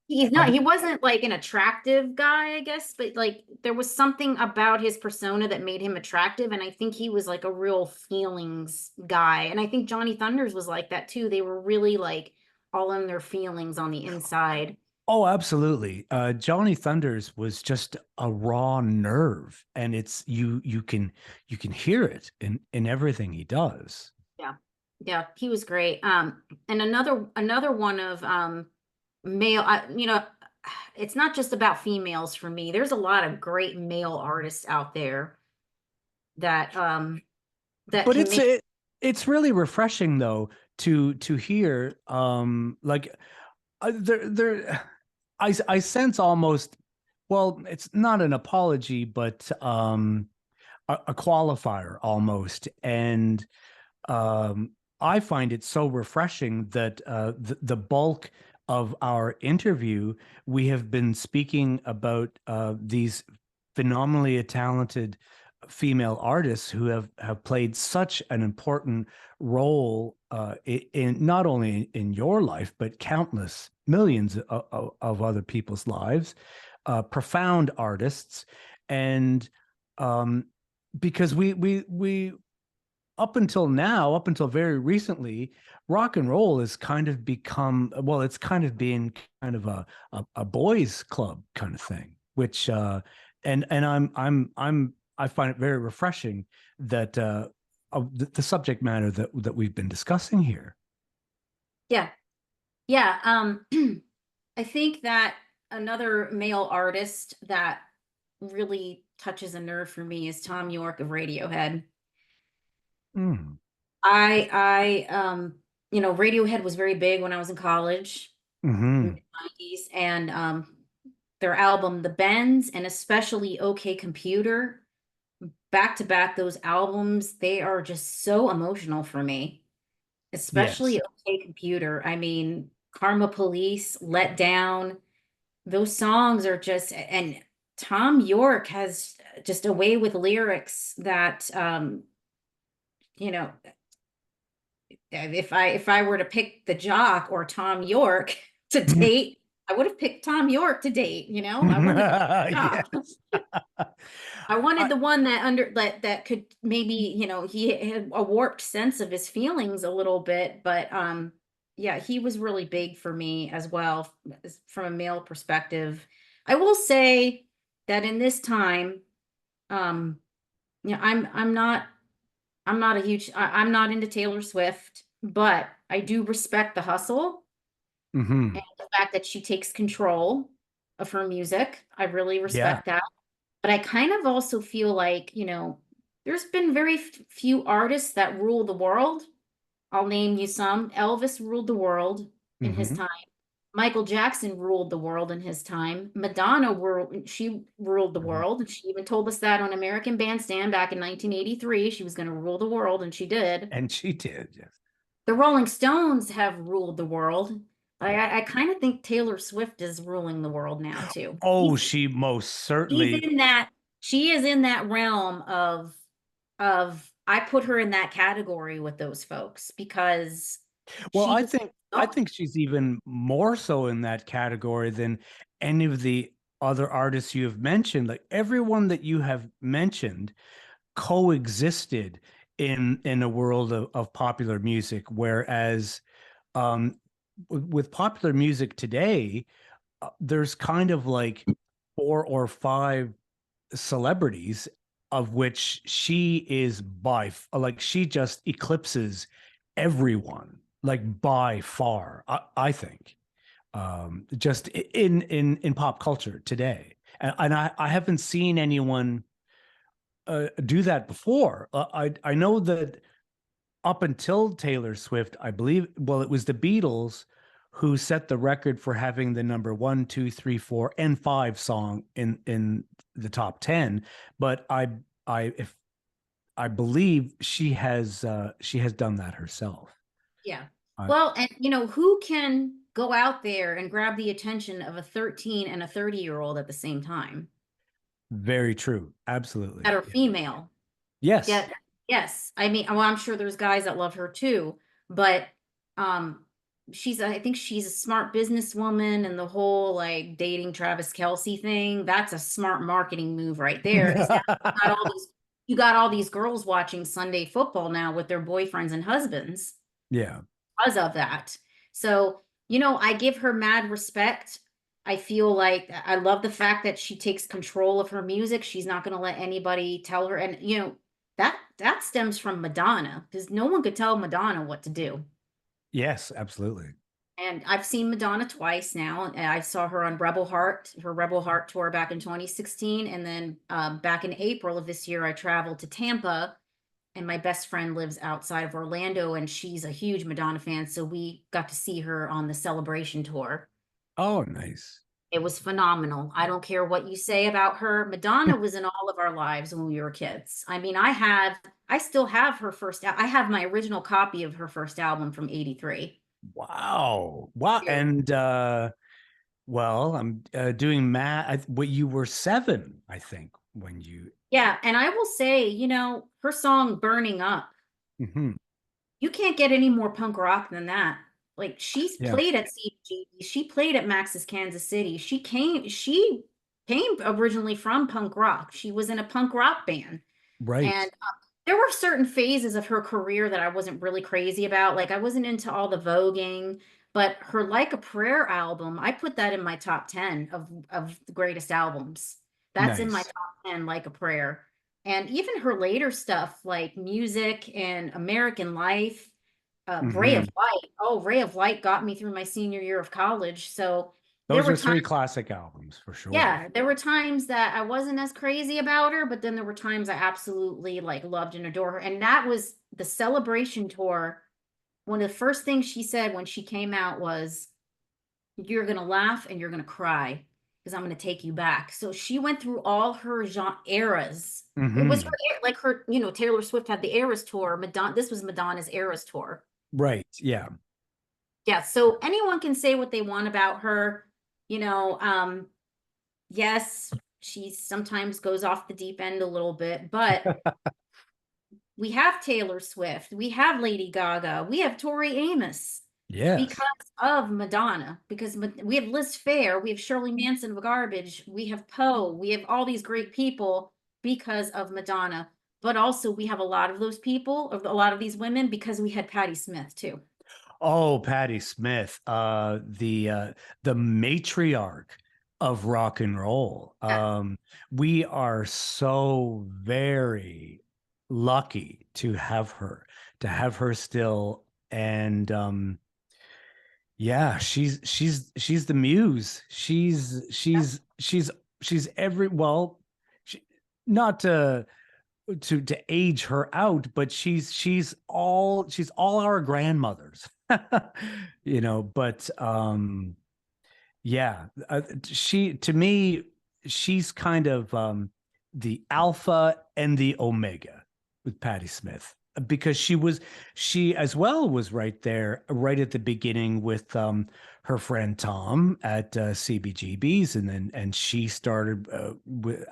he's not, I've he wasn't like an attractive guy, I guess, but like there was something about his persona that made him attractive, and I think he was like a real feelings guy. And I think Johnny Thunders was like that too. They were really like all in their feelings on the inside. Oh, absolutely. Johnny Thunders was just a raw nerve, and it's you can hear it in everything he does. Yeah. Yeah, he was great. And another one of male, it's not just about females for me. There's a lot of great male artists out there that that But can make, it's really refreshing though to hear like there I sense almost, well, it's not an apology, but a qualifier almost. And um, I find it so refreshing that the bulk of our interview, we have been speaking about these phenomenally talented female artists who have played such an important role in not only in your life but countless millions of other people's lives, profound artists. And um, because we up until now, up until very recently, rock and roll has kind of become, well, it's kind of been kind of a boys club kind of thing, which and I find it very refreshing that of the subject matter that we've been discussing here. yeah. Yeah. I think that another male artist that really touches a nerve for me is Tom York of Radiohead. Mm. Radiohead was very big when I was in college, Hmm. mid-90s, and their album The Bends and especially OK Computer, back to back those albums, they are just so emotional for me, Yes. especially OK Computer. I mean, Karma Police, Let Down, those songs are just, and Tom York has just a way with lyrics that you know, if I were to pick the Jock or Tom York to date, I would have picked Tom York to date, I wouldn't have picked the Jock. Yes. I wanted I, the one that could maybe, he had a warped sense of his feelings a little bit, but yeah, he was really big for me as well from a male perspective. I will say that in this time, um, I'm not a huge I'm not into Taylor Swift, but I do respect the hustle and mhm. the fact that she takes control of her music. I really Yeah. respect that. But I kind of also feel like, there's been very few artists that rule the world. I'll name you some. Elvis ruled the world in his Hmm. time. Michael Jackson ruled the world in his time. Madonna she ruled the Hmm. world. She even told us that on American Bandstand back in 1983. She was going to rule the world, and she did. And she did, yes. The Rolling Stones have ruled the world. Yeah. I kind of think Taylor Swift is ruling the world now too. Oh, she most She's certainly. in that she is in that realm of I put her in that category with those folks because Well, she just I oh think she's even more so in that category than any of the other artists you have mentioned. Like everyone that you have mentioned coexisted in a world of popular music, whereas um, with popular music today, there's kind of like four or five celebrities of which she is like she just eclipses everyone like by far. I think just in pop culture today, and I haven't seen anyone do that before. I know that up until Taylor Swift, I believe, well, it was the Beatles who set the record for having the number one, two, three, four, and five song in the top 10. But if I believe she has done that herself. yeah. I, Well, and who can go out there and grab the attention of a 13 and a 30-year-old at the same time? Very true. Absolutely. that are Yeah. female. Yes. Yeah, yes. I mean, well, I'm sure there's guys that love her too, but um I think she's a smart businesswoman, and the whole like dating Travis Kelsey thing, that's a smart marketing move right there. Because now you got all these girls watching Sunday football now with their boyfriends and husbands Yeah. because of that. So, I give her mad respect. I feel like I love the fact that she takes control of her music. She's not going to let anybody tell her. And, that stems from Madonna, because no one could tell Madonna what to do. Yes, absolutely. And I've seen Madonna twice now. And I saw her on her Rebel Heart tour back in 2016. And then back in April of this year, I traveled to Tampa, and my best friend lives outside of Orlando, and she's a huge Madonna fan. So we got to see her on the Celebration tour. Oh, nice. It was phenomenal. I don't care what you say about her. Madonna was in all of our lives when we were kids. I mean, I still have I have my original copy of her first album from 83. Wow. Wow. Yeah. And well, I'm doing math. What you were 7, I think, when you. Yeah, and I will say, her song Burning Up, Mhm. you can't get any more punk rock than that. Like, she's Yeah. played at CBGB, she played at Max's Kansas City. She came originally from punk rock. She was in a punk rock band. Right. And there were certain phases of her career that I wasn't really crazy about. Like, I wasn't into all the voguing, but her Like a Prayer album, I put that in my top 10 of the greatest albums. That's in my Nice. top 10, Like a Prayer. And even her later stuff, like Music and American Life, Ray of Hmm. Light. Oh, Ray of Light got me through my senior year of college. So there Those were are times, 3 classic albums for sure. yeah, there were times that I wasn't as crazy about her, but then there were times I absolutely like loved and adore her. And that was the Celebration tour. One of the first things she said when she came out was, "You're gonna laugh and you're gonna cry because I'm gonna take you back." So she went through all her eras. It was Hmm. like her, Taylor Swift had the Eras tour. This was Madonna's Eras tour. Right. Yeah. Yeah, so anyone can say what they want about her. You know, yes, she sometimes goes off the deep end a little bit, but we have Taylor Swift, we have Lady Gaga, we have Tori Amos because Yes. of Madonna, because we have Liz Phair, we have Shirley Manson of Garbage, we have Poe, we have all these great people because of Madonna. But also we have a lot of those people, of a lot of these women, because we had Patti Smith too. Oh, Patti Smith, the matriarch of rock and roll. Yeah. We are so very lucky to have her still. And yeah, she's the muse. She's every well, she, not to age her out, but she's all our grandmothers. But yeah, she to me, she's kind of the alpha and the omega with Patti Smith, because she as well was right there right at the beginning with her friend Tom at CBGB's, and she started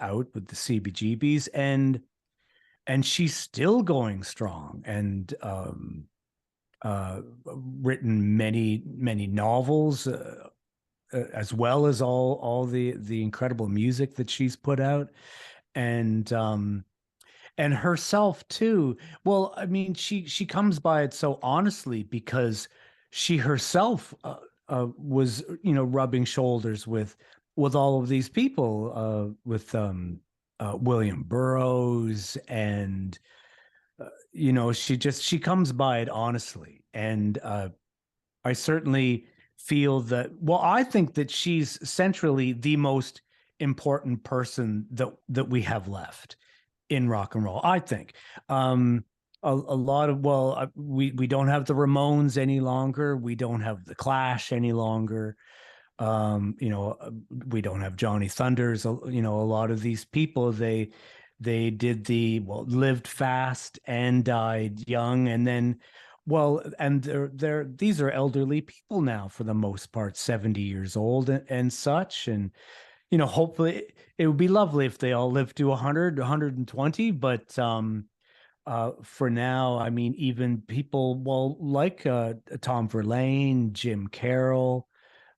out with the CBGB's, and she's still going strong, and written many novels, as well as all the incredible music that she's put out, and herself too. Well, I mean, she comes by it so honestly, because she herself was, rubbing shoulders with all of these people, with William Burroughs, and she comes by it honestly, and I certainly feel that. Well, I think that she's centrally the most important person that we have left in rock and roll. I think a lot of we don't have the Ramones any longer. We don't have the Clash any longer. We don't have Johnny Thunders. A lot of these people, they did lived fast and died young, and then, and these are elderly people now for the most part, 70 years old, and such, and hopefully it would be lovely if they all lived to 100, 120, but for now, I mean, even people, well, like Tom Verlaine, Jim Carroll,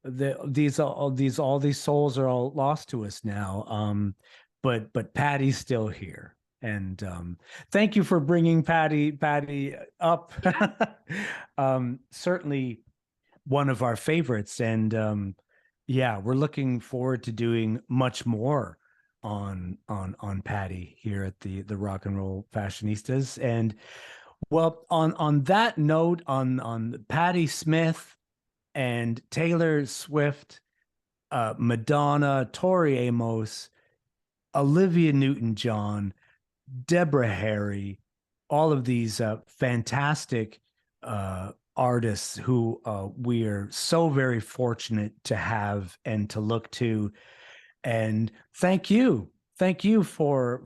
all these souls are all lost to us now. But Patty's still here, and thank you for bringing Patty up. Yeah. Certainly one of our favorites, and yeah, we're looking forward to doing much more on Patty here at the Rock and Roll Fashionistas. And well, on that note, on Patty Smith and Taylor Swift, Madonna, Tori Amos, Olivia Newton-John, Deborah Harry, all of these fantastic artists who we are so very fortunate to have and to look to. And thank you for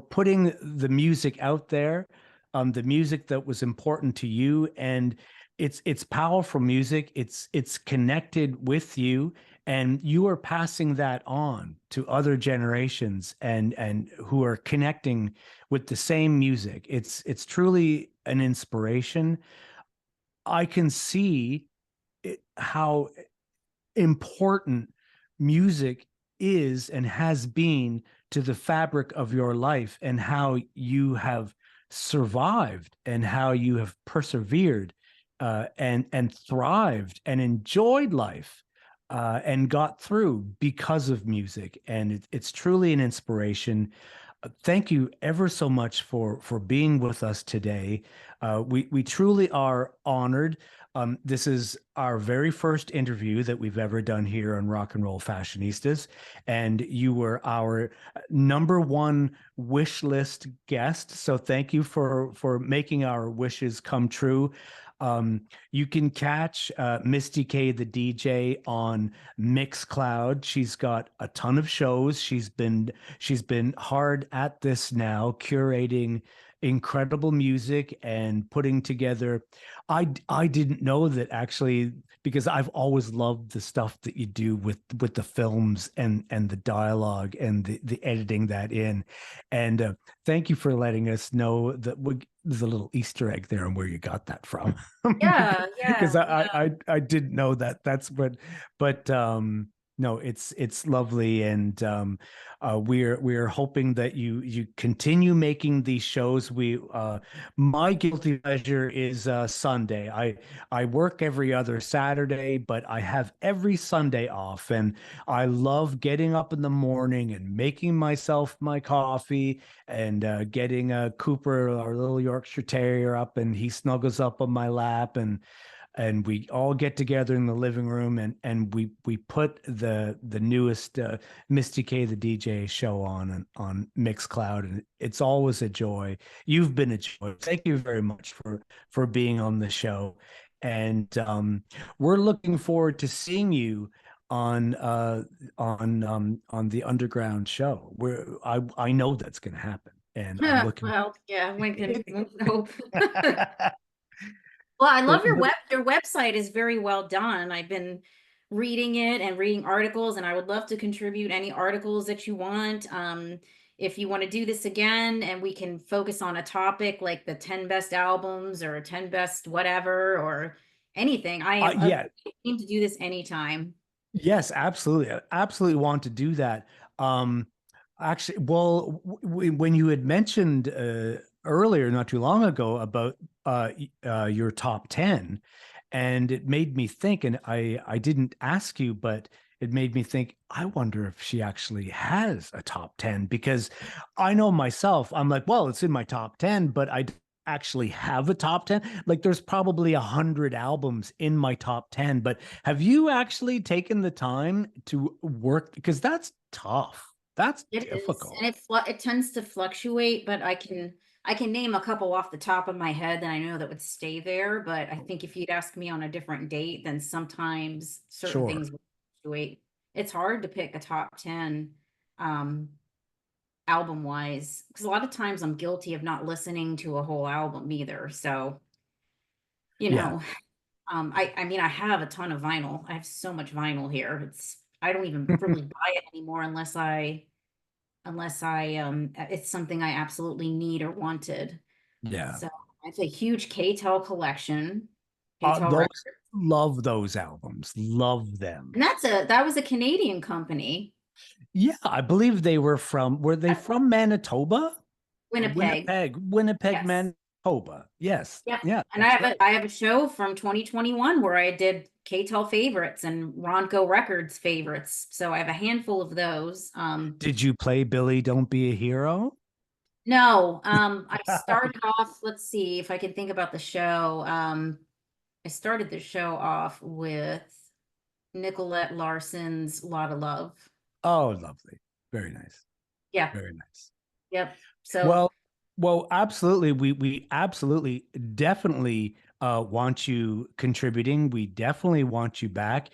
putting the music out there, the music that was important to you, and it's powerful music. It's connected with you, and you are passing that on to other generations, and who are connecting with the same music. It's truly an inspiration. I can see how important music is and has been to the fabric of your life, and how you have survived and how you have persevered, and thrived and enjoyed life, and got through because of music. And it's truly an inspiration. Thank you ever so much for being with us today. We truly are honored. This is our very first interview that we've ever done here on Rock and Roll Fashionistas, and you were our number one wish list guest. So thank you for making our wishes come true. You can catch MistyK the DJ on Mixcloud. She's got a ton of shows. She's been hard at this now, curating incredible music and putting together. I didn't know that actually, because I've always loved the stuff that you do with the films and the dialogue and the editing that in. And thank you for letting us know that there's a little Easter egg there and where you got that from. Yeah, yeah, Because yeah. I didn't know that. That's what, but no, it's lovely. And we're hoping that you continue making these shows. My guilty pleasure is Sunday. I work every other Saturday, but I have every Sunday off, and I love getting up in the morning and making myself my coffee, and getting Cooper, our little Yorkshire Terrier, up, and he snuggles up on my lap, and we all get together in the living room, and we put the newest MistyK the DJ show on Mixcloud, and it's always a joy. You've been a joy. Thank you very much for being on the show, and we're looking forward to seeing you on the underground show, where I know that's going to happen, and I'm looking. Well, yeah, we can hope. Well, I love your website is very well done. I've been reading it and reading articles, and I would love to contribute any articles that you want. If you want to do this again and we can focus on a topic like the 10 best albums or 10 best whatever or anything, I am Yeah, game to do this anytime. yes, absolutely. I absolutely want to do that. Um, Actually, well, when you had mentioned earlier, not too long ago, about your top 10, and it made me think, and I didn't ask you, but it made me think, I wonder if she actually has a top 10, because I know myself, I'm like, well, it's in my top 10, but I don't actually have a top 10. Like, there's probably 100 albums in my top 10, but have you actually taken the time to work? Because that's tough. That's It is, and difficult. it tends to fluctuate, but I can name a couple off the top of my head that I know that would stay there. But I think if you'd ask me on a different date, then sometimes certain Sure. things would fluctuate. It's hard to pick a top 10 um album wise, because a lot of times I'm guilty of not listening to a whole album either. So, you Yeah. know, I mean I have a ton of vinyl. I have so much vinyl here. I don't even really buy it anymore unless I it's something I absolutely need or wanted. Yeah. So it's a huge K-Tel collection, K-Tel Those record. love those albums. Love them. And that was a Canadian company. Yeah, I believe were they from Manitoba? Winnipeg. Winnipeg, Yes. Manitoba. Yes. Yep. Yeah, And that's right. I have a show from 2021 where I did K-Tel favorites and Ronco Records favorites. So I have a handful of those. Did you play Billy Don't Be a Hero? No, I started off, let's see if I can think about the show. I started the show off with Nicolette Larson's Lot of Love. Oh, lovely. Very nice. Yeah. Very nice. Yep. So Well, absolutely. We absolutely definitely want you contributing. We definitely want you back.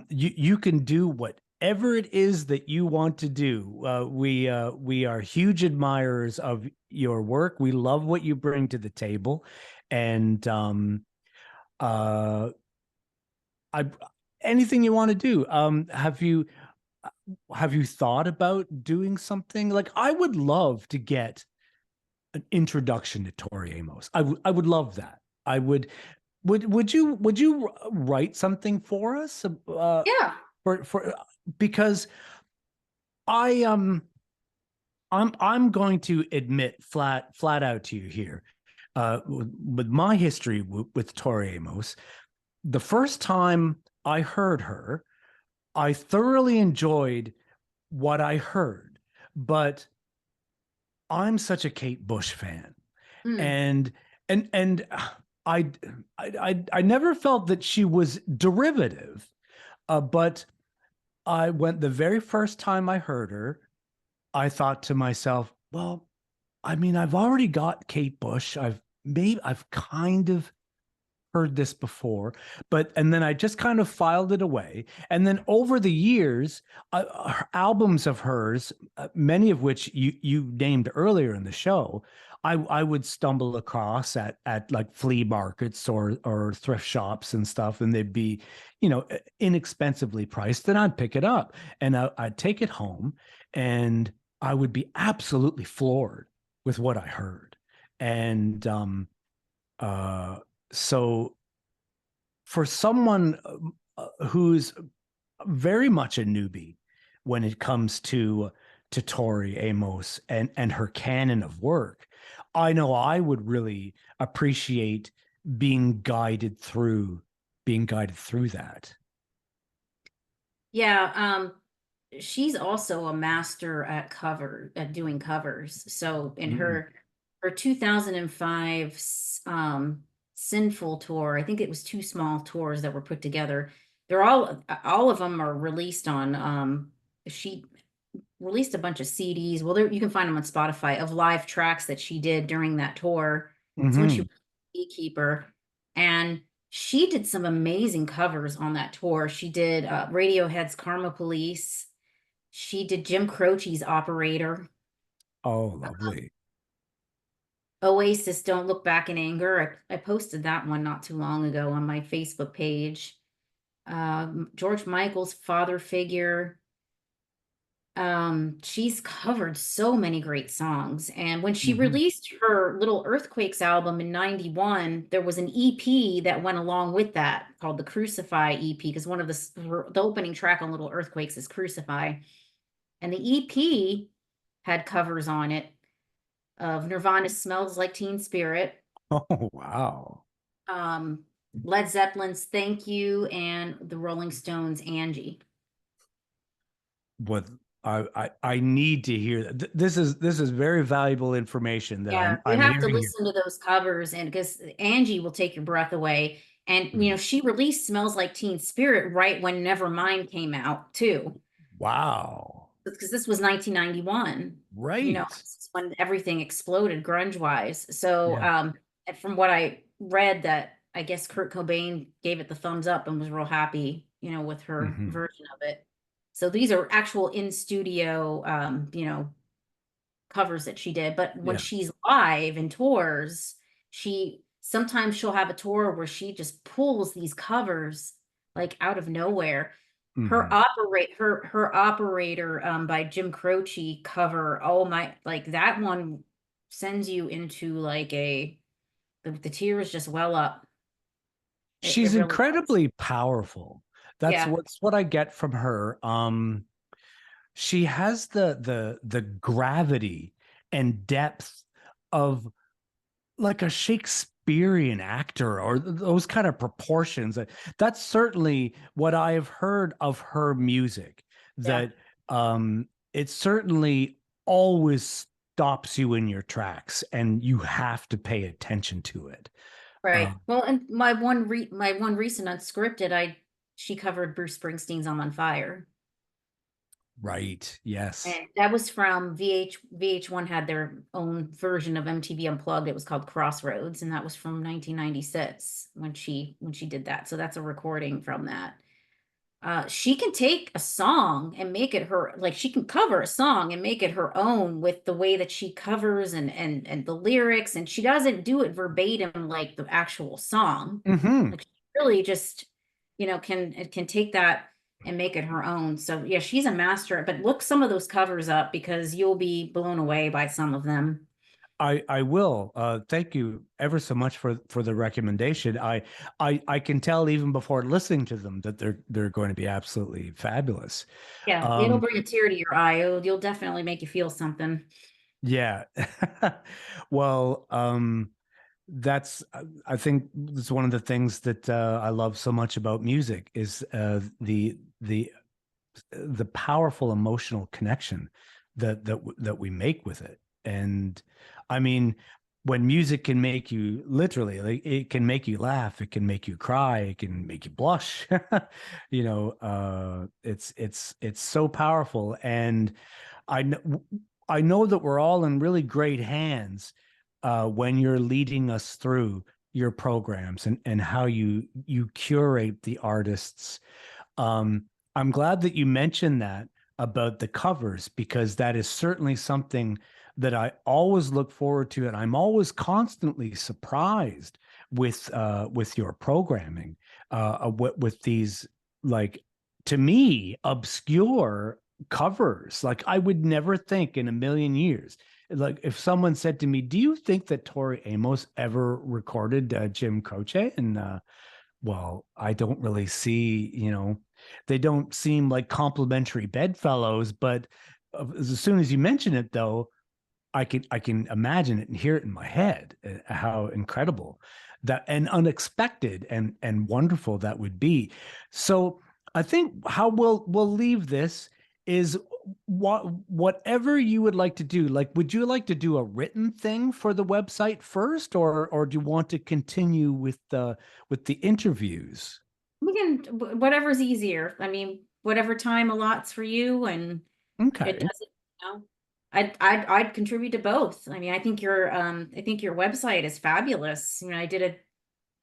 You can do whatever it is that you want to do. We are huge admirers of your work. We love what you bring to the table, and uh, I anything you want to do. Have you thought about doing something like I would love to get an introduction to Tori Amos. I would love that. I would you write something for us yeah. for because I I'm going to admit flat out to you here with my history with Tori Amos. The first time I heard her, I thoroughly enjoyed what I heard, but I'm such a Kate Bush fan, Mm, and and I, I never felt that she was derivative, but I went the very first time I heard her, I thought to myself, well, I mean, I've already got Kate Bush. I've kind of heard this before, but and then I just kind of filed it away. And then over the years, albums of hers, many of which you named earlier in the show, I would stumble across at like flea markets or thrift shops and stuff, and they'd be, inexpensively priced, and I'd pick it up and I'd take it home, and I would be absolutely floored with what I heard, and uh so for someone who's very much a newbie when it comes to Tori Amos and her canon of work, I know I would really appreciate being guided through that. yeah. She's also a master at doing covers. So in Mm. her 2005 Sinful tour, I think it was two small tours that were put together. They're all of them are released on she released a bunch of CDs. Well, there you can find them on Spotify of live tracks that she did during that tour. It's when she Hmm. was a beekeeper, and she did some amazing covers on that tour. She did Radiohead's "Karma Police." She did Jim Croce's "Operator." Oh, lovely. Oasis "Don't Look Back in Anger." I posted that one not too long ago on my Facebook page. George Michael's "Father Figure." She's covered so many great songs, and when she Hmm. released her Little Earthquakes album in 91, there was an EP that went along with that called the Crucify EP, because one of the opening track on Little Earthquakes is Crucify, and the EP had covers on it of Nirvana's Smells Like Teen Spirit, Oh, wow. um, Led Zeppelin's Thank You, and the Rolling Stones' Angie. What I need to hear that. This is very valuable information that Yeah, you I'm have to hearing here. listen to those covers, and because Angie will take your breath away. And Mm. she released Smells Like Teen Spirit right when Nevermind came out too. Wow. Because this was 1991. Right. This is when everything exploded grunge wise. So Yeah. and from what I read, that I guess Kurt Cobain gave it the thumbs up and was real happy, with her Hmm. version of it. So these are actual in studio covers that she did. But when Yeah. she's live and tours, she'll have a tour where she just pulls these covers like out of nowhere. her Mhm. operate her operator by Jim Croce cover. Oh my, like that one sends you into like the tears just well up. It She's really does. incredibly powerful. That's Yeah, what I get from her. She has the gravity and depth of like a Shakespearean actor, or those kind of proportions. That's certainly what I have heard of her music. yeah. That it certainly always stops you in your tracks, and you have to pay attention to it. Right. Um, Well, and my one recent unscripted, I she covered Bruce Springsteen's "I'm on Fire." right. Yes. And that was from VH1 had their own version of MTV Unplugged. It was called Crossroads, and that was from 1996 when she did that. So that's a recording from that. She can take a song and make it her, like she can cover a song and make it her own with the way that she covers and the lyrics, and she doesn't do it verbatim like the actual song. Hmm. Like she really just, can take that and make it her own. So yeah, she's a master. But look some of those covers up because you'll be blown away by some of them. I will. Thank you ever so much for the recommendation. I can tell even before listening to them that they're going to be absolutely fabulous. Yeah, it'll Um, bring a tear to your eye. You'll definitely make you feel something. yeah. Well, that's I think it's one of the things that I love so much about music is the powerful emotional connection that we make with it. And I mean, when music can make you literally, like, it can make you laugh, it can make you cry, it can make you blush. It's so powerful. And I know that we're all in really great hands when you're leading us through your programs and how you curate the artists. um, I'm glad that you mentioned that about the covers, because that is certainly something that I always look forward to, and I'm always constantly surprised with your programming, with these, like, to me, obscure covers. Like, I would never think in a million years, like, if someone said to me, "Do you think that Tori Amos ever recorded Jim Croce?" And well, I don't really see, they don't seem like complimentary bedfellows, but as soon as you mention it, though, I can imagine it and hear it in my head, how incredible that and unexpected and wonderful that would be. So I think how we'll leave this is whatever you would like to do. Like, would you like to do a written thing for the website first, or do you want to continue with the interviews? We can whatever's easier. I mean, whatever time allots for you, and it Okay. doesn't, I'd contribute to both. I mean, I think your website is fabulous. I did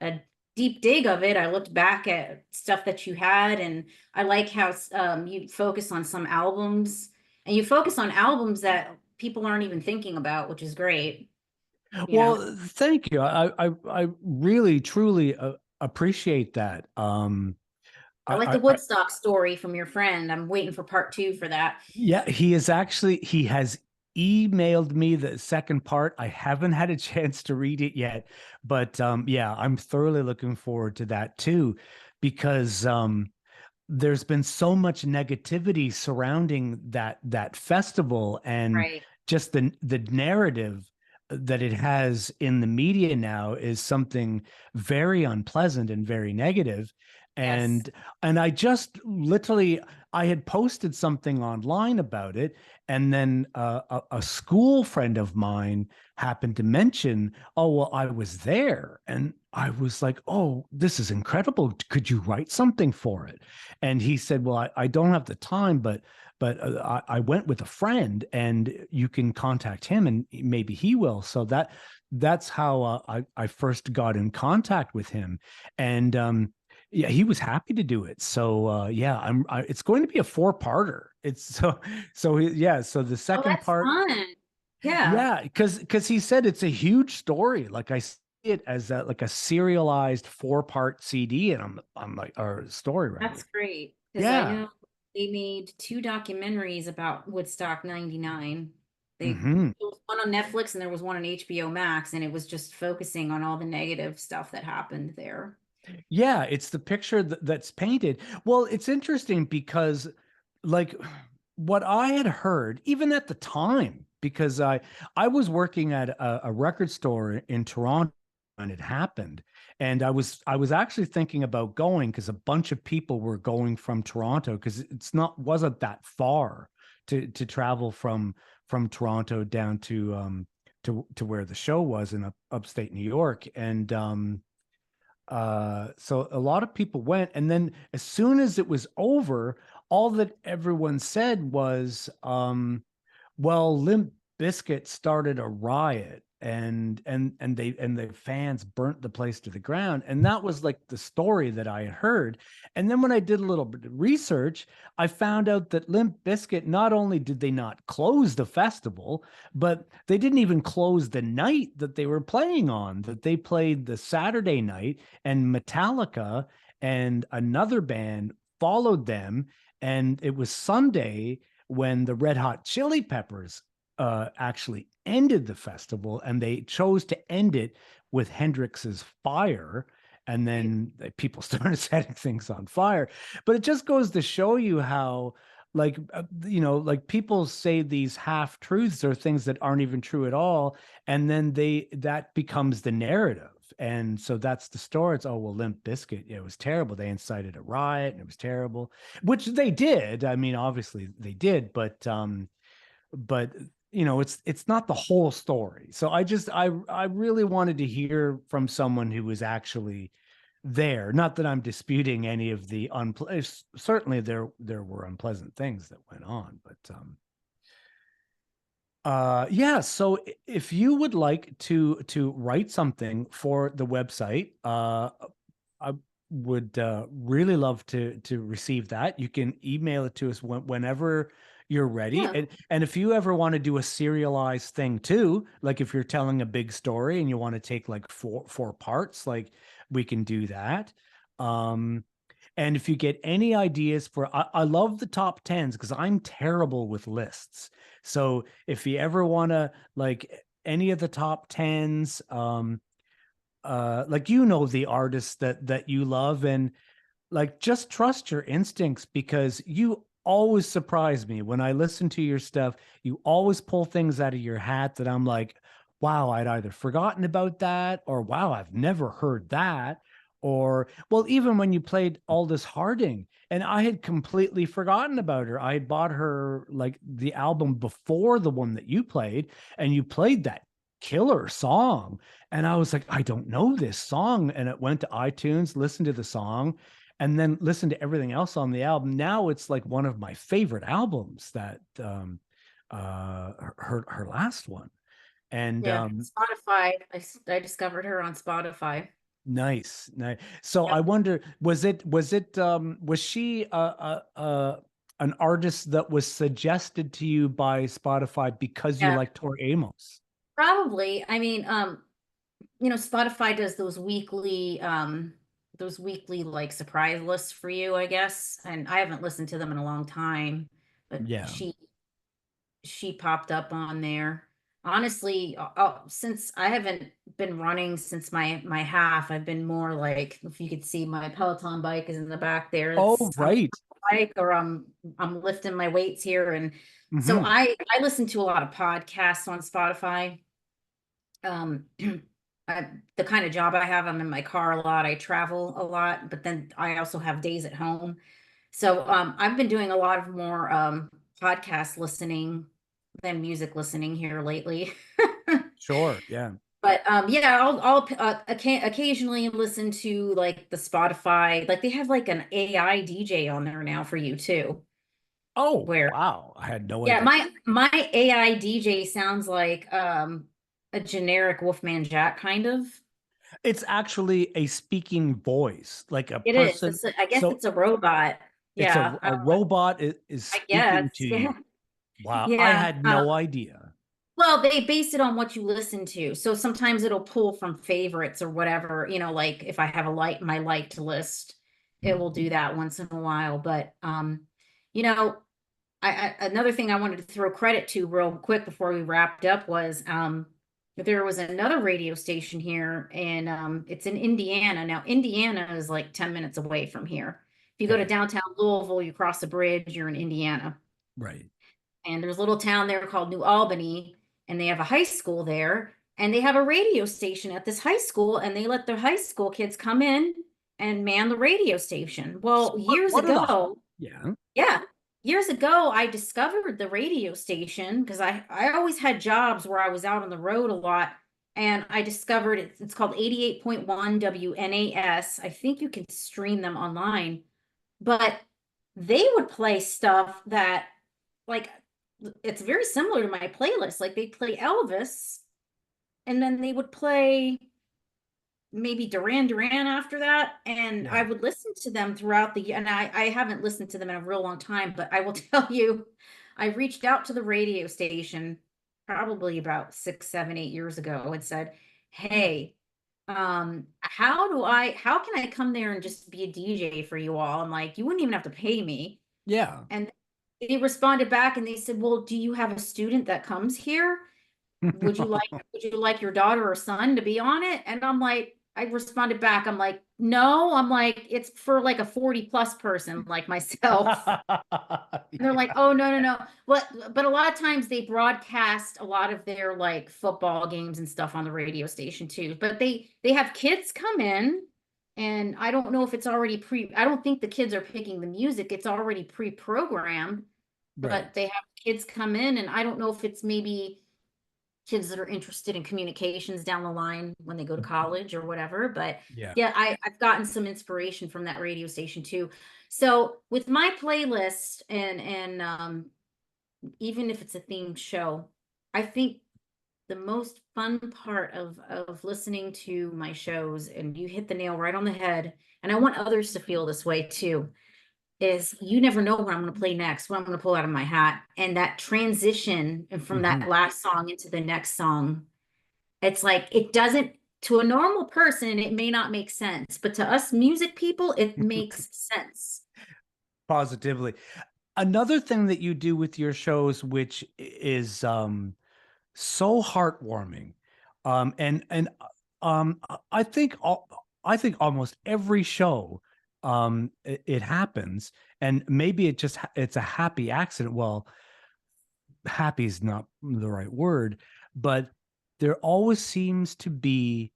a deep dig of it. I looked back at stuff that you had, and I like how you focus on some albums, and you focus on albums that people aren't even thinking about, which is great, you know. Well, thank you. I really truly appreciate that. I like I, the I Woodstock story from your friend. I'm waiting for part two for that. Yeah, he has emailed me the second part. I haven't had a chance to read it yet, but yeah, I'm thoroughly looking forward to that too, because there's been so much negativity surrounding that festival, and Right. just the narrative that it has in the media now is something very unpleasant and very negative. Yes. And I just literally, I had posted something online about it, and then a school friend of mine happened to mention, "Oh, well, I was there," and I was like, "Oh, this is incredible. Could you write something for it?" And he said, "Well, I don't have the time, but I went with a friend, and you can contact him, and maybe he will." So that's how I first got in contact with him, and yeah, he was happy to do it. So yeah, it's going to be a four-parter. It's yeah. So the Oh, second that's part, fun. Yeah, yeah, because he said it's a huge story. Like, I see it as like a serialized four-part CD, and I'm like, or story rather. that's great. Because I Yeah. know they made two documentaries about Woodstock 99. Hmm. There was one on Netflix and there was one on HBO Max, and it was just focusing on all the negative stuff that happened there. Yeah, it's the picture that's painted. Well, it's interesting because, like, what I had heard, even at the time, because I was working at a record store in Toronto when it happened, and I was actually thinking about going because a bunch of people were going from Toronto because wasn't that far to travel from Toronto down to where the show was in upstate New York, and so a lot of people went, and then as soon as it was over, all that everyone said was, well, Limp Bizkit started a riot, and the fans burnt the place to the ground, and that was like the story that I had heard. And then when I did a little bit of research, I found out that Limp Bizkit, not only did they not close the festival, but they didn't even close the night that they were playing on. That they played the Saturday night, and Metallica and another band followed them, and it was Sunday when the Red Hot Chili Peppers actually ended the festival, and they chose to end it with Hendrix's Fire. And then people started setting things on fire. But it just goes to show you how, like, like people say these half truths or things that aren't even true at all. And then that becomes the narrative. And so that's the story. It's, oh, well, Limp Bizkit, it was terrible. They incited a riot and it was terrible, which they did. I mean, obviously they did, but it's not the whole story. So I really wanted to hear from someone who was actually there. Not that I'm disputing any of the certainly there were unpleasant things that went on, but yeah, so if you would like to write something for the website, I would really love to receive that. You can email it to us whenever you're ready. Yeah. And if you ever want to do a serialized thing too, like if you're telling a big story and you want to take like four parts, like we can do that. Um, and if you get any ideas I love the top tens because I'm terrible with lists. So if you ever want to, like, any of the top tens, like, the artists that you love, and like, just trust your instincts because you always surprise me when I listen to your stuff. You always pull things out of your hat that I'm like, wow, I'd either forgotten about that, or wow, I've never heard that. Or, well, even when you played Aldous Harding, and I had completely forgotten about her. I had bought her like the album before the one that you played, and you played that killer song. And I was like, I don't know this song. And it went to iTunes, listened to the song, and then listen to everything else on the album. Now it's like one of my favorite albums, that her last one. And Yeah. Spotify. I discovered her on Spotify. nice. So I Yep. wonder, was she an artist that was suggested to you by Spotify because you Yeah. like Tori Amos? Probably. I mean, Spotify does those weekly like surprise lists for you, I guess. And I haven't listened to them in a long time, but Yeah. she popped up on there. Honestly, since I haven't been running since my half, I've been more like, if you could see my Peloton bike is in the back there. Oh, It's I'm right. bike, or I'm lifting my weights here, and so Hmm. I listen to a lot of podcasts on Spotify. um the kind of job I have, I'm in my car a lot, I travel a lot, but then I also have days at home. So I've been doing a lot of more podcast listening than music listening here lately. Sure. Yeah. But yeah, occasionally listen to like the Spotify, like they have like an AI DJ on there now for you too, Oh, where wow. I had no yeah, idea. my AI DJ sounds like a generic Wolfman Jack kind of. It's actually a speaking voice, like a It is. person. I guess So it's a robot. it's Yeah, a robot is I speaking to guess. you. Yeah. Wow. I Yeah. had no idea. Well, they base it on what you listen to. So sometimes it'll pull from favorites or whatever, like if I have my liked list, it will do that once in a while. But you know, another thing I wanted to throw credit to real quick before we wrapped up was there was another radio station here, and it's in Indiana. Now, Indiana is like 10 minutes away from here. If you go to Okay. downtown Louisville, you cross the bridge, you're in Indiana. Right. And there's a little town there called New Albany, and they have a high school there, and they have a radio station at this high school, and they let the high school kids come in and man the radio station. So Well, years what are the ago, yeah. yeah, years ago, I discovered the radio station because I always had jobs where I was out on the road a lot, and I discovered it's called 88.1 WNAS. I think you can stream them online, but they would play stuff that, like, it's very similar to my playlist. Like, they play Elvis, and then they would play maybe Duran Duran after that. And Yeah. I would listen to them throughout the year. And I haven't listened to them in a real long time, but I will tell you, I reached out to the radio station probably about 6, 7, 8 years ago and said, hey, how can I come there and just be a DJ for you all? I'm like, you wouldn't even have to pay me. Yeah. And they responded back and they said, well, do you have a student that comes here? Would you like your daughter or son to be on it? And I'm like, I responded back, I'm like, no, I'm like, it's for like a 40 plus person like myself. And they're like, Yeah. oh, no, no, no. But a lot of times they broadcast a lot of their like football games and stuff on the radio station too. But they have kids come in, and I don't know if it's already I don't think the kids are picking the music. It's already pre-programmed, but Right. they have kids come in, and I don't know if it's maybe kids that are interested in communications down the line when they go to college or whatever. But Yeah. yeah, I've gotten some inspiration from that radio station too. So with my playlist, and even if it's a themed show, I think the most fun part of listening to my shows, and you hit the nail right on the head, and I want others to feel this way too, is you never know what I'm going to play next, what I'm going to pull out of my hat. And that transition and from Hmm. that last song into the next song, it's like it doesn't, to a normal person, it may not make sense, but to us music people, it makes sense. Positively. Another thing that you do with your shows, which is so heartwarming, and I think I think almost every show it happens, and maybe it's a happy accident. Well, happy is not the right word, but there always seems to be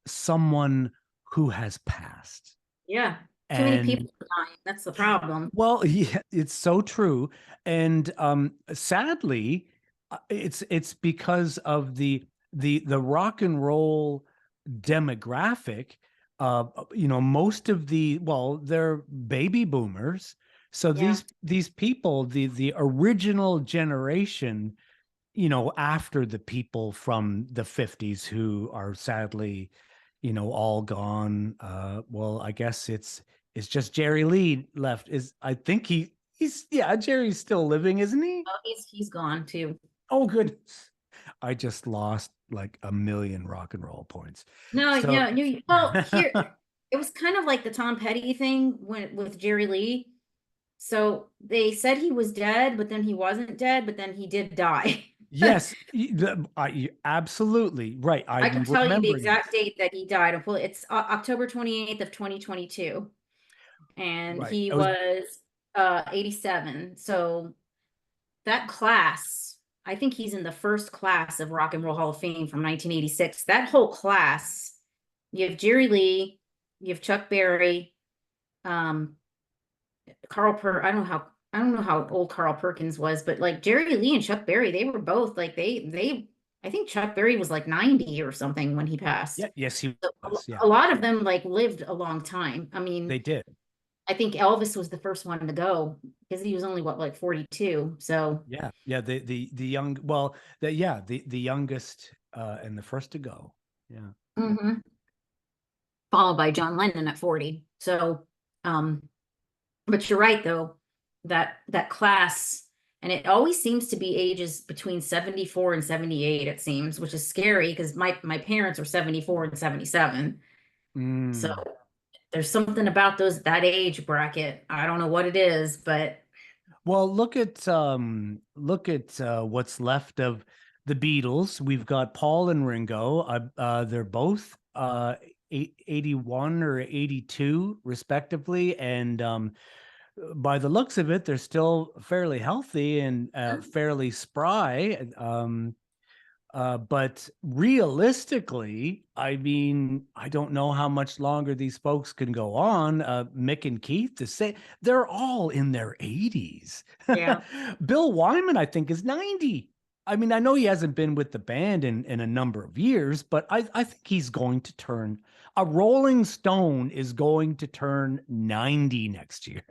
someone who has passed. Yeah. Too many people And are dying. That's the problem. well, yeah, it's so true. And sadly, it's because of the rock and roll demographic. Most of they're baby boomers. So Yeah. these people, the original generation, after the people from the 50s who are sadly, all gone. Well, I guess it's just Jerry Lee left. Is I think he's yeah, Jerry's still living, isn't he? Oh, he's gone too. Oh, goodness. I just lost like a million rock and roll points. No, So yeah, well, here it was kind of like the Tom Petty thing with Jerry Lee. So they said he was dead, but then he wasn't dead, but then he did die. yes, absolutely right. I I'm can tell you the remembering exact this. date that he died. It's October 28th of 2022. And Right. he It was was 87. So that class, I think he's in the first class of Rock and Roll Hall of Fame from 1986. That whole class, you have Jerry Lee, you have Chuck Berry, um, I don't know how old Carl Perkins was, but like Jerry Lee and Chuck Berry, they were both like I think Chuck Berry was like 90 or something when he yeah, passed. yes, he So was. Yeah, a lot of them like lived a long time. I they mean, did. I think Elvis was the first one to go because he was only what, like 42. So Yeah, yeah. The young, well, the youngest and the first to go. Yeah. mhm. Followed by John Lennon at 40. So um but you're right though, that class, and it always seems to be ages between 74 and 78, it seems, which is scary because my parents are 74 and 77. So Mm. There's something about that age bracket. I don't know what it is, but Well, look at what's left of the Beatles. We've got Paul and Ringo. They're both 81 or 82 respectively, and by the looks of it, they're still fairly healthy and fairly spry. But realistically, I mean, I don't know how much longer these folks can go on. Mick and Keith, to say they're all in their 80s. yeah. Bill Wyman, I think, is 90. I mean, I know he hasn't been with the band in a number of years, but I think he's going to turn, a Rolling Stone is going to turn 90 next year.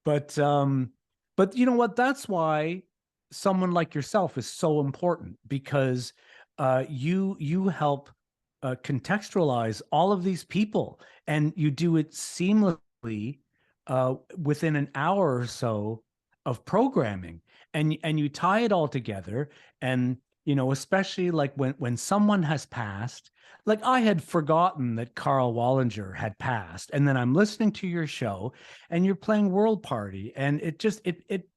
But you know what? That's why someone like yourself is so important, because you help contextualize all of these people, and you do it seamlessly within an hour or so of programming, and you tie it all together. And especially like when someone has passed, like I had forgotten that Carl Wallinger had passed, and then I'm listening to your show and you're playing World Party, and it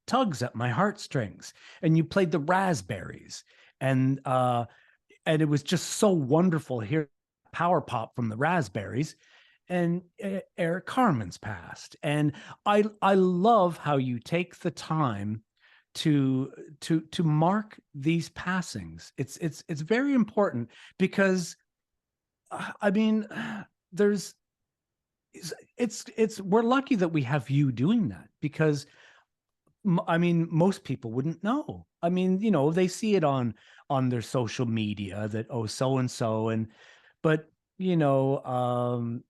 tugs at my heartstrings. And you played the Raspberries, and and it was just so wonderful here, power pop from the Raspberries. And Eric Carmen's passed, and I love how you take the time to mark these passings. It's very important, because I mean, there's it's we're lucky that we have you doing that, because I mean, most people wouldn't know. I mean, they see it on their social media that, oh, so and so, and but you know,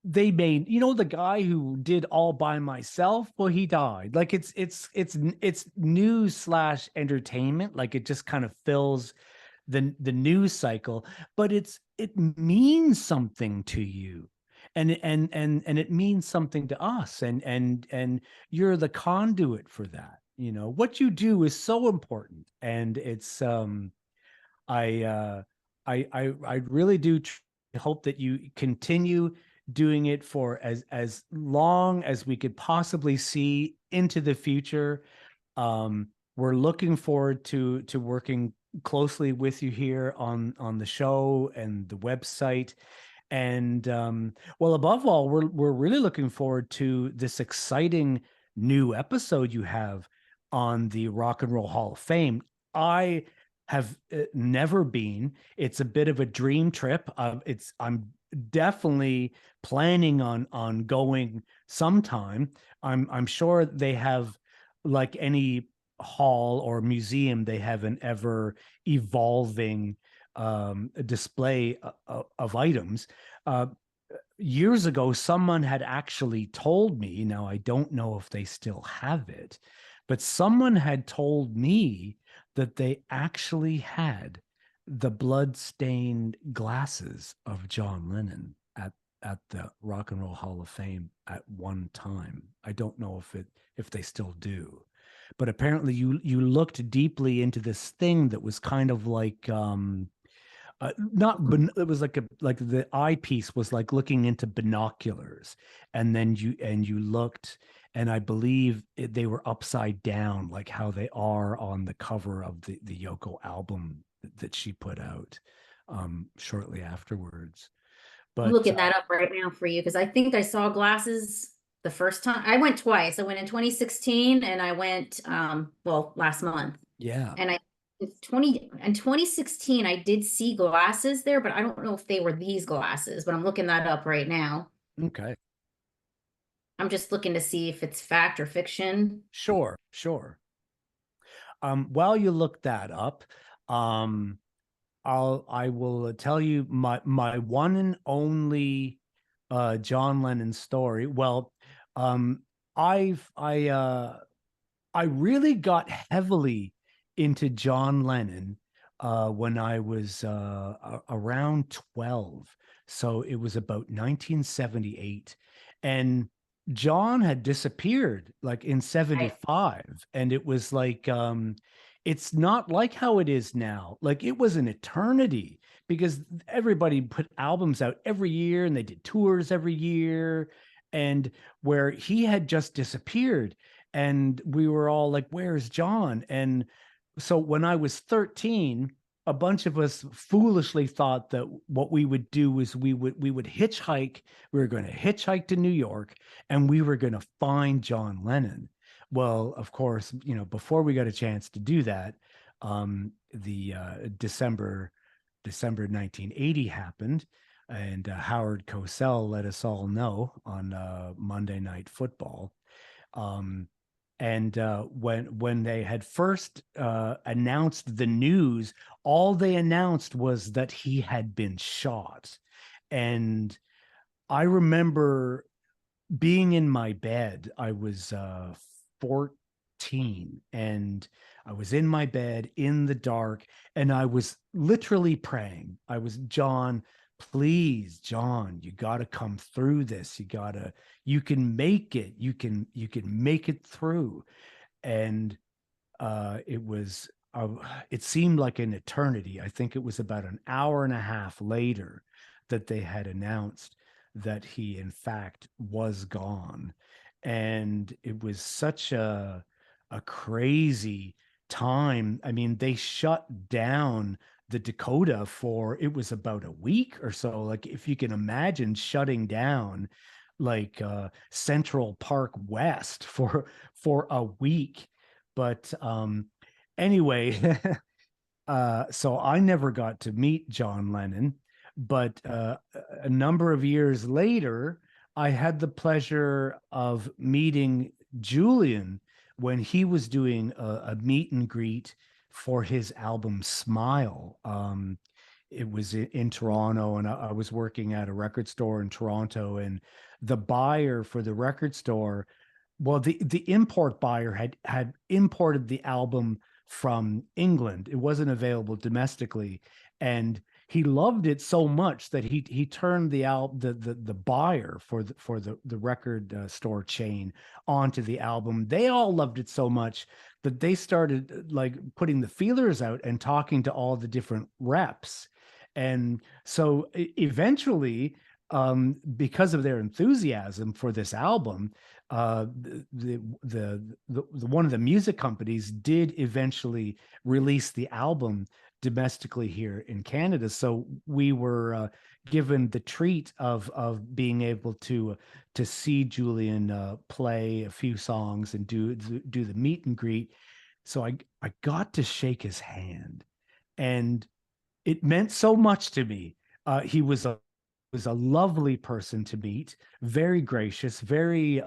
they made, the guy who did All by Myself, well, he died. Like it's news slash entertainment. Like it just kind of fills the news cycle, but it means something to you. And it means something to us, and you're the conduit for that. What you do is so important, and it's I I really do hope that you continue doing it for as long as we could possibly see into the future. We're looking forward to working closely with you here on the show and the website. And well, above all, we're really looking forward to this exciting new episode you have on the Rock and Roll Hall of Fame. I have never been. It's a bit of a dream trip. I'm definitely planning on going sometime. I'm sure they have, like any hall or museum, they have an ever evolving display of items. Uh, Years ago, someone had actually told me, now I don't know if they still have it, but someone had told me that they actually had the blood-stained glasses of John Lennon at the Rock and Roll Hall of Fame at one time. I don't know if they still do, but apparently you looked deeply into this thing that was kind of like not it was like the eyepiece was like looking into binoculars, and then you looked, and I believe they were upside down, like how they are on the cover of the Yoko album that she put out shortly afterwards. I'm But looking that up right now for you because I think I saw glasses the first time. I went twice. I went in 2016 and I went well last month. yeah, And I it's 20 in 2016 I did see glasses there, but I don't know if they were these glasses, but I'm looking that up right now. okay, I'm just looking to see if it's fact or fiction. sure. While you look that up, um I will tell you my one and only John Lennon story. Well, um I've I really got heavily into John Lennon when I was around 12. So it was about 1978. And John had disappeared like in Right. 75. And it was like it's not like how it is now. Like it was an eternity because everybody put albums out every year and they did tours every year. And where he had just disappeared, and we were all like, "Where's John?" And so when I was 13, a bunch of us foolishly thought that what we would do was we would hitchhike. We were going to hitchhike to New York, and we were going to find John Lennon. Well, of course, before we got a chance to do that, the December 1980 happened, and Howard Cosell let us all know on Monday Night Football. Um, and when they had first announced the news, all they announced was that he had been shot. And I remember being in my bed. I was 14, and I was in my bed in the dark, and I was literally praying. I was, "John, please, John, you got to come through this. You can make it. You can make it through." And it was it seemed like an eternity. I think it was about an hour and a half later that they had announced that he in fact was gone. And it was such a crazy time. I mean, they shut down the Dakota for, it was about a week or so. Like if you can imagine shutting down like Central Park West for a week. But anyway, so I never got to meet John Lennon, but a number of years later, I had the pleasure of meeting Julian when he was doing a meet and greet for his album Smile. It was in Toronto, and I was working at a record store in Toronto, and the buyer for the record store, well, the import buyer had imported the album from England. It wasn't available domestically, and he loved it so much that he turned the buyer for the record store chain onto the album. They all loved it so much that they started like putting the feelers out and talking to all the different reps. And so eventually, because of their enthusiasm for this album, the one of the music companies did eventually release the album domestically here in Canada. So we were given the treat of being able to see Julian play a few songs and do the meet and greet. So I got to shake his hand, and it meant so much to me. He was a lovely person to meet, very gracious, very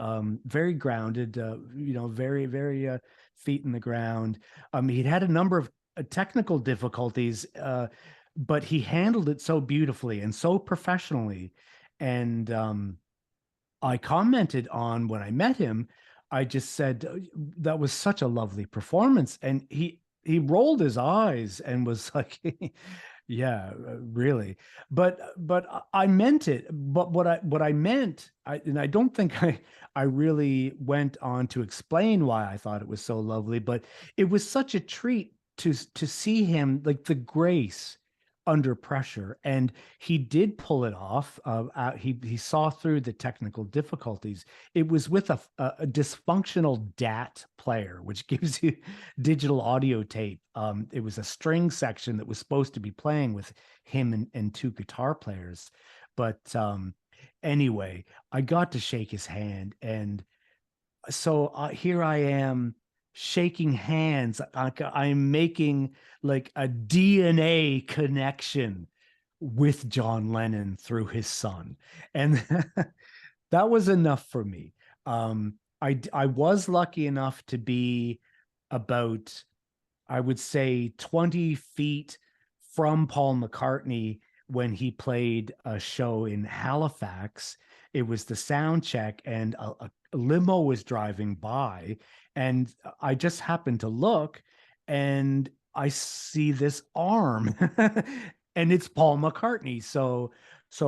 grounded, very feet in the ground. He'd had a number of technical difficulties, but he handled it so beautifully and so professionally. And I commented on when I met him. I just said, that was such a lovely performance," and he rolled his eyes and was like, "Yeah, really." But I meant it. But what I meant, and I don't think I really went on to explain why I thought it was so lovely, but it was such a treat to see him, like the grace under pressure, and he did pull it off. He saw through the technical difficulties. It was with a dysfunctional DAT player, which gives you digital audio tape. It was a string section that was supposed to be playing with him and two guitar players. But anyway, I got to shake his hand, and so here I am shaking hands. I'm making like a DNA connection with John Lennon through his son, and that was enough for me. I was lucky enough to be about, I would say, 20 feet from Paul McCartney when he played a show in Halifax. It was the sound check, and a limo was driving by, and I just happened to look, and I see this arm, and it's Paul McCartney. So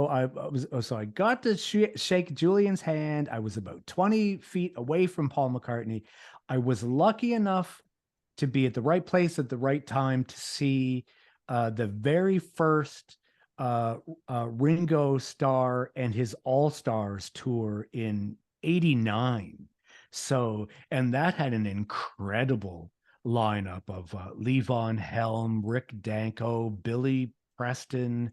I got to shake Julian's hand. I was about 20 feet away from Paul McCartney. I was lucky enough to be at the right place at the right time to see the very first uh, Ringo Starr and his All Stars tour in '89. So, and that had an incredible lineup of Levon Helm, Rick Danko, Billy Preston,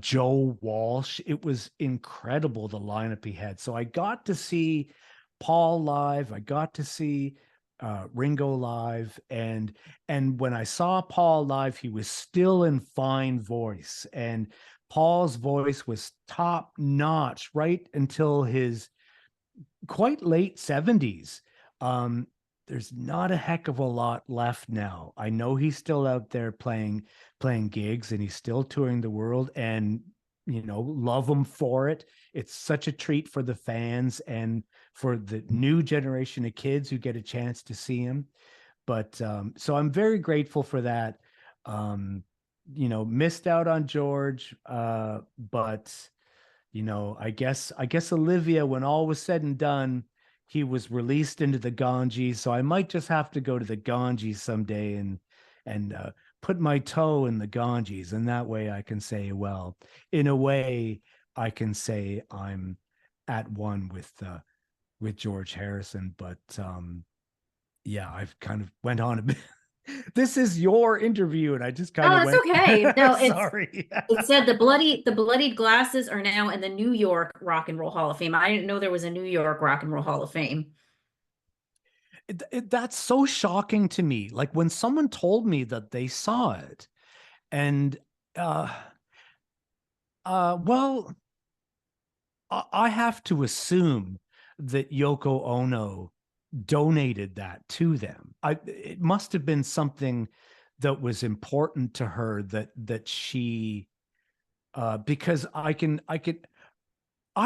Joe Walsh. It was incredible the lineup he had. So I got to see Paul live. I got to see Ringo live, and when I saw Paul live, he was still in fine voice, and Paul's voice was top notch right until his quite late 70s. Um, there's not a heck of a lot left now. I know he's still out there playing gigs and he's still touring the world, and love him for it. It's such a treat for the fans and for the new generation of kids who get a chance to see him. But so I'm very grateful for that. Um, missed out on George, but I guess Olivia, when all was said and done, he was released into the Ganges. So I might just have to go to the Ganges someday and put my toe in the Ganges, and that way I can say, well, in a way, I can say I'm at one with George Harrison. But yeah, I've kind of went on a bit. This is your interview, and I just kind Oh, of that's went. okay. No, Sorry. it said the bloodied glasses are now in the New York Rock and Roll Hall of Fame. I didn't know there was a New York Rock and Roll Hall of Fame. That's so shocking to me. Like when someone told me that they saw it, and uh, well, I have to assume that Yoko Ono donated that to them. It must have been something that was important to her that she because I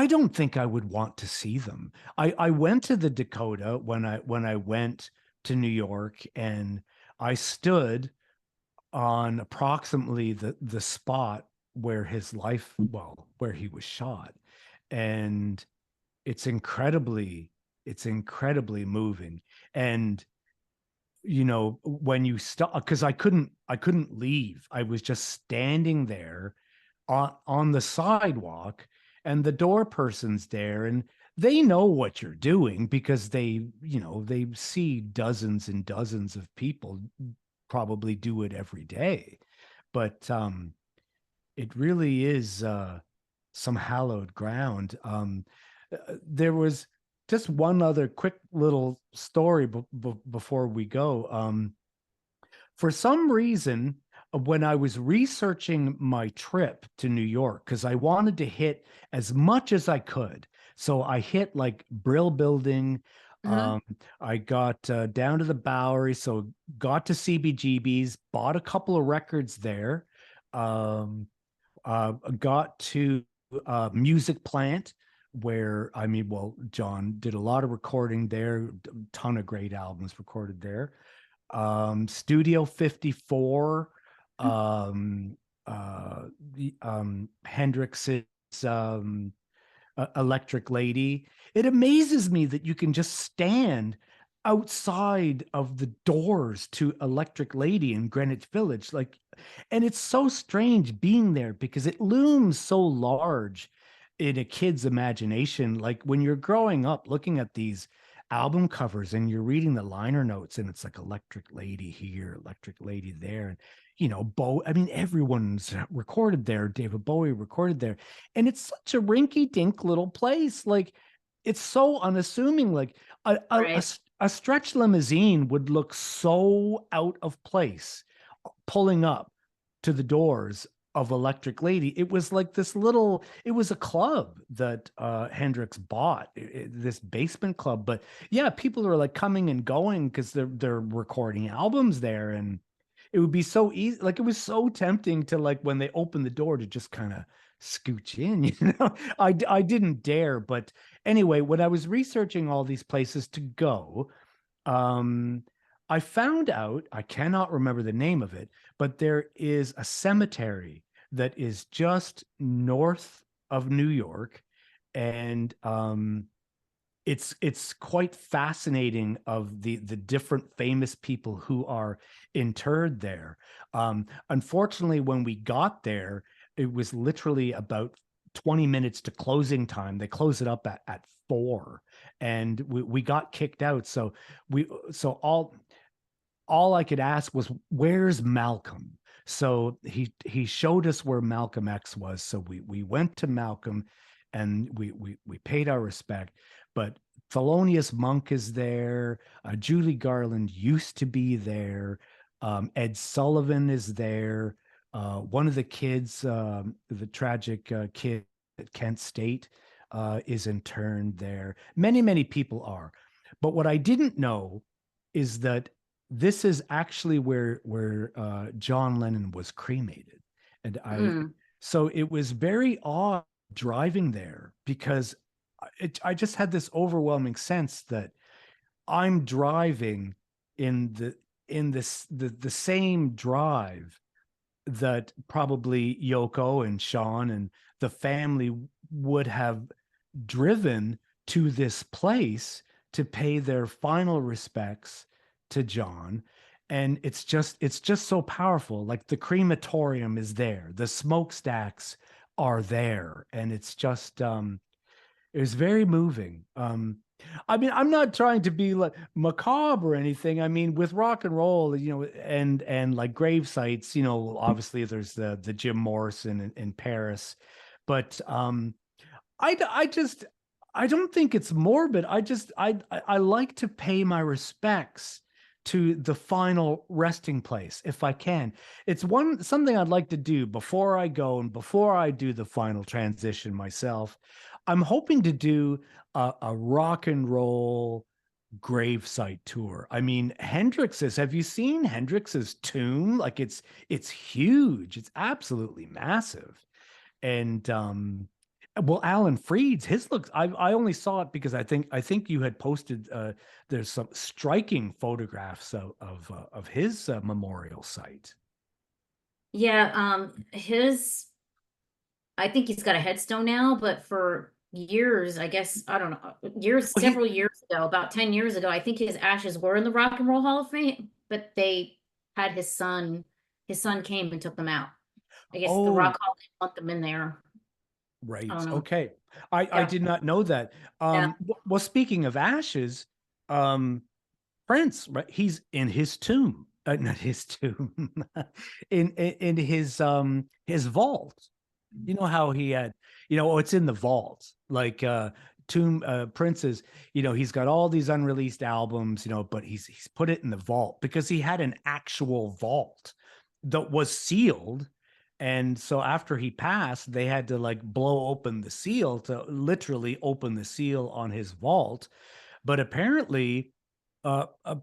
don't think I would want to see them. I went to the Dakota when I went to New York, and I stood on approximately the spot where his life, well, where he was shot. And it's incredibly moving. And when you stop, because I couldn't leave. I was just standing there on the sidewalk, and the door person's there, and they know what you're doing because they see dozens and dozens of people probably do it every day. But it really is some hallowed ground. There was just one other quick little story before we go. For some reason, when I was researching my trip to New York, because I wanted to hit as much as I could. So I hit like Brill Building. Hmm. Um, I got down to the Bowery, so got to CBGB's, bought a couple of records there. Um, got to Music Plant, where I mean, well, John did a lot of recording there, ton of great albums recorded there. Studio 54, um, Hendrix's Electric Lady. It amazes me that you can just stand outside of the doors to Electric Lady in Greenwich Village. Like, and it's so strange being there because it looms so large in a kid's imagination. Like when you're growing up looking at these album covers and you're reading the liner notes, and it's like Electric Lady here, Electric Lady there. And I mean, everyone's recorded there. David Bowie recorded there. And it's such a rinky dink little place. Like it's so unassuming. Like Right. a stretch limousine would look so out of place pulling up to the doors of Electric Lady. It was like it was a club that Hendrix bought, this basement club. But yeah, people are like coming and going because they're recording albums there. And it would be so easy. Like it was so tempting to, like, when they opened the door, to just kind of scooch in, I didn't dare. But anyway, when I was researching all these places to go, um, I found out, I cannot remember the name of it, but there is a cemetery that is just north of New York. And it's quite fascinating of the different famous people who are interred there. Unfortunately, when we got there, it was literally about 20 minutes to closing time. They close it up at 4, and we got kicked out. So all I could ask was, "Where's Malcolm?" So he showed us where Malcolm X was. So we went to Malcolm, and we paid our respect. But Thelonious Monk is there. Julie Garland used to be there. Ed Sullivan is there. One of the kids, the tragic kid at Kent State, is interned there. Many people are. But what I didn't know is that this is actually where John Lennon was cremated, and Mm. so it was very odd driving there because I just had this overwhelming sense that I'm driving in the same drive that probably Yoko and Sean and the family would have driven to this place to pay their final respects to John. And it's just so powerful. Like the crematorium is there, the smokestacks are there, and it was very moving. I mean, I'm not trying to be like macabre or anything. I mean, with rock and roll, and like grave sites, obviously there's the Jim Morrison in Paris, but I just I don't think it's morbid. I like to pay my respects to the final resting place if I can. It's something I'd like to do before I go and before I do the final transition myself. I'm hoping to do a rock and roll gravesite tour. I mean, have you seen Hendrix's tomb? Like it's huge. It's absolutely massive. And well, Alan Freed's, his looks, I only saw it because I think you had posted there's some striking photographs of his memorial site. Yeah, his I think he's got a headstone now, but for years, I guess, I don't know, Well, he several years ago, about 10 years ago, I think his ashes were in the Rock and Roll Hall of Fame, but they had his son came and took them out. I guess the Oh, Rock Hall didn't want them in there. I right. don't know. Okay. I Yeah. did not know that. Yeah. Well, speaking of ashes, um Prince, right? He's in his tomb, not his tomb, in his vault. You know how he had, it's in the vault. Like Tomb Prince's, he's got all these unreleased albums, but he's put it in the vault because he had an actual vault that was sealed. And so after he passed, they had to like blow open the seal to literally open the seal on his vault. But apparently,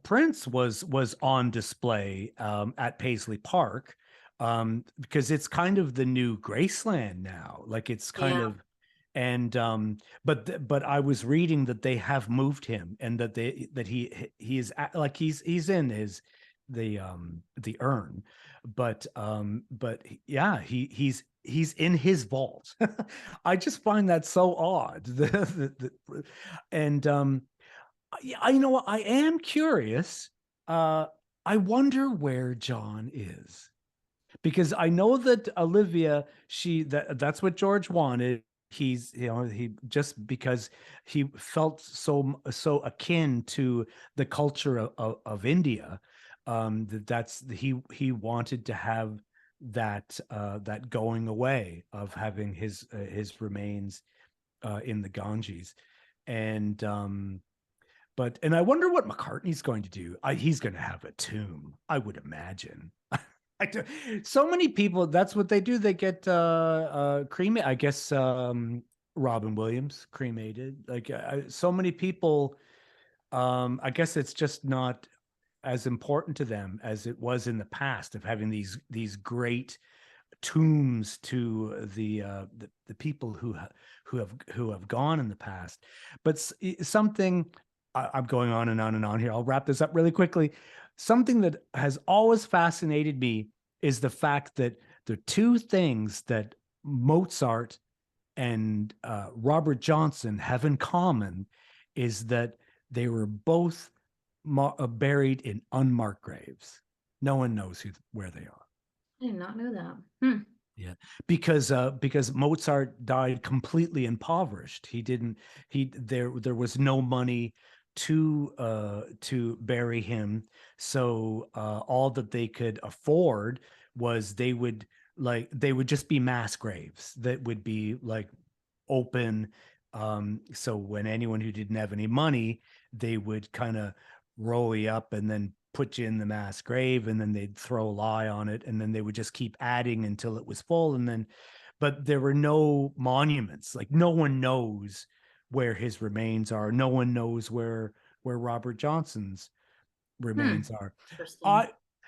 Prince was on display at Paisley Park because it's kind of the new Graceland now. Like it's kind Yeah. of, and but I was reading that they have moved him and that he is like he's in the urn, but yeah, he's in his vault. I just find that so odd. And you know what? I am curious. Uh, I wonder where John is because I know that Olivia, that's what George wanted. He just because he felt so akin to the culture of India, he wanted to have that going away of having his remains in the Ganges, and and I wonder what McCartney's going to do. He's going to have a tomb, I would imagine. So many people, that's what they do. They get cremated. I guess Robin Williams cremated. Like so many people. I guess it's just not as important to them as it was in the past of having these great tombs to the people who have gone in the past. But something I'm going on and on and on here. I'll wrap this up really quickly. Something that has always fascinated me is the fact that the two things that Mozart and Robert Johnson have in common is that they were both buried in unmarked graves. No one knows where they are. I did not know that. Hmm. Yeah, because Mozart died completely impoverished. He didn't he there was no money to bury him. So all that they could afford was they would just be mass graves that would be like open. So when anyone who didn't have any money, they would kind of roll you up and then put you in the mass grave, and then they'd throw lye on it, and then they would just keep adding until it was full. And then, but there were no monuments. Like no one knows where his remains are. No one knows where Robert Johnson's Hmm. remains are. Interesting. Uh,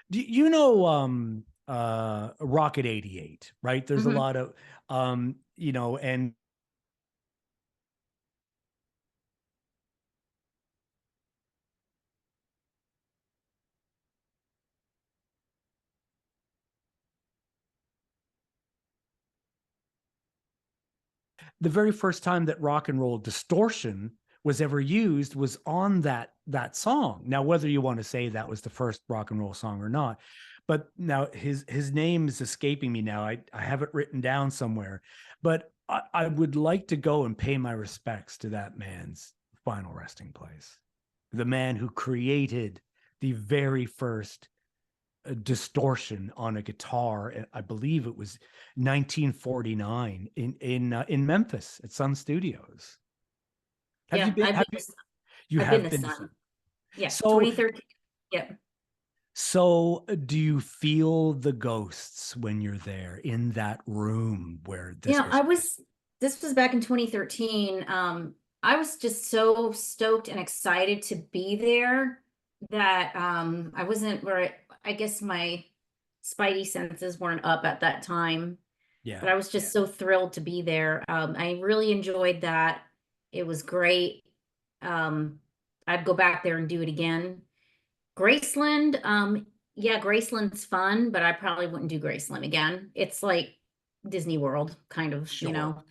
you know Rocket 88, right? There's a Hmm. lot of and the very first time that rock and roll distortion was ever used was on that song. Now, whether you want to say that was the first rock and roll song or not, but now his name is escaping me now. I have it written down somewhere, but I would like to go and pay my respects to that man's final resting place. The man who created the very first distortion on a guitar. I believe it was 1949 in Memphis at Sun Studios. Have you Yeah, been? You I've been have the been to son. Sun? Yeah, So 2013. Yep. do you feel the ghosts when you're there in that room where this Yeah, was? this was back in 2013. I was just so stoked and excited to be there that I wasn't where I guess my spidey senses weren't up at that time, but Yeah. I was just so thrilled to be there. I really enjoyed that. It was great. Um, I'd go back there and do it again. Graceland, yeah, Graceland's fun, but I probably wouldn't do Graceland again. It's like Disney World, kind of, you Sure. know.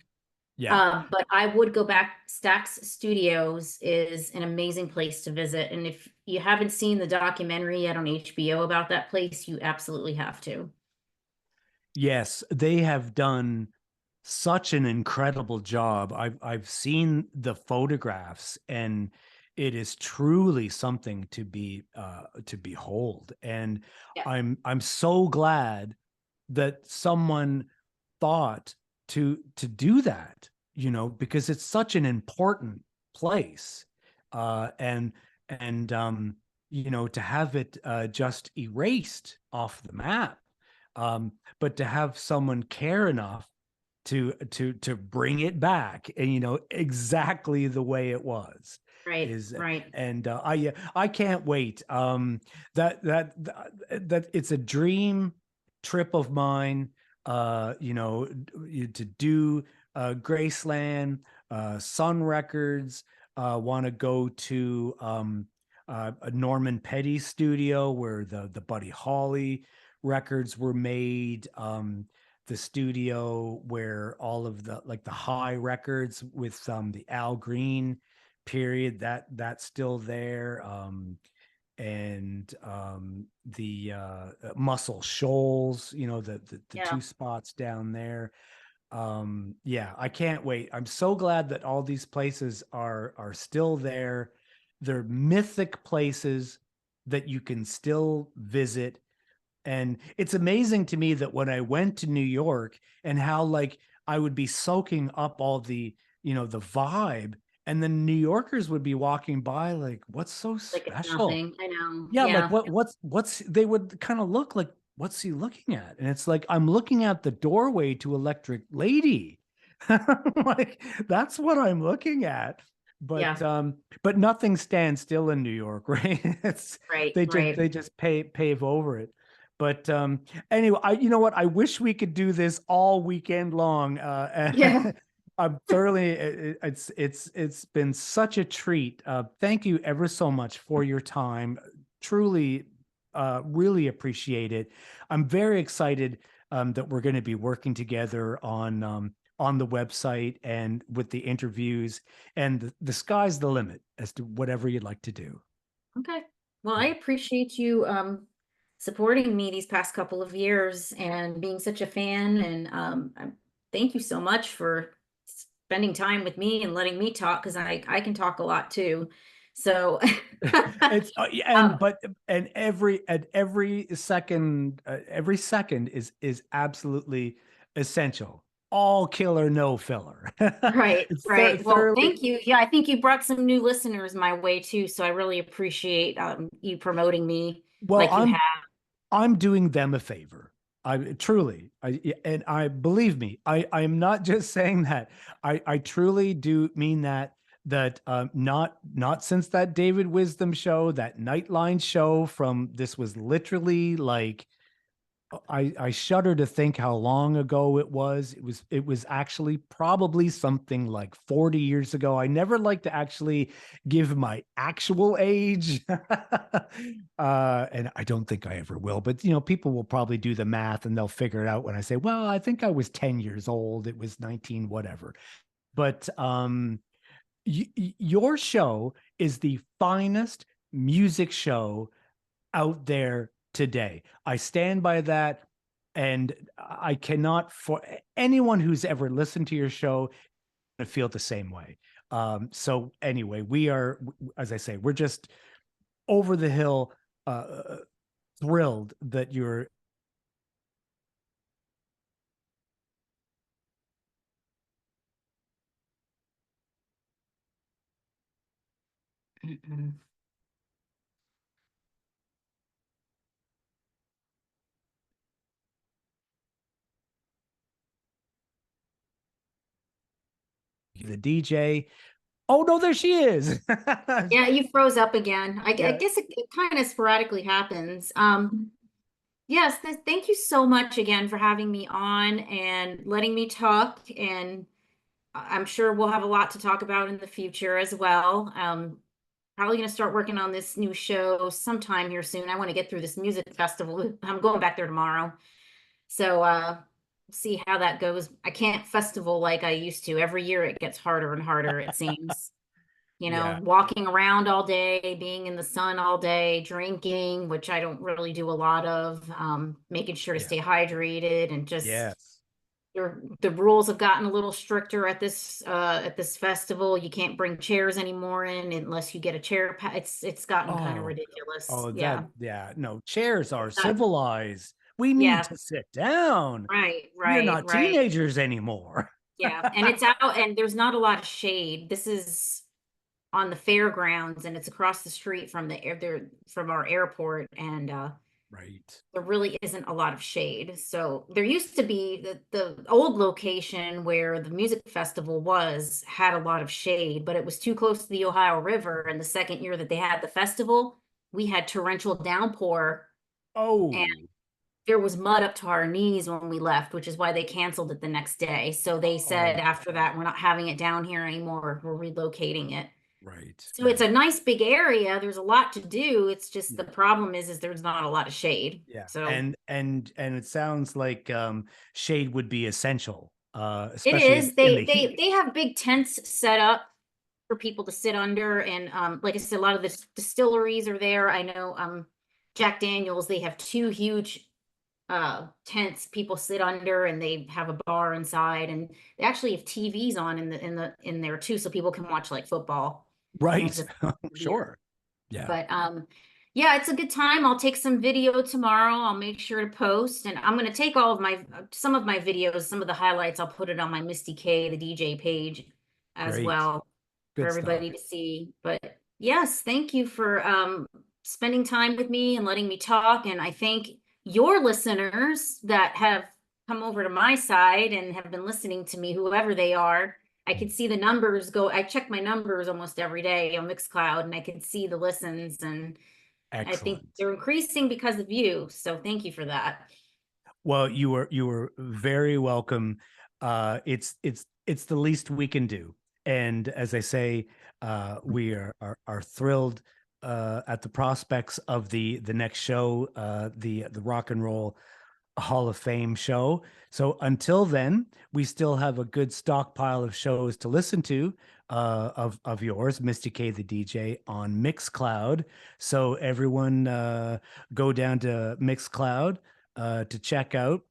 Yeah. But I would go back. Stax Studios is an amazing place to visit. And if you haven't seen the documentary yet on HBO about that place, you absolutely have to. Yes, they have done such an incredible job. I've seen the photographs, and it is truly something to behold. And Yeah, I'm so glad that someone thought to do that, because it's such an important place. And to have it just erased off the map, but to have someone care enough to bring it back, and exactly the way it was right, is. right. And I can't wait. That it's a dream trip of mine, to do Graceland, Sun Records. Want to go to a Norman Petty studio where the Buddy Holly records were made. The studio where all of the high records with the Al Green period, that's still there. And the Muscle Shoals, the Yeah, two spots down there. Yeah, I can't wait. I'm so glad that all these places are still there. They're mythic places that you can still visit. And it's amazing to me that when I went to New York, and how like I would be soaking up all the vibe, and then New Yorkers would be walking by like, what's so like it's special? nothing. I know. Yeah, like Yeah, what's they would kind of look like, what's he looking at? And it's like, I'm looking at the doorway to Electric Lady. Like that's what I'm looking at. yeah, But nothing stands still in New York, right? It's right, they right. just pave over it. But anyway, you know what? I wish we could do this all weekend long. Yeah. I'm thoroughly. It's been such a treat. Thank you ever so much for your time. Truly, really appreciate it. I'm very excited that we're going to be working together on the website and with the interviews, and the sky's the limit as to whatever you'd like to do. Okay. Well, I appreciate you supporting me these past couple of years and being such a fan. And thank you so much for spending time with me and letting me talk, because I can talk a lot too. So It's uh, and but and every second is absolutely essential. All killer, no filler. right, It's right. Well, thoroughly. thank you. Yeah, I think you brought some new listeners my way too. So I really appreciate you promoting me Well, like you have. I'm doing them a favor. I truly, and I believe me, I am not just saying that. I truly do mean that. Not since that David Wisdom show, that Nightline show from, this was literally like, I shudder to think how long ago it was. It was actually probably something like 40 years ago. I never like to actually give my actual age. And I don't think I ever will, but people will probably do the math and they'll figure it out when I say, well, I think I was 10 years old. It was 19, whatever. But your show is the finest music show out there today. I stand by that. And I cannot, for anyone who's ever listened to your show, feel the same way. So anyway, we are, as I say, we're just over the hill, thrilled that you're. Mm-mm. The DJ. Oh no, there she is. Yeah, you froze up again. I Yeah. guess it kind of sporadically happens. Yes, thank you so much again for having me on and letting me talk. And I'm sure we'll have a lot to talk about in the future as well. Probably going to start working on this new show sometime here soon. I want to get through this music festival. I'm going back there tomorrow. So see how that goes. I can't festival like I used to. Every year it gets harder and harder, it seems. Yeah. Walking around all day, being in the sun all day, drinking, which I don't really do a lot of, making sure to Yeah. stay hydrated and just Yes. the rules have gotten a little stricter at this festival. You can't bring chairs anymore in unless you get a chair. It's gotten kind of Oh, ridiculous. oh, Yeah. yeah. No, chairs are Uh, civilized. We need yeah. to sit down. Right. We're Right. not Right. teenagers anymore. Yeah. And it's out and there's not a lot of shade. This is on the fairgrounds and it's across the street from the air there from our airport, and Right. there really isn't a lot of shade. So there used to be the old location where the music festival was had a lot of shade, but it was too close to the Ohio River. And the second year that they had the festival, we had torrential downpour and Oh, there was mud up to our knees when we left, which is why they canceled it the next day. So they said oh, after that, we're not having it down here anymore. We're relocating it. right, So it's right. a nice big area. There's a lot to do. It's just Yeah, the problem is there's not a lot of shade. yeah. So And it sounds like shade would be essential, it especially is. in the They heat. they have big tents set up for people to sit under, and like I said, a lot of the distilleries are there. I know Jack Daniels, they have two huge tents people sit under, and they have a bar inside, and they actually have TVs on in there too, so people can watch like football. They have Right. the TV on. Sure. Yeah. But yeah, it's a good time. I'll take some video tomorrow. I'll make sure to post, and I'm gonna take all of my some of my videos, some of the highlights. I'll put it on my MistyK, the DJ page, as Great. well for Good stuff. everybody to see. But yes, thank you for spending time with me and letting me talk. And I thank your listeners that have come over to my side and have been listening to me, whoever they are. I can see the numbers go. I check my numbers almost every day on Mixcloud, and I can see the listens, and I think Excellent. they're increasing because of you. So thank you for that. Well, you were very welcome. It's the least we can do. And as I say, we are thrilled at the prospects of the next show, the Rock and Roll Hall of Fame show. So until then, we still have a good stockpile of shows to listen to of yours, MistyK the DJ, on Mixcloud. So everyone go down to Mixcloud to check out.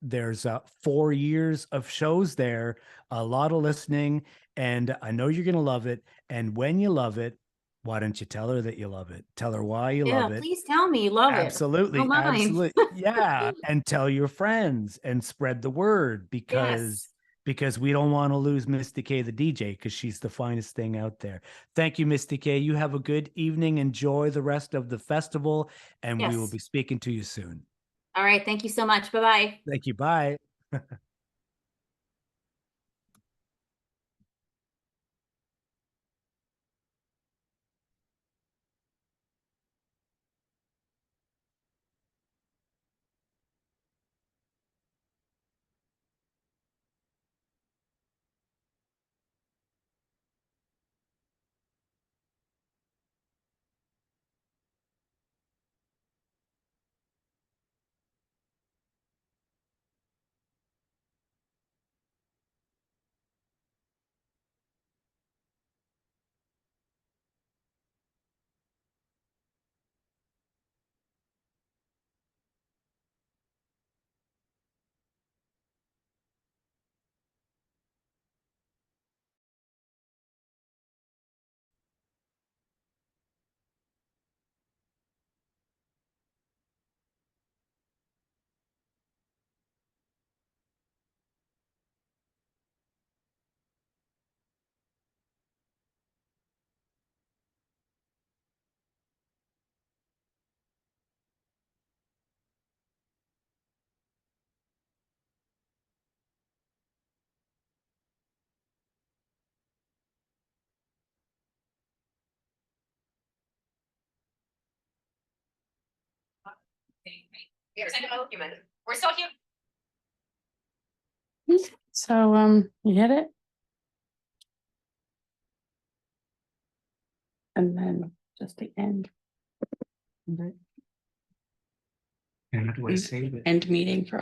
There's 4 years of shows there, a lot of listening, and I know you're going to love it. And when you love it, why don't you tell her that you love it? Tell her why you Yeah, love it. please tell me you love it. Don't Absolutely, mind. absolutely. Yeah, and tell your friends and spread the word Yes. because we don't want to lose MistyK the DJ because she's the finest thing out there. Thank you, MistyK. You have a good evening. Enjoy the rest of the festival, and we will Yes. be speaking to you soon. All right. Thank you so much. Bye-bye. Thank you. Bye. Here's a document. We're still here. So, you hit it? And then just the end. And how do I save it? End meeting for